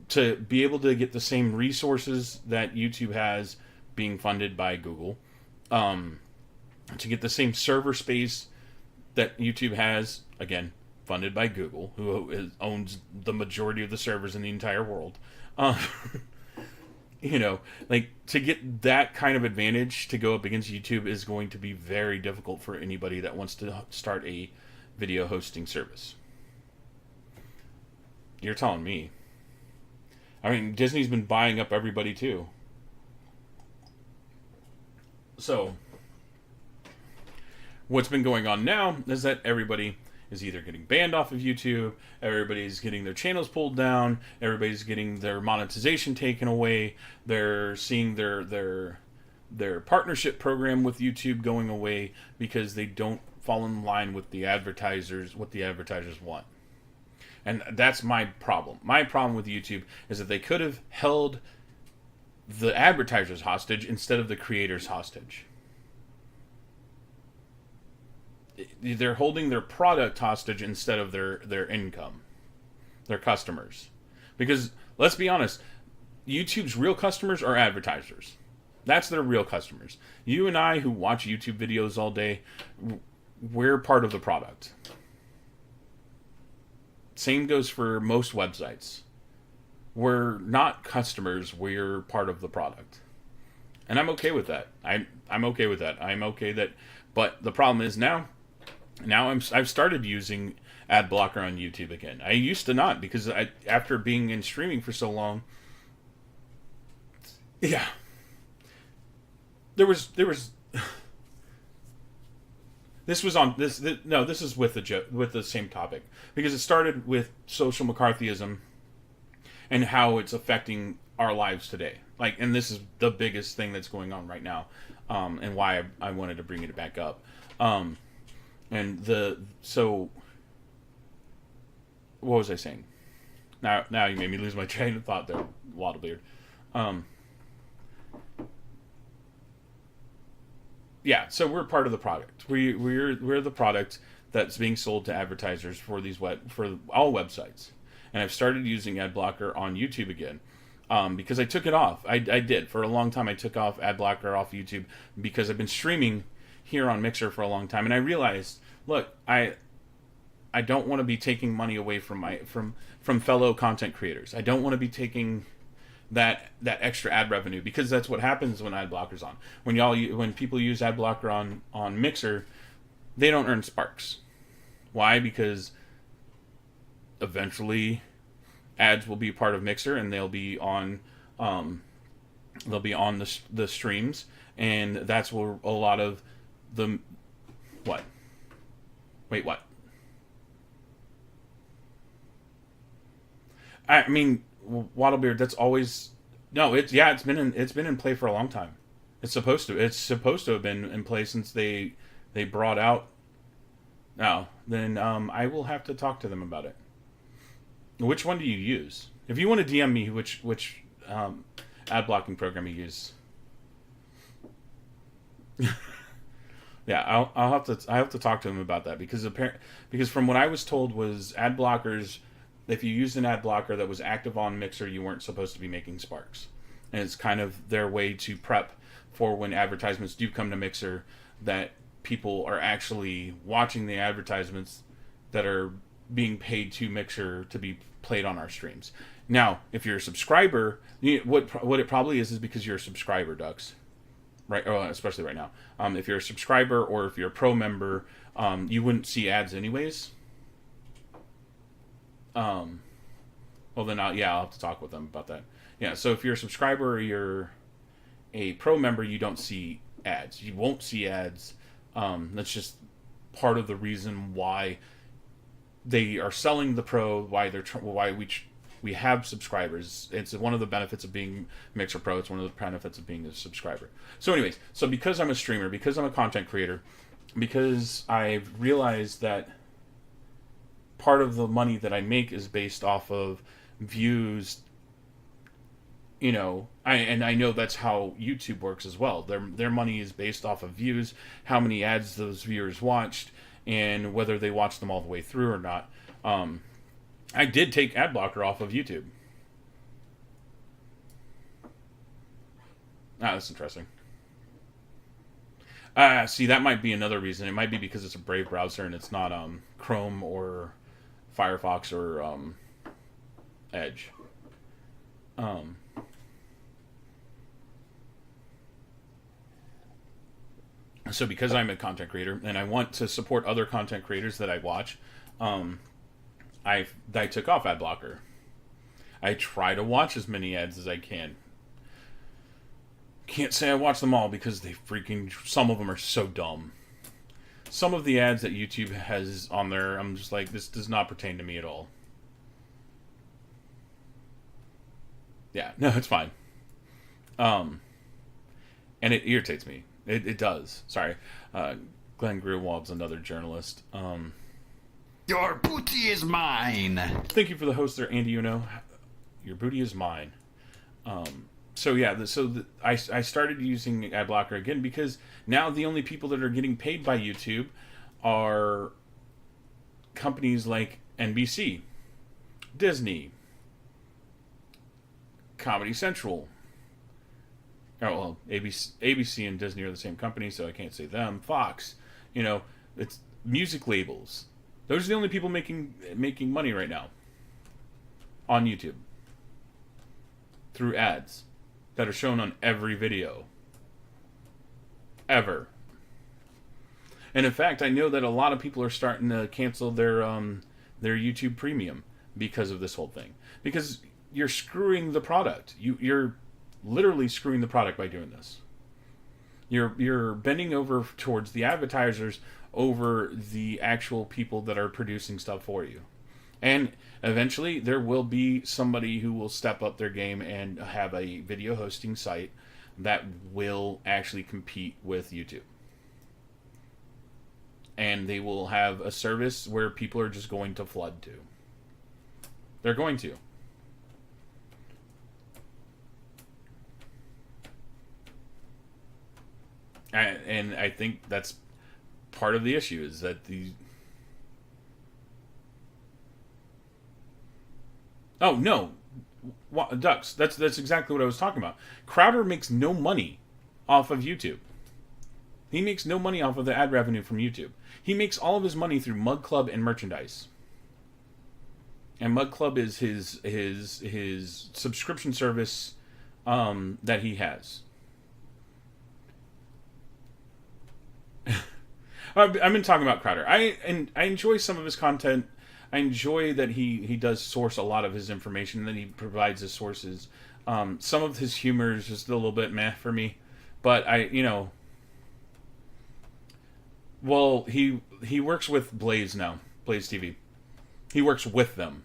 To be able to get the same resources that YouTube has being funded by Google, to get the same server space that YouTube has, again, funded by Google, who owns the majority of the servers in the entire world. To get that kind of advantage to go up against YouTube is going to be very difficult for anybody that wants to start a video hosting service. You're telling me. I mean, Disney's been buying up everybody too. So, what's been going on now is that everybody is either getting banned off of YouTube, everybody's getting their channels pulled down, everybody's getting their monetization taken away, they're seeing their partnership program with YouTube going away because they don't fall in line with what the advertisers want. And that's my problem. My problem with YouTube is that they could have held the advertisers hostage instead of the creators hostage. They're holding their product hostage instead of their income, their customers. Because, let's be honest, YouTube's real customers are advertisers. That's their real customers. You and I who watch YouTube videos all day, we're part of the product. Same goes for most websites. We're not customers, we're part of the product. And I'm okay with that. I'm okay with that. I'm okay that, but the problem is now I've started using ad blocker on YouTube again. I used to not, because after being in streaming for so long, yeah, there was this was on this no this is with the same topic, because it started with social McCarthyism and how it's affecting our lives today. And this is the biggest thing that's going on right now, and why I wanted to bring it back up. So what was I saying? Now you made me lose my train of thought there, Waddlebeard. Yeah, so we're part of the product. We're the product that's being sold to advertisers for for all websites. And I've started using ad blocker on YouTube again, because I took it off. I did for a long time. I took off ad blocker off YouTube because I've been streaming here on Mixer for a long time, and I realized, look, I don't want to be taking money away from fellow content creators. I don't want to be taking that extra ad revenue, because that's what happens when ad blocker's on. When people use ad blocker on Mixer, they don't earn sparks. Why? Because eventually ads will be part of Mixer, and they'll be on the streams, and that's where a lot of the what? Wait, what? I mean, Waddlebeard, that's always it's been in play for a long time. It's supposed to have been in play since they brought out. Now then, I will have to talk to them about it. Which one do you use? If you want to DM me, which ad blocking program you use? Yeah, I have to talk to him about that because from what I was told was ad blockers. If you used an ad blocker that was active on Mixer, you weren't supposed to be making sparks, and it's kind of their way to prep for when advertisements do come to Mixer that people are actually watching the advertisements that are being paid to Mixer to be played on our streams. Now, if you're a subscriber, what it probably is because you're a subscriber, Ducks. Right, especially right now. If you're a subscriber or if you're a pro member, you wouldn't see ads anyways. Well then, I'll have to talk with them about that. Yeah, so if you're a subscriber or you're a pro member, you don't see ads. You won't see ads. That's just part of the reason why they are selling the pro. Why we have subscribers. It's one of the benefits of being Mixer Pro. It's one of the benefits of being a subscriber. So anyways, because I'm a streamer, because I'm a content creator, because I've realized that part of the money that I make is based off of views, I know that's how YouTube works as well. Their money is based off of views, how many ads those viewers watched, and whether they watched them all the way through or not. I did take ad blocker off of YouTube. That's interesting. See, that might be another reason. It might be because it's a Brave browser and it's not Chrome or Firefox or Edge. So because I'm a content creator and I want to support other content creators that I watch, I took off ad blocker. I try to watch as many ads as I can. Can't say I watch them all because some of them are so dumb. Some of the ads that YouTube has on there, I'm just like, this does not pertain to me at all. Yeah, no, it's fine. And it irritates me. It does. Sorry. Glenn Greenwald's another journalist. Your booty is mine. Thank you for the host there, Andy Uno. Your booty is mine. I started using ad blocker again because now the only people that are getting paid by YouTube are companies like NBC, Disney, Comedy Central. Oh, well, ABC and Disney are the same company, so I can't say them. Fox, it's music labels. Those are the only people making money right now on YouTube through ads that are shown on every video ever. And in fact, I know that a lot of people are starting to cancel their YouTube Premium because of this whole thing. Because you're screwing the product. You're literally screwing the product by doing this. You're bending over towards the advertisers over the actual people that are producing stuff for you. And eventually there will be somebody who will step up their game and have a video hosting site that will actually compete with YouTube. And they will have a service where people are just going to flood to. They're going to. And I think that's part of the issue is that Oh no, Ducks. That's exactly what I was talking about. Crowder makes no money off of YouTube. He makes no money off of the ad revenue from YouTube. He makes all of his money through Mug Club and merchandise. And Mug Club is his subscription service that he has. I've been talking about Crowder. I enjoy some of his content. I enjoy that he does source a lot of his information and that he provides his sources. Some of his humor is just a little bit meh for me, but well, he works with Blaze now, Blaze TV. He works with them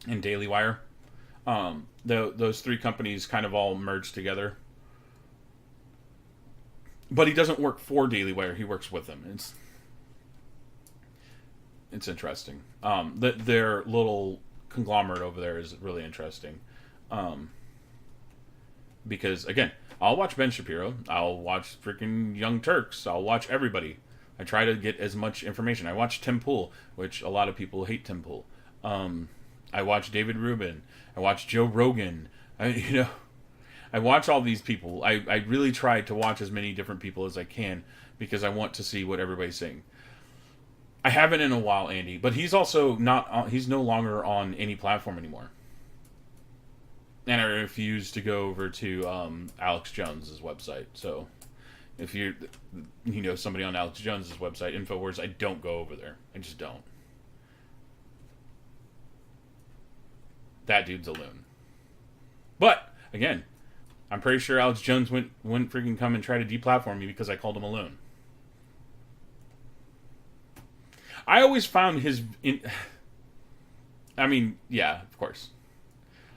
in Daily Wire. Those three companies kind of all merged together. But he doesn't work for Daily Wire. He works with them. It's interesting. Their little conglomerate over there is really interesting. Because, again, I'll watch Ben Shapiro. I'll watch freaking Young Turks. I'll watch everybody. I try to get as much information. I watch Tim Pool, which a lot of people hate Tim Pool. I watch David Rubin. I watch Joe Rogan. I watch all these people. I really try to watch as many different people as I can because I want to see what everybody's saying. I haven't in a while, Andy, but he's also he's no longer on any platform anymore. And I refuse to go over to Alex Jones's website. So if you know somebody on Alex Jones's website, InfoWars, I don't go over there. I just don't. That dude's a loon. But again, I'm pretty sure Alex Jones wouldn't freaking come and try to deplatform me because I called him a loon. I always found I mean, yeah, of course.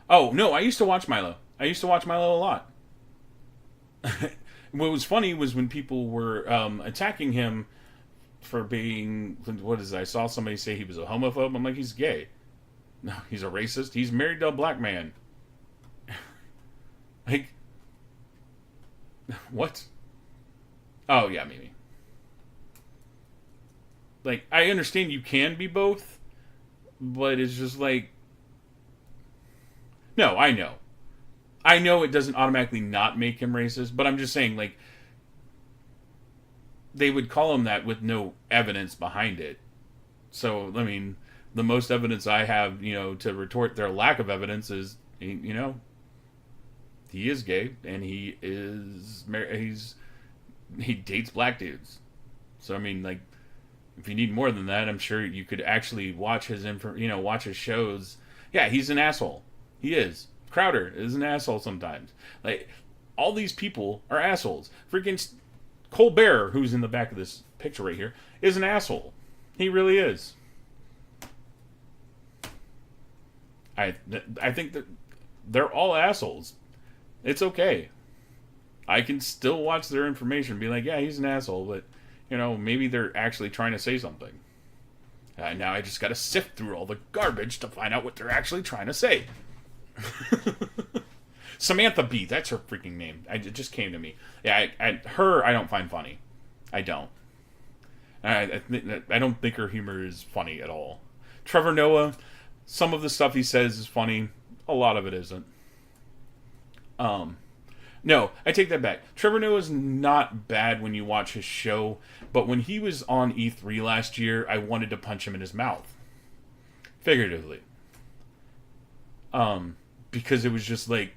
Oh, no, I used to watch Milo. I used to watch Milo a lot. What was funny was when people were attacking him for being... What is it? I saw somebody say he was a homophobe. I'm like, he's gay. No, he's a racist. He's married to a black man. Like... What? Oh, yeah, maybe. Like, I understand you can be both, but it's just like... No, I know. I know it doesn't automatically not make him racist, but I'm just saying, like, they would call him that with no evidence behind it. So, I mean, the most evidence I have, to retort their lack of evidence is, he is gay, and he dates black dudes. So, I mean, like, if you need more than that, I'm sure you could actually watch his watch his shows. Yeah, he's an asshole. He is. Crowder is an asshole sometimes. Like, all these people are assholes. Freaking Colbert, who's in the back of this picture right here, is an asshole. He really is. I think that they're all assholes. It's okay. I can still watch their information and be like, yeah, he's an asshole, but, maybe they're actually trying to say something. Now I just gotta sift through all the garbage to find out what they're actually trying to say. Samantha Bee, that's her freaking name. It just came to me. Yeah, her I don't find funny. I don't. I don't think her humor is funny at all. Trevor Noah, some of the stuff he says is funny. A lot of it isn't. No, I take that back. Trevor Noah's not bad when you watch his show, but when he was on E3 last year, I wanted to punch him in his mouth. Figuratively. Because it was just like,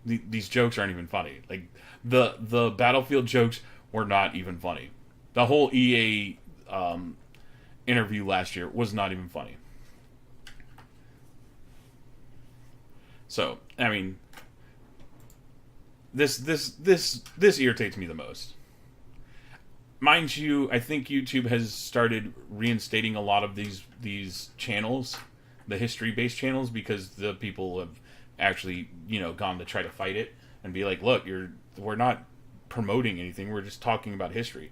these jokes aren't even funny. Like, the Battlefield jokes were not even funny. The whole EA interview last year was not even funny. So, I mean, this irritates me the most. Mind you, I think YouTube has started reinstating a lot of these channels, the history-based channels, because the people have actually, gone to try to fight it and be like, look, we're not promoting anything, we're just talking about history.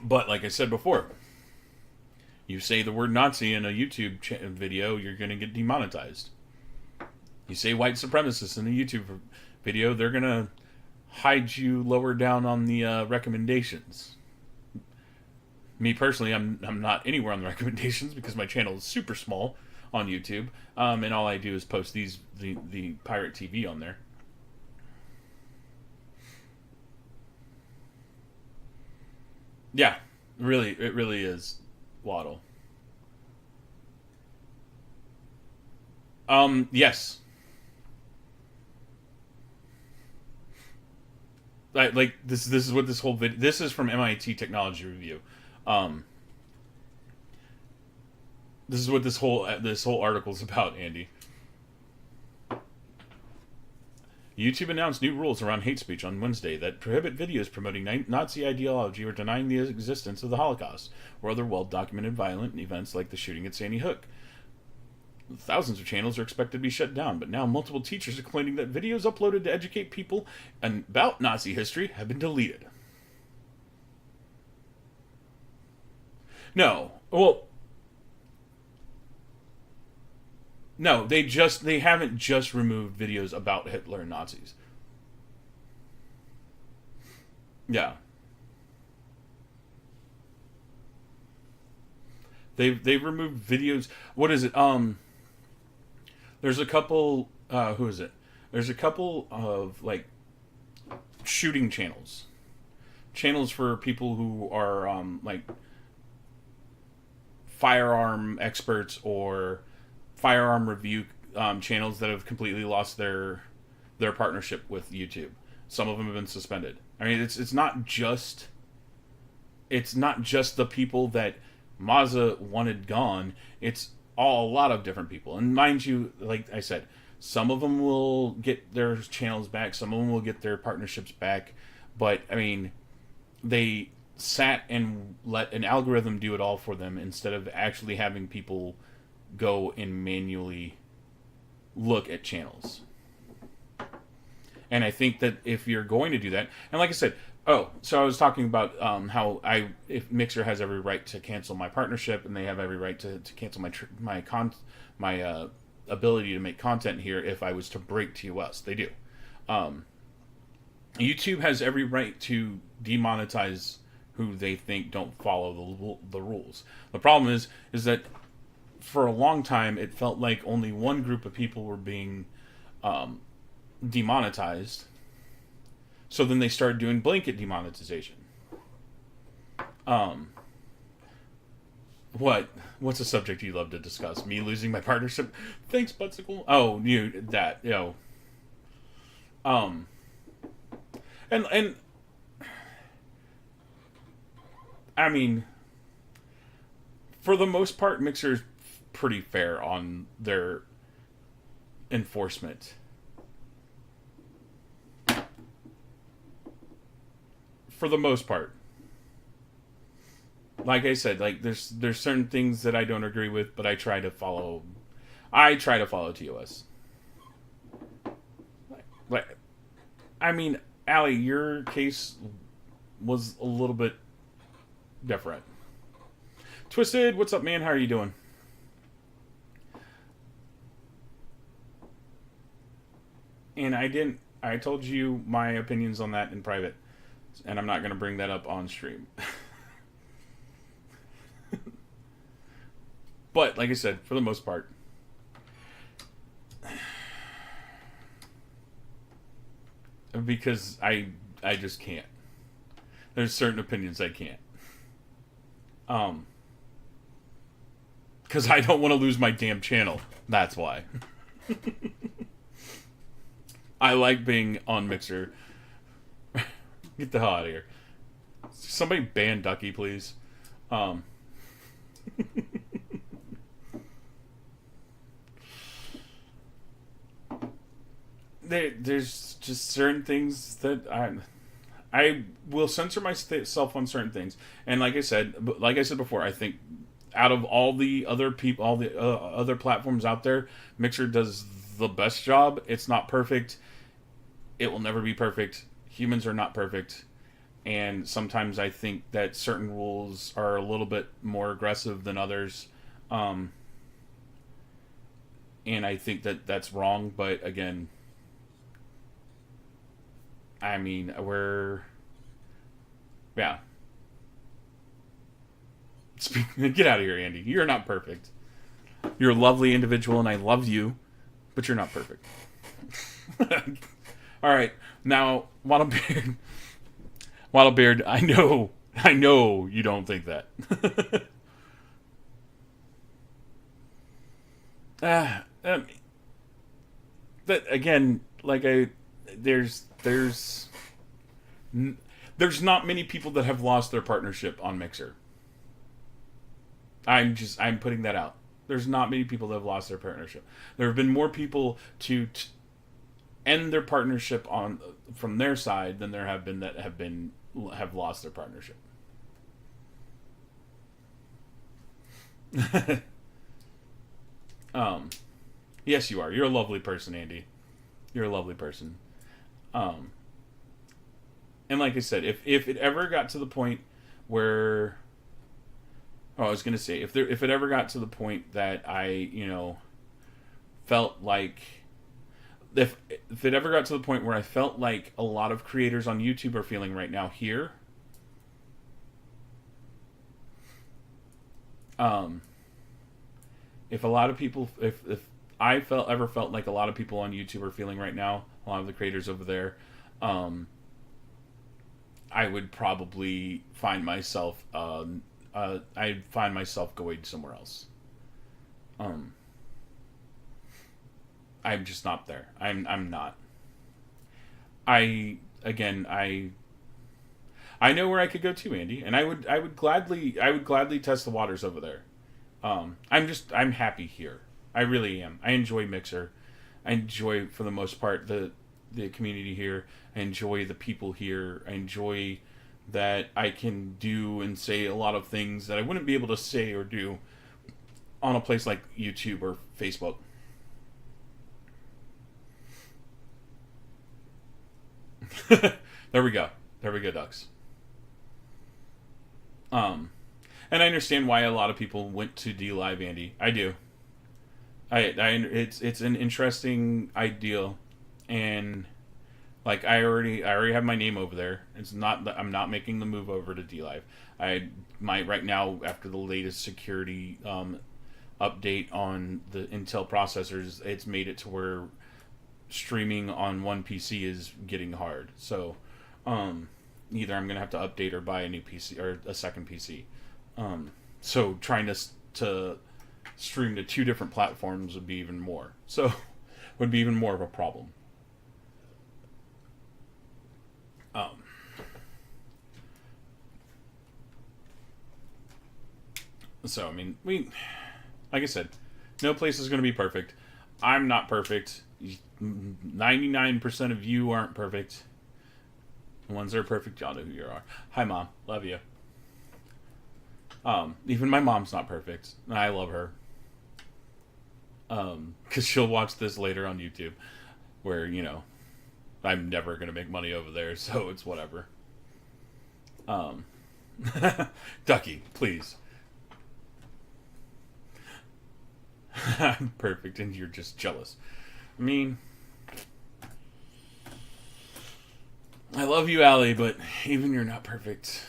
But like I said before, you say the word Nazi in a YouTube video, you're going to get demonetized. You say white supremacist in a YouTube video, they're going to hide you lower down on the recommendations. Me personally, I'm not anywhere on the recommendations because my channel is super small on YouTube, and all I do is post the PieRat TV on there. Yeah, it really is Waddle. Yes. Like this is what this whole video. This is from MIT Technology Review. This is what this whole article is about, Andy. YouTube announced new rules around hate speech on Wednesday that prohibit videos promoting Nazi ideology or denying the existence of the Holocaust or other well-documented violent events like the shooting at Sandy Hook. Thousands of channels are expected to be shut down, but now multiple teachers are claiming that videos uploaded to educate people about Nazi history have been deleted. No. Well, No, they haven't just removed videos about Hitler and Nazis. Yeah. They've removed videos. What is it? There's a couple. Who is it? There's a couple of like shooting channels for people who are like firearm experts or firearm review channels that have completely lost their partnership with YouTube. Some of them have been suspended. I mean, it's not just the people that Mazza wanted gone. It's a lot of different people. And mind you, like I said, some of them will get their channels back. Some of them will get their partnerships back. But, I mean, they sat and let an algorithm do it all for them instead of actually having people go and manually look at channels. And I think that if you're going to do that, and like I said, so I was talking about how if Mixer has every right to cancel my partnership, and they have every right to cancel my ability to make content here if I was to break TOS. They do. YouTube has every right to demonetize who they think don't follow the rules. The problem is that for a long time it felt like only one group of people were being demonetized. So then they started doing blanket demonetization. What's a subject you love to discuss? Me losing my partnership? Thanks, Buttsicle. Oh, and I mean, for the most part, Mixer's pretty fair on their enforcement. For the most part. Like I said, like there's certain things that I don't agree with, but I try to follow TOS. Like, I mean, Allie, your case was a little bit different. Twisted, what's up, man? How are you doing? And I told you my opinions on that in private. And I'm not going to bring that up on stream. But, like I said, for the most part, because I just can't. There's certain opinions I can't. Because I don't want to lose my damn channel. That's why. I like being on Mixer. Get the hell out of here. Somebody ban Ducky, please. There's just certain things that I will censor myself on certain things. And like I said before, I think out of all the other people, all the other platforms out there, Mixer does the best job. It's not perfect. It will never be perfect. Humans are not perfect, and sometimes I think that certain rules are a little bit more aggressive than others, and I think that that's wrong. But again, I mean, get out of here, Andy. You're not perfect. You're a lovely individual, and I love you, but you're not perfect. All right, now, Waddlebeard, I know you don't think that. That again, like there's not many people that have lost their partnership on Mixer. I'm putting that out. There's not many people that have lost their partnership. There have been more people to end their partnership from their side than there have been that have lost their partnership. Yes, you are. You're a lovely person, Andy. You're a lovely person. And like I said, if it ever got to the point where, I was gonna say, if it ever got to the point that I, felt like if it ever got to the point where I felt like a lot of creators on YouTube are feeling right now here, if a lot of people, if I ever felt like a lot of people on YouTube are feeling right now, a lot of the creators over there, I would probably find myself, I'd find myself going somewhere else. I'm just not there. I'm not. I know where I could go to, Andy, and I would gladly test the waters over there. I'm happy here. I really am. I enjoy Mixer. I enjoy, for the most part, the community here. I enjoy the people here. I enjoy that I can do and say a lot of things that I wouldn't be able to say or do on a place like YouTube or Facebook. There we go, ducks. And I understand why a lot of people went to DLive, Andy. I do. It's an interesting ideal, and like I already have my name over there. It's not that I'm not making the move over to DLive. I might right now, after the latest security update on the Intel processors, it's made it to where streaming on one PC is getting hard. So either I'm gonna have to update or buy a new PC or a second PC. So trying to stream to two different platforms would be even more. So would be even more of a problem. So I mean, like I said, no place is going to be perfect. I'm not perfect. 99% of you aren't perfect. The ones that are perfect, y'all know who you are. Hi, Mom. Love you. Even my mom's not perfect. And I love her. Because she'll watch this later on YouTube. Where, you know, I'm never going to make money over there, so it's whatever. Ducky, please. I'm perfect and you're just jealous. I mean, I love you, Allie, but even you're not perfect.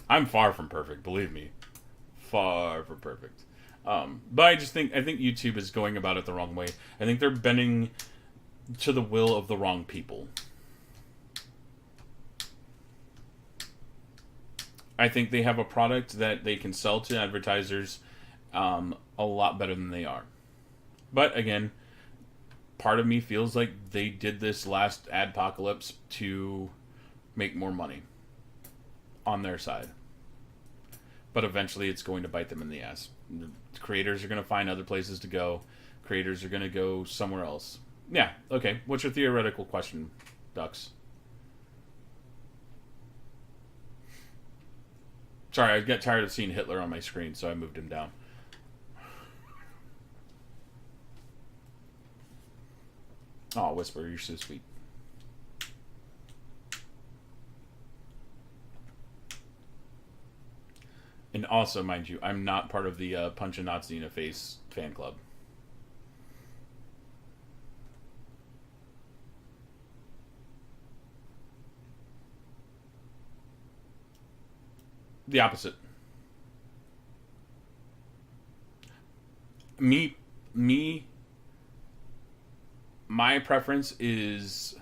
I'm far from perfect, believe me. Far from perfect. But I think YouTube is going about it the wrong way. I think they're bending to the will of the wrong people. I think they have a product that they can sell to advertisers a lot better than they are. But again, part of me feels like they did this last adpocalypse to make more money on their side. But eventually it's going to bite them in the ass. The creators are going to find other places to go. Creators are going to go somewhere else. Yeah, okay. What's your theoretical question, Ducks? Sorry, I got tired of seeing Hitler on my screen, so I moved him down. Oh, Whisper, you're so sweet. And also, mind you, I'm not part of the Punch a Nazi in a Face fan club. The opposite. My preference is...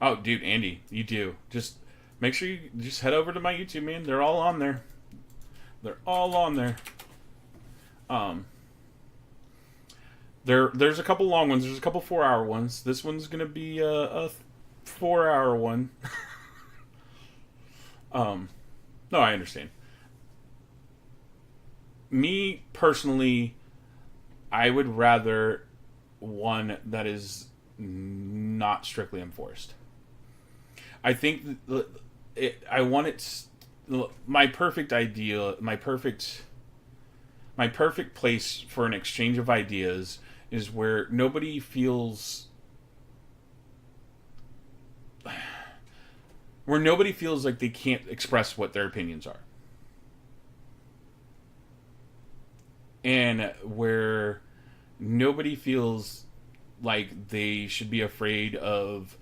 Oh, dude, Andy, you do. Just make sure you just head over to my YouTube, man. They're all on there. They're all on there. There's a couple long ones. There's a couple 4-hour ones. This one's gonna be a 4-hour one. No, I understand. Me personally, I would rather one that is not strictly enforced. I think I want it. My perfect idea, my perfect place for an exchange of ideas is where nobody feels like they can't express what their opinions are. And where nobody feels like they should be afraid of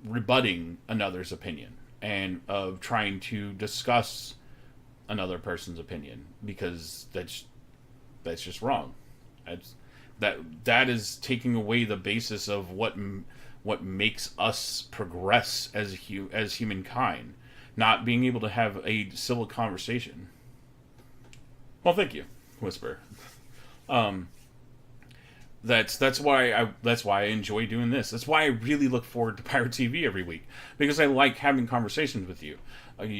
rebutting another's opinion and of trying to discuss another person's opinion, because that's just wrong. That is taking away the basis of what makes us progress as humankind. Not being able to have a civil conversation. Well, thank you, Whisper. That's why I enjoy doing this. That's why I really look forward to PieRat TV every week, because I like having conversations with you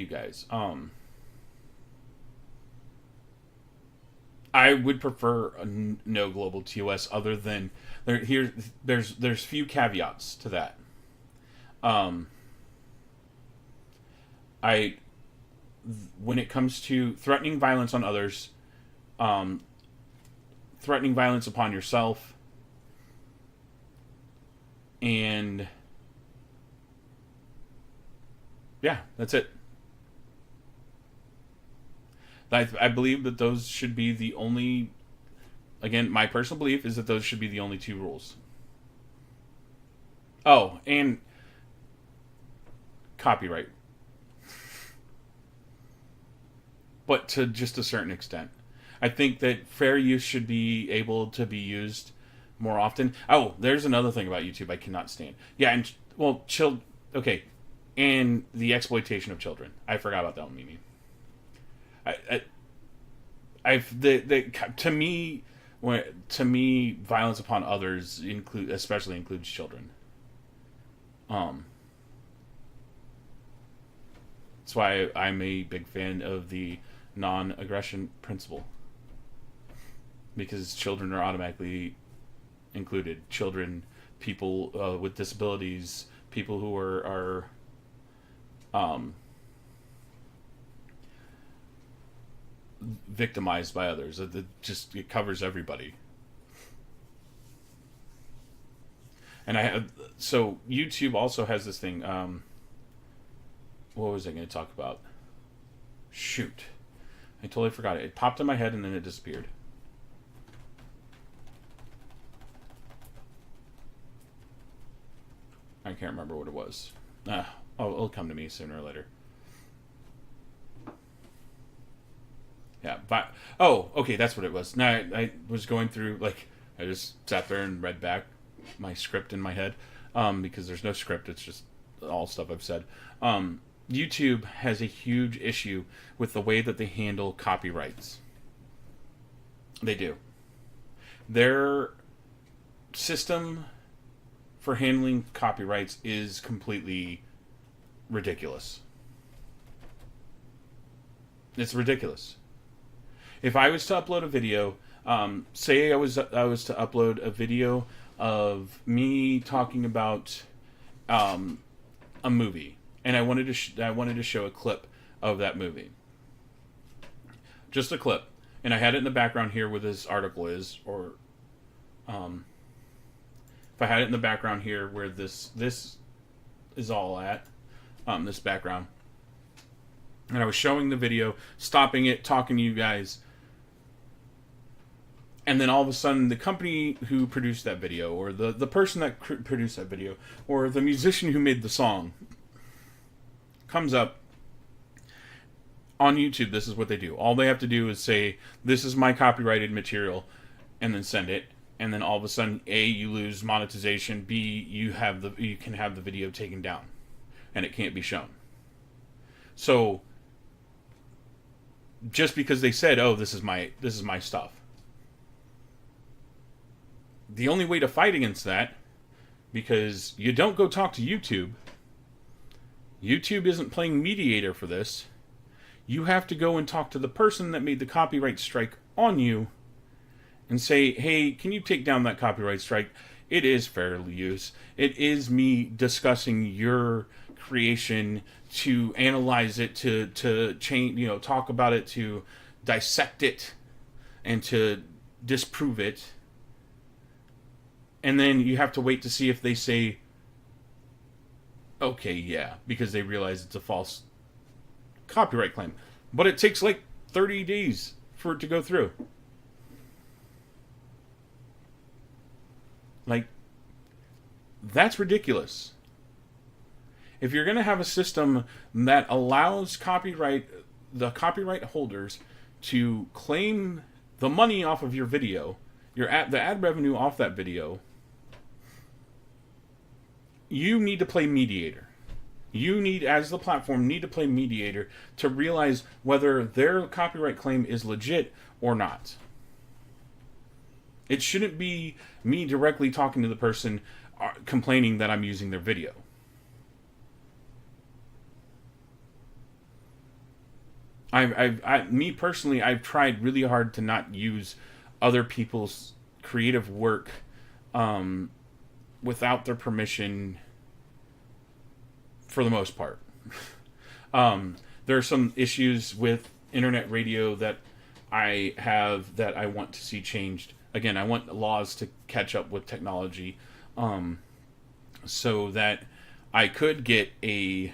guys. I would prefer no global TOS, other than there's few caveats to that. When it comes to threatening violence on others, threatening violence upon yourself, and yeah, that's it. I believe that those should be the only, again, my personal belief is that those should be the only two rules. Oh, and copyright. But to just a certain extent. I think that fair use should be able to be used more often. Oh, there's another thing about YouTube I cannot stand. Yeah, and, well, okay. And the exploitation of children. I forgot about that one, Mimi. To me, violence upon others especially includes children. That's why I'm a big fan of the non-aggression principle, because children are automatically included. Children, people with disabilities, people who are victimized by others. It covers everybody. And so YouTube also has this thing. What was I going to talk about? Shoot, I totally forgot it. It popped in my head and then it disappeared. I can't remember what it was. It'll come to me sooner or later. Yeah, okay, that's what it was. Now, I was going through, I just sat there and read back my script in my head, because there's no script, it's just all stuff I've said. YouTube has a huge issue with the way that they handle copyrights. They do. Their system for handling copyrights is completely ridiculous. It's ridiculous. If I was to upload a video, say I was to upload a video of me talking about a movie, and I wanted to show a clip of that movie, just a clip, and I had it in the background here where this article is, or if I had it in the background here where this is all at, this background, and I was showing the video, stopping it, talking to you guys. And then all of a sudden, the company who produced that video, or the person that produced that video, or the musician who made the song, comes up on YouTube. This is what they do. All they have to do is say, "This is my copyrighted material," and then send it. And then all of a sudden, A, you lose monetization. B, you can have the video taken down, and it can't be shown. So, just because they said, "Oh, this is my stuff." The only way to fight against that, because you don't go talk to YouTube. YouTube isn't playing mediator for this. You have to go and talk to the person that made the copyright strike on you and say, "Hey, can you take down that copyright strike? It is fair use. It is me discussing your creation, to analyze it, to change, talk about it, to dissect it, and to disprove it." And then you have to wait to see if they say, "Okay, yeah," because they realize it's a false copyright claim. But it takes 30 days for it to go through. Like, that's ridiculous. If you're going to have a system that allows the copyright holders to claim the money off of your video, the ad revenue off that video, you need to play mediator. You need, as the platform, need to play mediator to realize whether their copyright claim is legit or not. It shouldn't be me directly talking to the person complaining that I'm using their video. Me personally, I've tried really hard to not use other people's creative work without their permission for the most part. There are some issues with internet radio that I have that I want to see changed. Again, I want laws to catch up with technology so that I could get a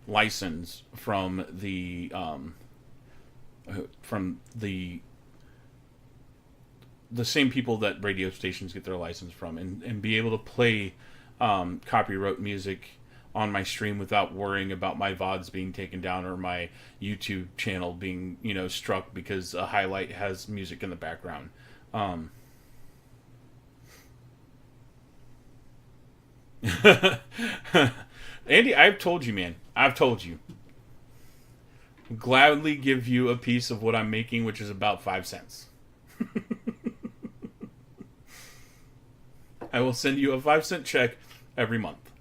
license from the same people that radio stations get their license from, and be able to play copyright music on my stream without worrying about my VODs being taken down or my YouTube channel being, struck because a highlight has music in the background. Andy, I've told you, man. I've told you. Gladly give you a piece of what I'm making, which is about 5 cents. I will send you a 5-cent check every month.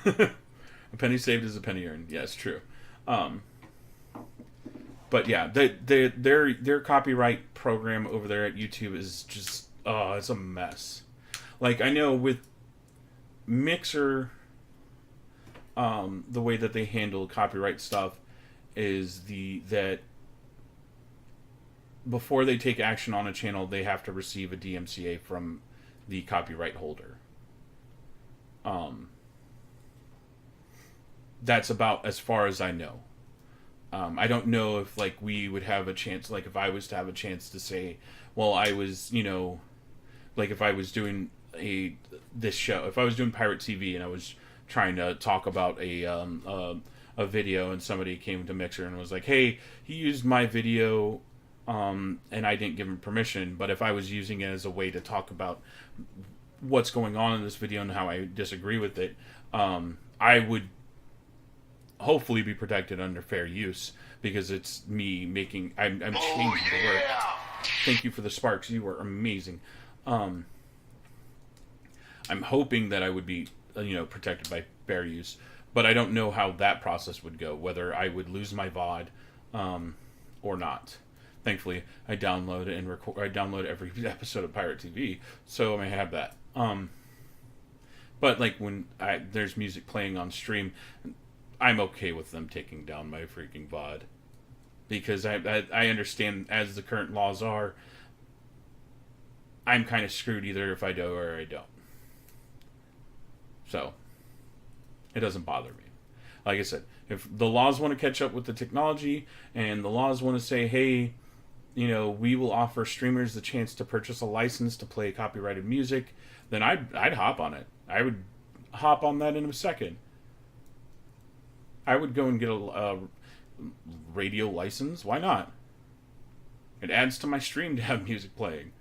A penny saved is a penny earned. Yeah, it's true. But yeah, their copyright program over there at YouTube is just it's a mess. Like, I know with Mixer, the way that they handle copyright stuff is that before they take action on a channel, they have to receive a DMCA from the copyright holder. That's about as far as I know. I don't know if we would have a chance, if I was to have a chance to say, well, I was, if I was doing this show, if I was doing PieRat TV and I was trying to talk about a video and somebody came to Mixer and was like, hey, he used my video and I didn't give him permission, but if I was using it as a way to talk about what's going on in this video and how I disagree with it, I would hopefully be protected under fair use, because it's me making, I'm changing the work. Thank you for the sparks, you are amazing. I'm hoping that I would be protected by fair use, but I don't know how that process would go, whether I would lose my VOD or not. Thankfully, I download and record. I download every episode of PieRat TV, so I may have that. But when there's music playing on stream, I'm okay with them taking down my freaking VOD, because I understand, as the current laws are, I'm kind of screwed either if I do or I don't. So it doesn't bother me. Like I said, if the laws want to catch up with the technology and the laws want to say, hey, we will offer streamers the chance to purchase a license to play copyrighted music, then I'd hop on it. I would hop on that in a second. I would go and get a radio license. Why not? It adds to my stream to have music playing.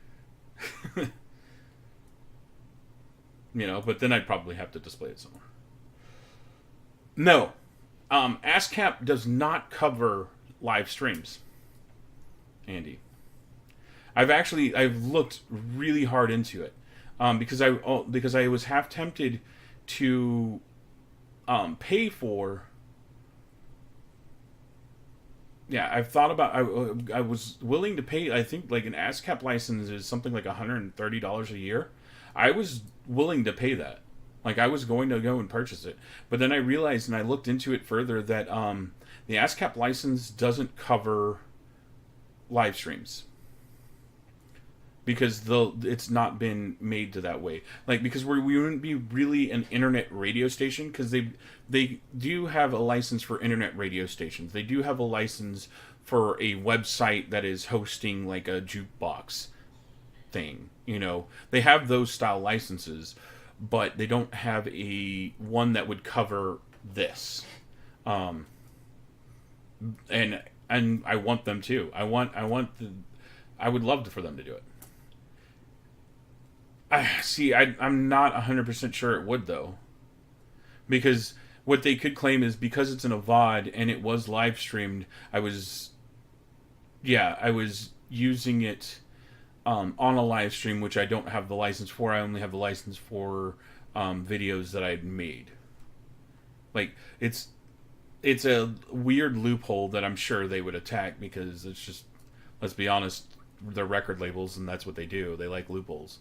But then I'd probably have to display it somewhere. No. ASCAP does not cover live streams, Andy. I've looked really hard into it, because I was half tempted to pay for. Yeah, I've thought about. I was willing to pay. I think an ASCAP license is something like $130 a year. I was willing to pay that. I was going to go and purchase it, but then I realized, and I looked into it further, that the ASCAP license doesn't cover live streams, because it's not been made to that way. Because we wouldn't be really an internet radio station, because they do have a license for internet radio stations. They do have a license for a website that is hosting a jukebox thing. You know, they have those style licenses, but they don't have a one that would cover this. And I want them to. I would love for them to do it. I'm not 100% sure it would, though. Because what they could claim is because it's in a VOD and it was live streamed, I was using it on a live stream, which I don't have the license for. I only have the license for videos that I'd made. Like, it's a weird loophole that I'm sure they would attack, because it's just, let's be honest, they're record labels and that's what they do. They like loopholes.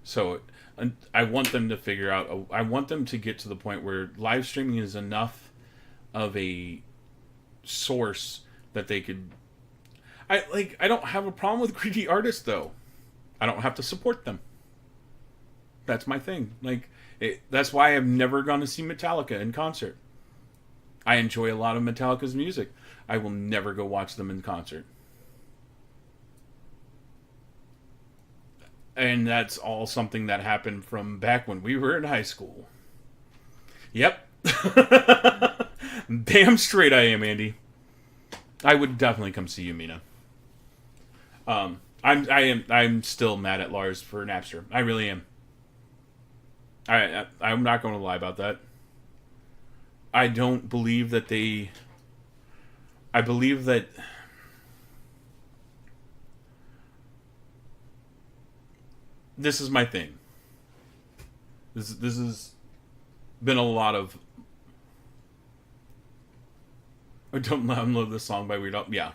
So I want them to figure out, I want them to get to the point where live streaming is enough of a source that they could, I don't have a problem with greedy artists, though. I don't have to support them. That's my thing. That's why I've never gone to see Metallica in concert. I enjoy a lot of Metallica's music. I will never go watch them in concert. And that's all something that happened from back when we were in high school. Yep. Damn straight I am, Andy. I would definitely come see you, Mina. I'm still mad at Lars for Napster. I really am. I'm not going to lie about that. I don't believe that they... I believe that... This is my thing. This has been a lot of... Don't download this song by Weird Al. Yeah.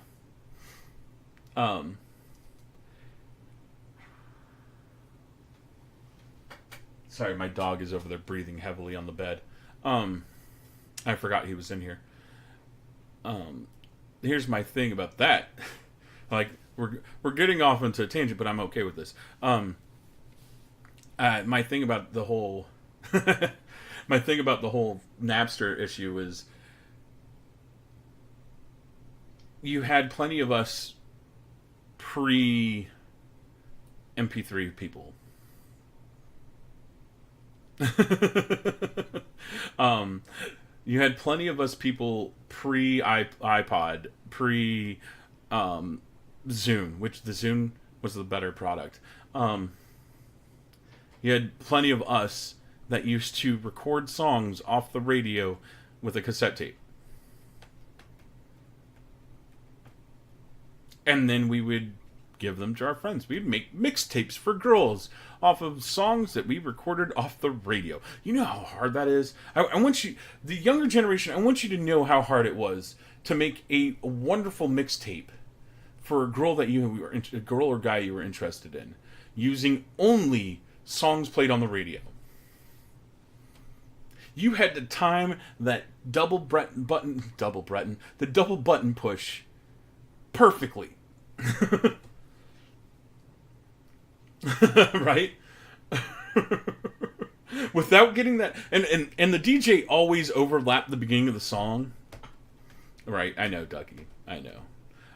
Sorry, my dog is over there breathing heavily on the bed. I forgot he was in here. Here's my thing about that. Like, we're getting off into a tangent, but I'm okay with this. My thing about the whole Napster issue is you had plenty of us pre MP3 people. You had plenty of us people pre iPod, pre Zune, which the Zune was the better product. You had plenty of us that used to record songs off the radio with a cassette tape. And then we would give them to our friends. We'd make mixtapes for girls off of songs that we recorded off the radio. You know how hard that is? I want you, the younger generation, I want you to know how hard it was to make a wonderful mixtape for a girl that a girl or guy you were interested in, using only songs played on the radio. You had to time that the double button push perfectly. Right? Without getting that, and the DJ always overlapped the beginning of the song. Right, I know, Ducky. I know.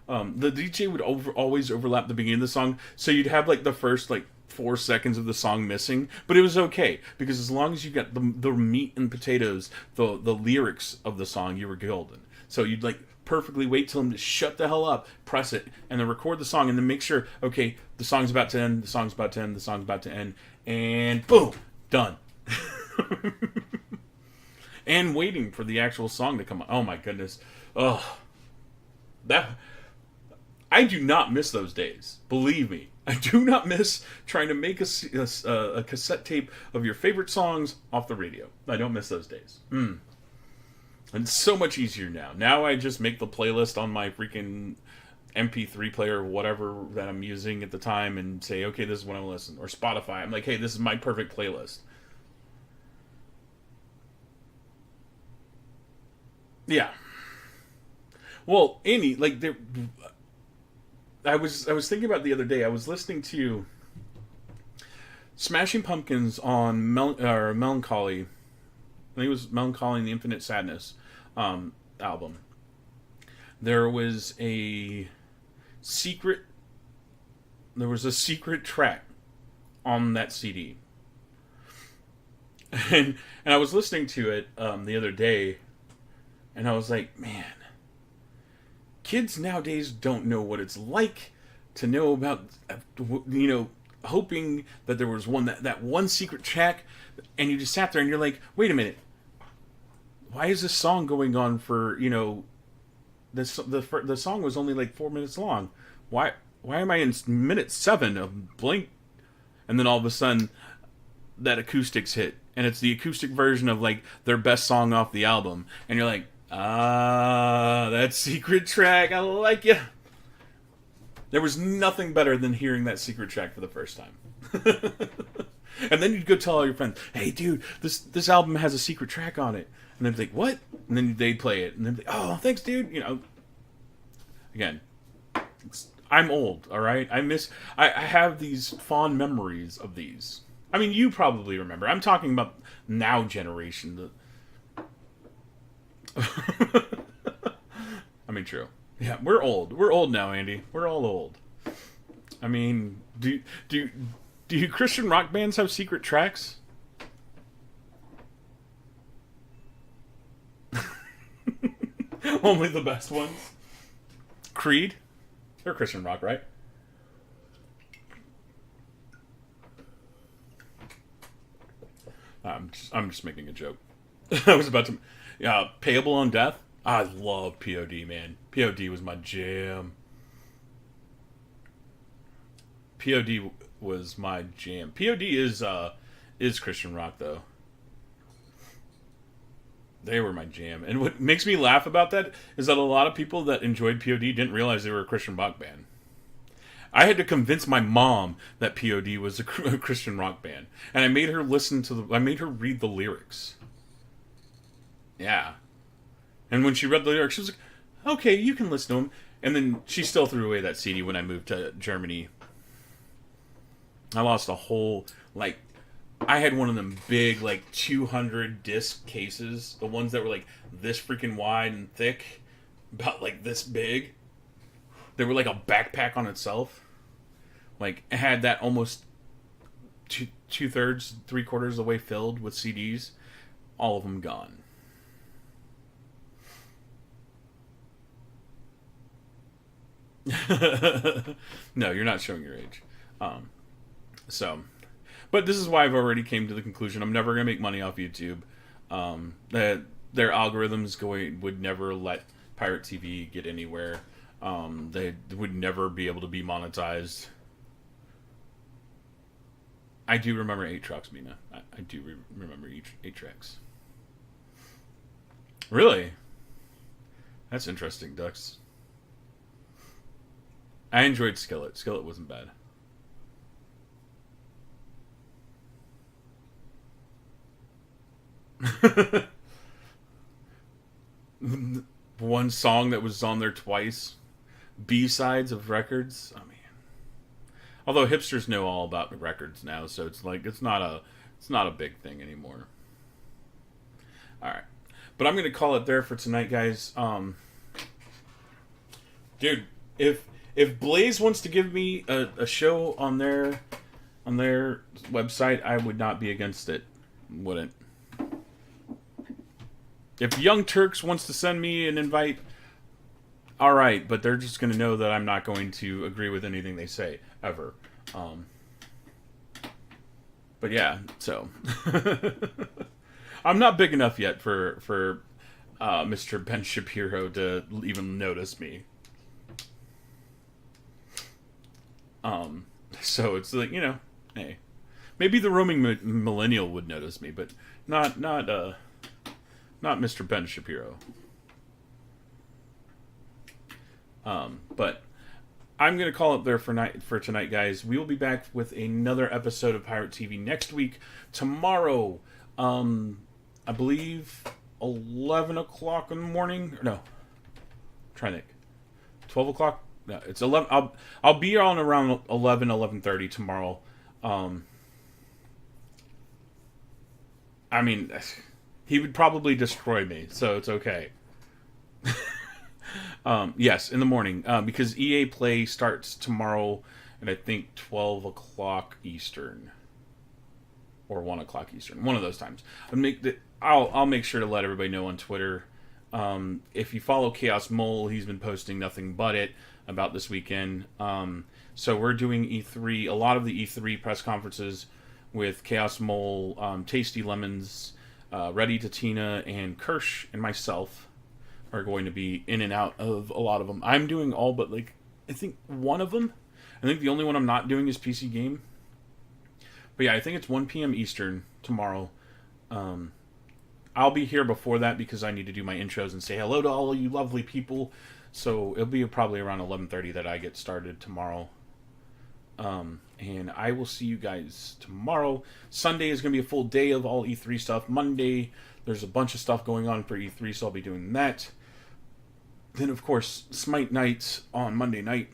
The DJ would always overlap the beginning of the song, so you'd have like the first 4 seconds of the song missing, but it was okay, because as long as you got the meat and potatoes, the lyrics of the song, you were golden. So you'd perfectly wait till him to shut the hell up, press it, and then record the song, and then make sure, okay, the song's about to end, the song's about to end, the song's about to end, and boom, done. And waiting for the actual song to come on. Oh my goodness. Oh, I do not miss those days. Believe me. I do not miss trying to make a cassette tape of your favorite songs off the radio. I don't miss those days. And it's so much easier now. Now I just make the playlist on my freaking MP3 player or whatever that I'm using at the time and say, okay, this is what I'm listening. Or Spotify. I'm like, hey, this is my perfect playlist. Yeah. Well, I was thinking about the other day. I was listening to Smashing Pumpkins on Melancholy. I think it was Melancholy and the Infinite Sadness album. There was a secret there was a secret track on that CD. And I was listening to it the other day, and I was like, man, kids nowadays don't know what it's like to know about, hoping that there was that one secret track, and you just sat there and you're like, wait a minute, why is this song going on for, the song was only like 4 minutes long. Why am I in minute 7 of Blink? And then all of a sudden, that acoustics hit, and it's the acoustic version of like their best song off the album, and you're like, that secret track, I like it. There was nothing better than hearing that secret track for the first time. And then you'd go tell all your friends, hey dude, this album has a secret track on it. And they'd be like, what? And then they'd play it, and they'd be like, oh, thanks dude. Again, I'm old, alright? I have these fond memories of these. I mean, you probably remember. I'm talking about now generation. I mean, true. Yeah, we're old. We're old now, Andy. We're all old. I mean, do Christian rock bands have secret tracks? Only the best ones. Creed? They're Christian rock, right? I'm just making a joke. I was about to... Payable on Death? I love POD, man. POD was my jam. POD was my jam. POD is Christian rock, though. They were my jam. And what makes me laugh about that is that a lot of people that enjoyed POD didn't realize they were a Christian rock band. I had to convince my mom that POD was a Christian rock band, and I made her read the lyrics. Yeah. And when she read the lyrics, she was like, okay, you can listen to them. And then she still threw away that CD when I moved to Germany. I lost a whole, I had one of them big, 200 disc cases. The ones that were, this freaking wide and thick. About, this big. They were like a backpack on itself. It had that almost two-thirds, three-quarters of the way filled with CDs. All of them gone. No, you're not showing your age. But this is why I've already came to the conclusion I'm never going to make money off YouTube. That their algorithms would never let Pirate TV get anywhere. They would never be able to be monetized. I do remember 8-Tracks, Mina. I do remember 8-Tracks. Really? That's interesting, Dux. I enjoyed Skillet. Skillet wasn't bad. One song that was on there twice. B-sides of records. I mean, although hipsters know all about records now, so it's not a big thing anymore. All right, but I'm gonna call it there for tonight, guys. Dude, if Blaze wants to give me a show on their website, I would not be against it. Wouldn't. If Young Turks wants to send me an invite, all right, but they're just going to know that I'm not going to agree with anything they say, ever. But yeah, so. I'm not big enough yet for Mr. Ben Shapiro to even notice me. So it's hey. Maybe the roaming millennial would notice me, but not Mr. Ben Shapiro. But I'm going to call it there for tonight, guys. We will be back with another episode of Pirate TV next week. Tomorrow, I believe 11 o'clock in the morning. No. I'm trying to think. 12 o'clock? No, it's 11. I'll be on around 11:30 tomorrow. I mean, he would probably destroy me, so it's okay. Yes, in the morning, because EA Play starts tomorrow and I think 12 o'clock Eastern. Or 1 o'clock Eastern. One of those times. I'll make sure to let everybody know on Twitter. If you follow Chaos Mole, he's been posting nothing but it about this weekend. So we're doing E3, a lot of the E3 press conferences with Chaos Mole, Tasty Lemons, Ready to Tina, and Kirsch and myself are going to be in and out of a lot of them. I'm doing all but, like, I think one of them. I think the only one I'm not doing is PC Game. But yeah, I think it's 1 p.m. Eastern tomorrow. I'll be here before that because I need to do my intros and say hello to all of you lovely people. So it'll be probably around 11:30 that I get started tomorrow. And I will see you guys tomorrow. Sunday is going to be a full day of all E3 stuff. Monday, there's a bunch of stuff going on for E3, so I'll be doing that. Then, of course, Smite Nights on Monday night.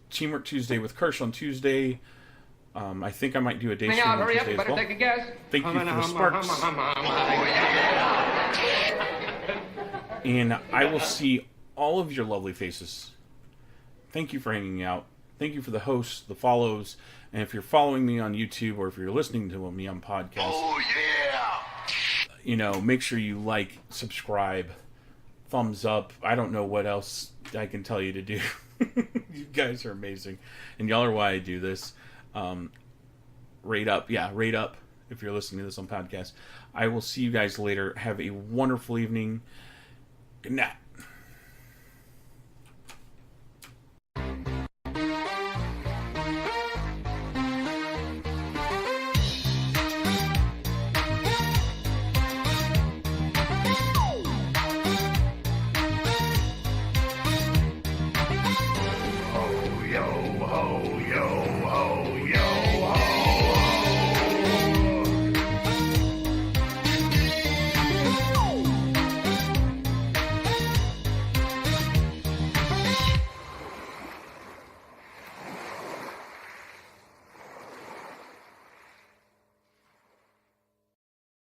Teamwork Tuesday with Kirsch on Tuesday. I think I might do a day stream on Tuesday as well. Thank you for the sparks. And I will see all of your lovely faces. Thank you for hanging out. Thank you for the hosts, the follows, and if you're following me on YouTube or if you're listening to me on podcast, you know, make sure you like, subscribe, thumbs up. I don't know what else I can tell you to do. You guys are amazing, and y'all are why I do this. Rate up if you're listening to this on podcast. I will see you guys later. Have a wonderful evening. Good night.